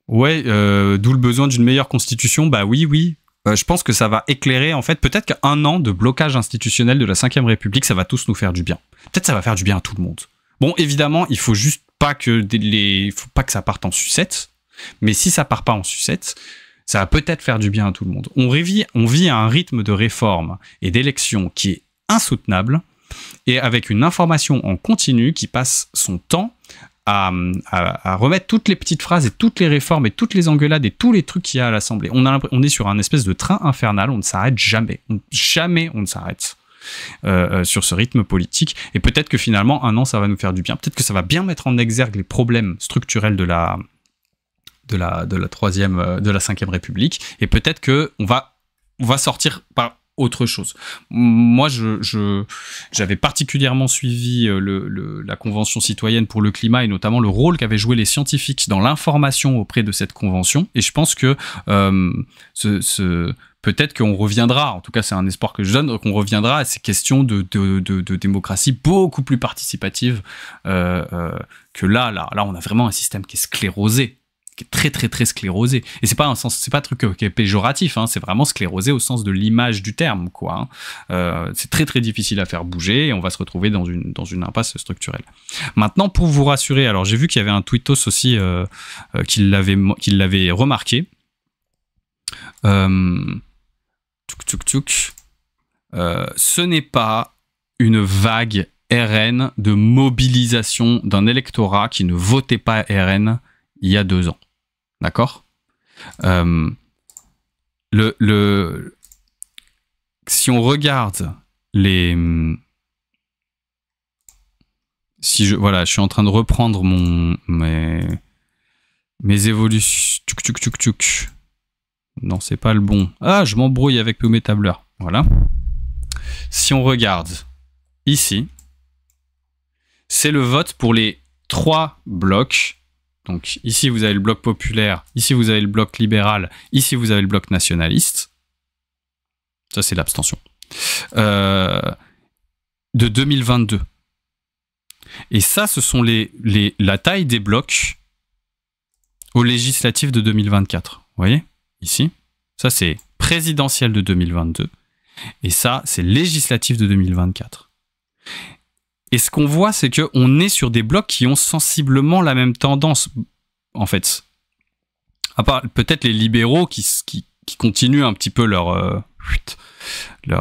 le besoin d'une meilleure constitution. Bah oui. Je pense que ça va éclairer, en fait, peut-être qu'un an de blocage institutionnel de la 5e République, ça va tous nous faire du bien. Peut-être ça va faire du bien à tout le monde. Bon, évidemment, il faut juste pas que faut pas que ça parte en sucette. Mais si ça part pas en sucette, ça va peut-être faire du bien à tout le monde. On vit à un rythme de réforme et d'élection qui est insoutenable, et avec une information en continu qui passe son temps à remettre toutes les petites phrases et toutes les réformes et toutes les engueulades et tous les trucs qu'il y a à l'Assemblée. On est sur un espèce de train infernal, on ne s'arrête jamais. Jamais on ne s'arrête sur ce rythme politique. Et peut-être que finalement, un an, ça va nous faire du bien. Peut-être que ça va bien mettre en exergue les problèmes structurels de la 5e République. Et peut-être que on va sortir par autre chose. Moi, j'avais particulièrement suivi la Convention citoyenne pour le climat et notamment le rôle qu'avaient joué les scientifiques dans l'information auprès de cette convention. Et je pense que peut-être qu'on reviendra, en tout cas c'est un espoir que je donne, qu'on reviendra à ces questions de démocratie beaucoup plus participative que là, on a vraiment un système qui est sclérosé, qui est très très très sclérosé, et c'est pas un truc qui est péjoratif, hein, c'est vraiment sclérosé au sens de l'image du terme, quoi. C'est très très difficile à faire bouger et on va se retrouver dans une impasse structurelle. Maintenant, pour vous rassurer, alors j'ai vu qu'il y avait un tweetos aussi qui l'avait remarqué. Ce n'est pas une vague RN de mobilisation d'un électorat qui ne votait pas RN il y a 2 ans. D'accord ? Si on regarde je suis en train de reprendre mes évolutions. Non, c'est pas le bon. Ah, je m'embrouille avec mes tableurs. Voilà. Si on regarde ici, c'est le vote pour les 3 blocs. Donc ici, vous avez le bloc populaire, ici, vous avez le bloc libéral, ici, vous avez le bloc nationaliste. Ça, c'est l'abstention. De 2022. Et ça, ce sont la taille des blocs aux législatives de 2024. Vous voyez ? Ici. Ça, c'est présidentielle de 2022. Et ça, c'est législatif de 2024. Et ce qu'on voit, c'est qu'on est sur des blocs qui ont sensiblement la même tendance, en fait. À part peut-être les libéraux qui continuent un petit peu leur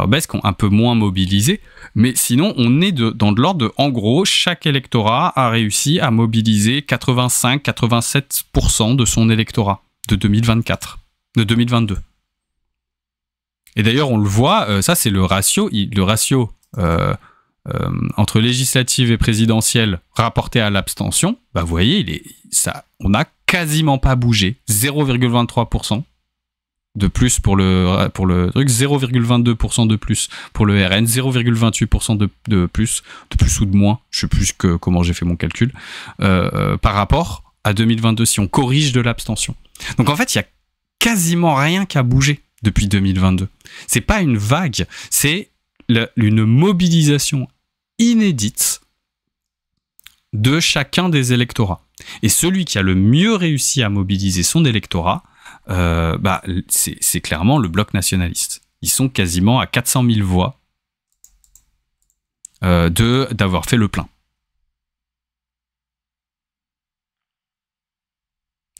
baisse, qui ont un peu moins mobilisé. Mais sinon, on est dans de l'ordre de, en gros, chaque électorat a réussi à mobiliser 85-87% de son électorat de 2024, de 2022. Et d'ailleurs, on le voit, ça c'est le ratio entre législative et présidentielle rapporté à l'abstention. Bah, vous voyez, on n'a quasiment pas bougé. 0,23% de plus pour le truc, 0,22% de plus pour le RN, 0,28% de plus ou de moins, je sais plus comment j'ai fait mon calcul, par rapport à 2022, si on corrige de l'abstention. Donc en fait, il y a quasiment rien qui a bougé depuis 2022. C'est pas une vague, c'est une mobilisation inédite de chacun des électorats. Et celui qui a le mieux réussi à mobiliser son électorat, c'est clairement le bloc nationaliste. Ils sont quasiment à 400 000 voix d'avoir fait le plein.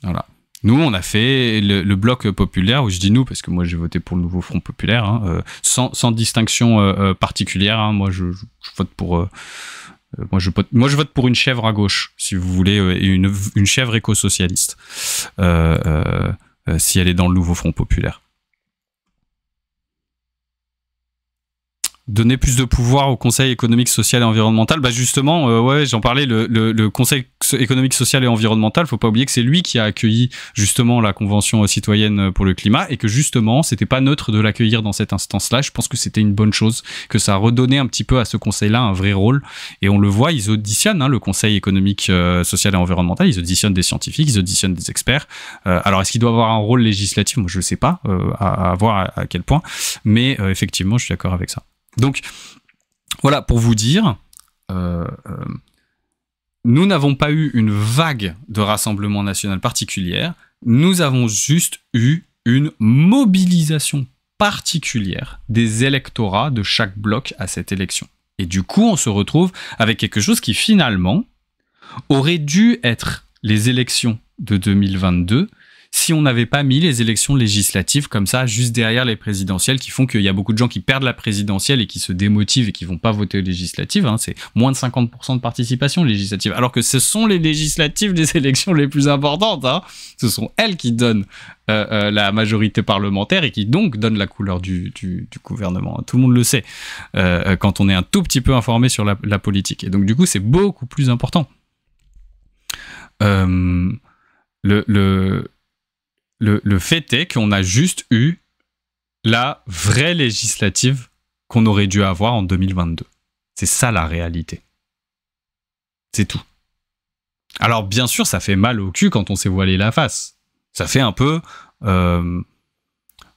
Voilà. Nous, on a fait le bloc populaire, où je dis nous, parce que moi j'ai voté pour le nouveau Front populaire, sans distinction particulière. Hein. Moi, je vote pour Moi, je vote pour une chèvre à gauche, si vous voulez, une chèvre éco-socialiste, si elle est dans le nouveau Front populaire. Donner plus de pouvoir au Conseil économique, social et environnemental. Bah justement, ouais, j'en parlais, le Conseil économique, social et environnemental, faut pas oublier que c'est lui qui a accueilli justement la Convention citoyenne pour le climat et que justement, c'était pas neutre de l'accueillir dans cette instance-là. Je pense que c'était une bonne chose, que ça a redonné un petit peu à ce Conseil-là un vrai rôle. Et on le voit, ils auditionnent, le Conseil économique, social et environnemental, ils auditionnent des scientifiques, ils auditionnent des experts. Alors, est-ce qu'il doit avoir un rôle législatif? Moi, je sais pas, à voir à quel point. Mais effectivement, je suis d'accord avec ça. Donc, voilà, pour vous dire, nous n'avons pas eu une vague de Rassemblement national particulière, nous avons juste eu une mobilisation particulière des électorats de chaque bloc à cette élection. Et du coup, on se retrouve avec quelque chose qui finalement aurait dû être les élections de 2022 si on n'avait pas mis les élections législatives comme ça, juste derrière les présidentielles, qui font qu'il y a beaucoup de gens qui perdent la présidentielle et qui se démotivent et qui vont pas voter aux législatives. C'est moins de 50% de participation législative. Alors que ce sont les législatives des élections les plus importantes. Ce sont elles qui donnent la majorité parlementaire et qui donc donnent la couleur du gouvernement. Tout le monde le sait quand on est un tout petit peu informé sur la politique. Et donc du coup, c'est beaucoup plus important. Le fait est qu'on a juste eu la vraie législative qu'on aurait dû avoir en 2022. C'est ça la réalité. C'est tout. Alors bien sûr, ça fait mal au cul quand on s'est voilé la face. Ça fait un peu... oh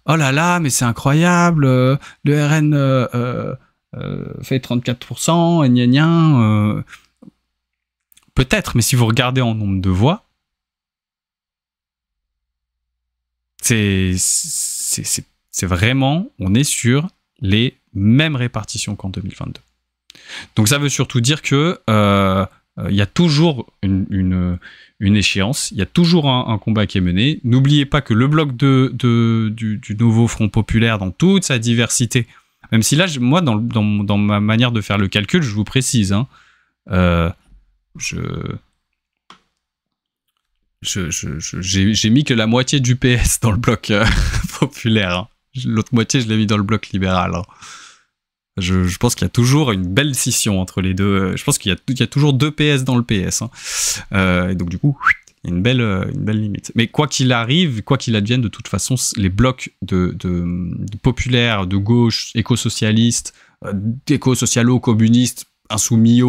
là là, mais c'est incroyable, le RN fait 34%, et gna gna. Peut-être, mais si vous regardez en nombre de voix, c'est vraiment, on est sur les mêmes répartitions qu'en 2022. Donc ça veut surtout dire que il y a toujours une échéance, il y a toujours un combat qui est mené. N'oubliez pas que le bloc du nouveau Front populaire, dans toute sa diversité, même si là, moi, dans ma manière de faire le calcul, je vous précise, j'ai mis que la moitié du PS dans le bloc populaire. L'autre moitié, je l'ai mis dans le bloc libéral. Je pense qu'il y a toujours une belle scission entre les deux. Je pense qu'il y a toujours 2 PS dans le PS. Et donc du coup, il y a une belle limite. Mais quoi qu'il arrive, quoi qu'il advienne, de toute façon, les blocs de populaires, de gauche, éco-socialistes, éco-socialo-communistes, insoumis,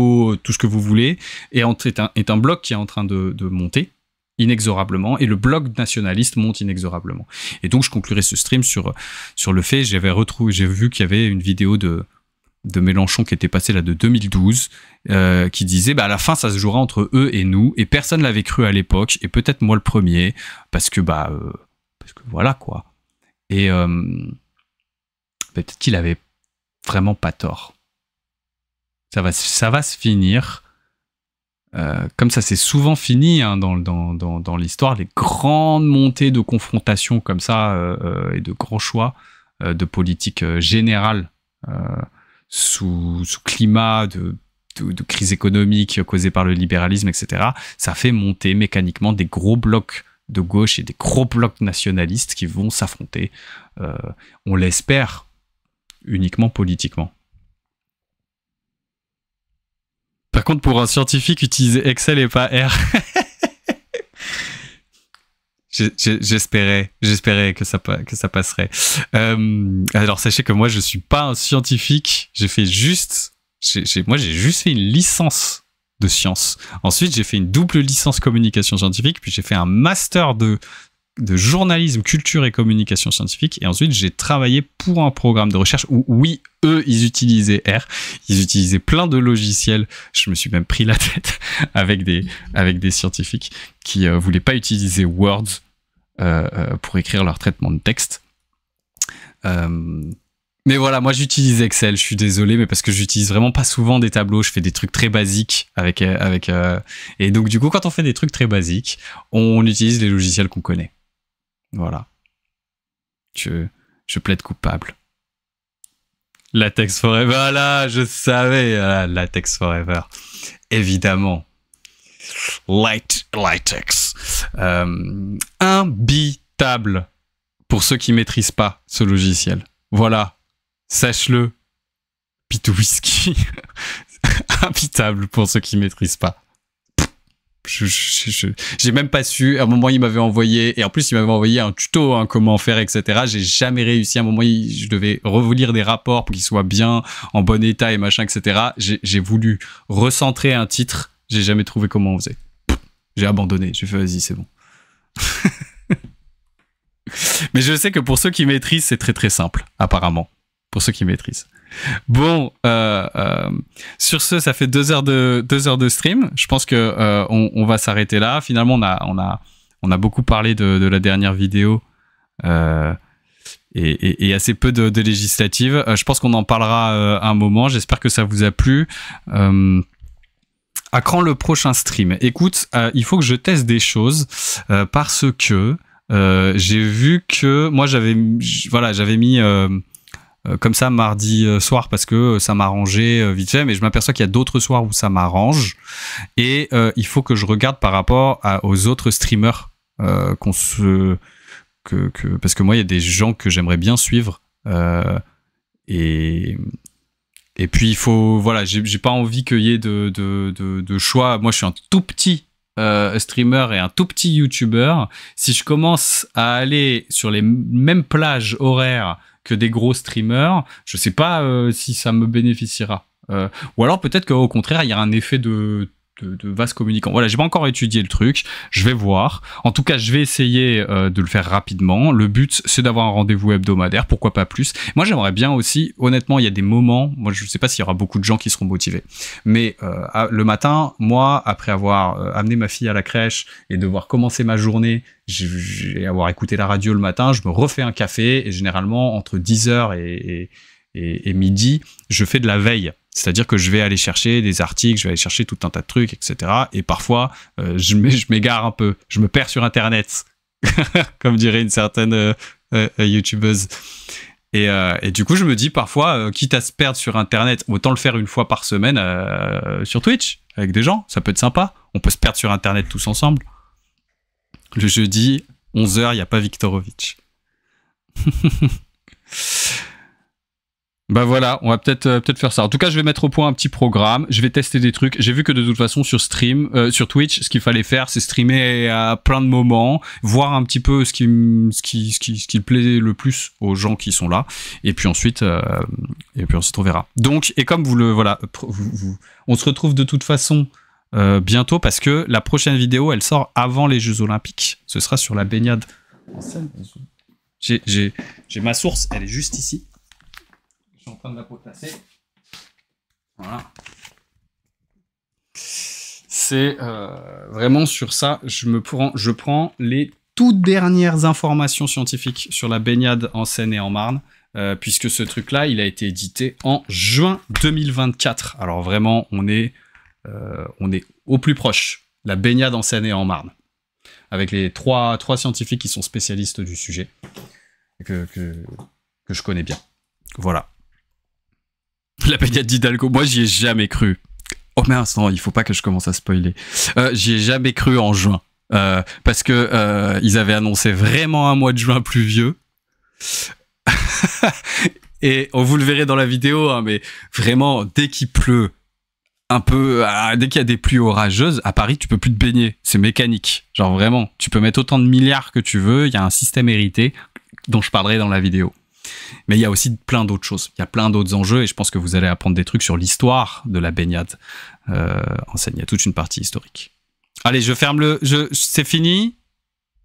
tout ce que vous voulez, est un bloc qui est en train de monter inexorablement, et le bloc nationaliste monte inexorablement. Et donc je conclurai ce stream sur le fait, j'ai vu qu'il y avait une vidéo de Mélenchon qui était passée là de 2012, qui disait à la fin ça se jouera entre eux et nous, et personne l'avait cru à l'époque, et peut-être moi le premier, parce que voilà quoi. Et peut-être qu'il avait vraiment pas tort. Ça va se finir comme ça s'est souvent fini dans l'histoire, les grandes montées de confrontation comme ça et de grands choix de politique générale sous climat de crise économique causée par le libéralisme, etc. Ça fait monter mécaniquement des gros blocs de gauche et des gros blocs nationalistes qui vont s'affronter, on l'espère, uniquement politiquement. Par contre, pour un scientifique, utiliser Excel et pas R. J'espérais que ça passerait. Alors, sachez que moi, je suis pas un scientifique. J'ai juste fait une licence de sciences. Ensuite, j'ai fait une double licence communication scientifique, puis j'ai fait un master de journalisme, culture et communication scientifique, et ensuite j'ai travaillé pour un programme de recherche où, oui, eux, ils utilisaient R, ils utilisaient plein de logiciels, je me suis même pris la tête avec des scientifiques qui voulaient pas utiliser Word pour écrire leur traitement de texte. Mais voilà, moi j'utilise Excel, je suis désolé, mais parce que j'utilise vraiment pas souvent des tableaux, je fais des trucs très basiques et donc du coup quand on fait des trucs très basiques, on utilise les logiciels qu'on connaît. Voilà. Je plaide coupable. Latex Forever. Voilà, je savais. Latex Forever. Évidemment. Latex. Imbitable pour ceux qui maîtrisent pas ce logiciel. Voilà. Sache-le. Pitou Whisky. Imbitable pour ceux qui maîtrisent pas. J'ai même pas su. À un moment, il m'avait envoyé, et en plus, il m'avait envoyé un tuto, hein, comment faire, etc. J'ai jamais réussi. À un moment, je devais relire des rapports pour qu'ils soient bien en bon état et machin, etc. J'ai voulu recentrer un titre. J'ai jamais trouvé comment on faisait. J'ai abandonné. J'ai fait, vas-y, c'est bon. Mais je sais que pour ceux qui maîtrisent, c'est très très simple, apparemment. Pour ceux qui maîtrisent. Bon, sur ce, ça fait 2 heures de stream. Je pense que on va s'arrêter là. Finalement, on a beaucoup parlé de la dernière vidéo et assez peu de législatives. Je pense qu'on en parlera un moment. J'espère que ça vous a plu. À quand le prochain stream? Écoute, il faut que je teste des choses parce que j'ai vu que moi j'avais mis comme ça mardi soir parce que ça m'arrangeait vite fait, mais je m'aperçois qu'il y a d'autres soirs où ça m'arrange et il faut que je regarde par rapport aux autres streamers parce que moi il y a des gens que j'aimerais bien suivre et puis il faut, voilà, j'ai pas envie qu'il y ait de choix. Moi je suis un tout petit streamer et un tout petit YouTuber. Si je commence à aller sur les mêmes plages horaires que des gros streamers, je sais pas si ça me bénéficiera. Ou alors peut-être qu'au contraire, il y a un effet de vase communicant. Voilà, j'ai pas encore étudié le truc, je vais voir. En tout cas, je vais essayer de le faire rapidement. Le but, c'est d'avoir un rendez-vous hebdomadaire, pourquoi pas plus. Moi, j'aimerais bien aussi, honnêtement, il y a des moments, moi je sais pas s'il y aura beaucoup de gens qui seront motivés, mais le matin, moi, après avoir amené ma fille à la crèche et devoir commencer ma journée, j'ai avoir écouté la radio le matin, je me refais un café et généralement entre 10h et midi, je fais de la veille. C'est-à-dire que je vais aller chercher des articles, je vais aller chercher tout un tas de trucs, etc. Et parfois, je m'égare un peu. Je me perds sur Internet, comme dirait une certaine YouTubeuse. Et du coup, je me dis parfois, quitte à se perdre sur Internet, autant le faire une fois par semaine sur Twitch, avec des gens. Ça peut être sympa. On peut se perdre sur Internet tous ensemble. Le jeudi, 11h, il n'y a pas Viktorovic. Bah voilà, on va peut-être faire ça. En tout cas, je vais mettre au point un petit programme. Je vais tester des trucs. J'ai vu que de toute façon sur Twitch, ce qu'il fallait faire, c'est streamer à plein de moments, voir un petit peu ce qui plaît le plus aux gens qui sont là. Et puis ensuite, on verra. Donc, et comme on se retrouve de toute façon bientôt parce que la prochaine vidéo, elle sort avant les Jeux Olympiques. Ce sera sur la baignade en Seine. J'ai ma source, elle est juste ici. Je suis en train de la potasser. Voilà. C'est vraiment sur ça, je prends les toutes dernières informations scientifiques sur la baignade en Seine et en Marne, puisque ce truc-là, il a été édité en juin 2024. Alors vraiment, on est au plus proche. La baignade en Seine et en Marne, avec les trois scientifiques qui sont spécialistes du sujet, que je connais bien. Voilà. La baignade d'Hidalgo, moi j'y ai jamais cru. Oh mais instant, il faut pas que je commence à spoiler. J'y ai jamais cru en juin. Parce que ils avaient annoncé vraiment un mois de juin pluvieux. Et vous le verrez dans la vidéo, hein, mais vraiment, dès qu'il pleut un peu, dès qu'il y a des pluies orageuses, à Paris, tu peux plus te baigner. C'est mécanique. Genre vraiment, tu peux mettre autant de milliards que tu veux, il y a un système hérité dont je parlerai dans la vidéo. Mais il y a aussi plein d'autres choses. Il y a plein d'autres enjeux et je pense que vous allez apprendre des trucs sur l'histoire de la baignade en Seine. Il y a toute une partie historique. Allez, je ferme c'est fini.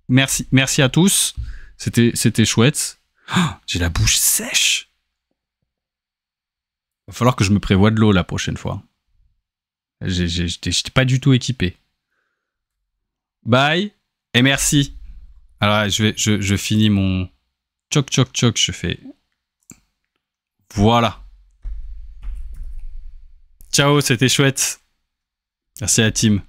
Merci à tous. C'était chouette. Oh, j'ai la bouche sèche. Il va falloir que je me prévoie de l'eau la prochaine fois. J'étais pas du tout équipé. Bye et merci. Alors je finis mon choc, je fais. Voilà. Ciao, c'était chouette. Merci à la team.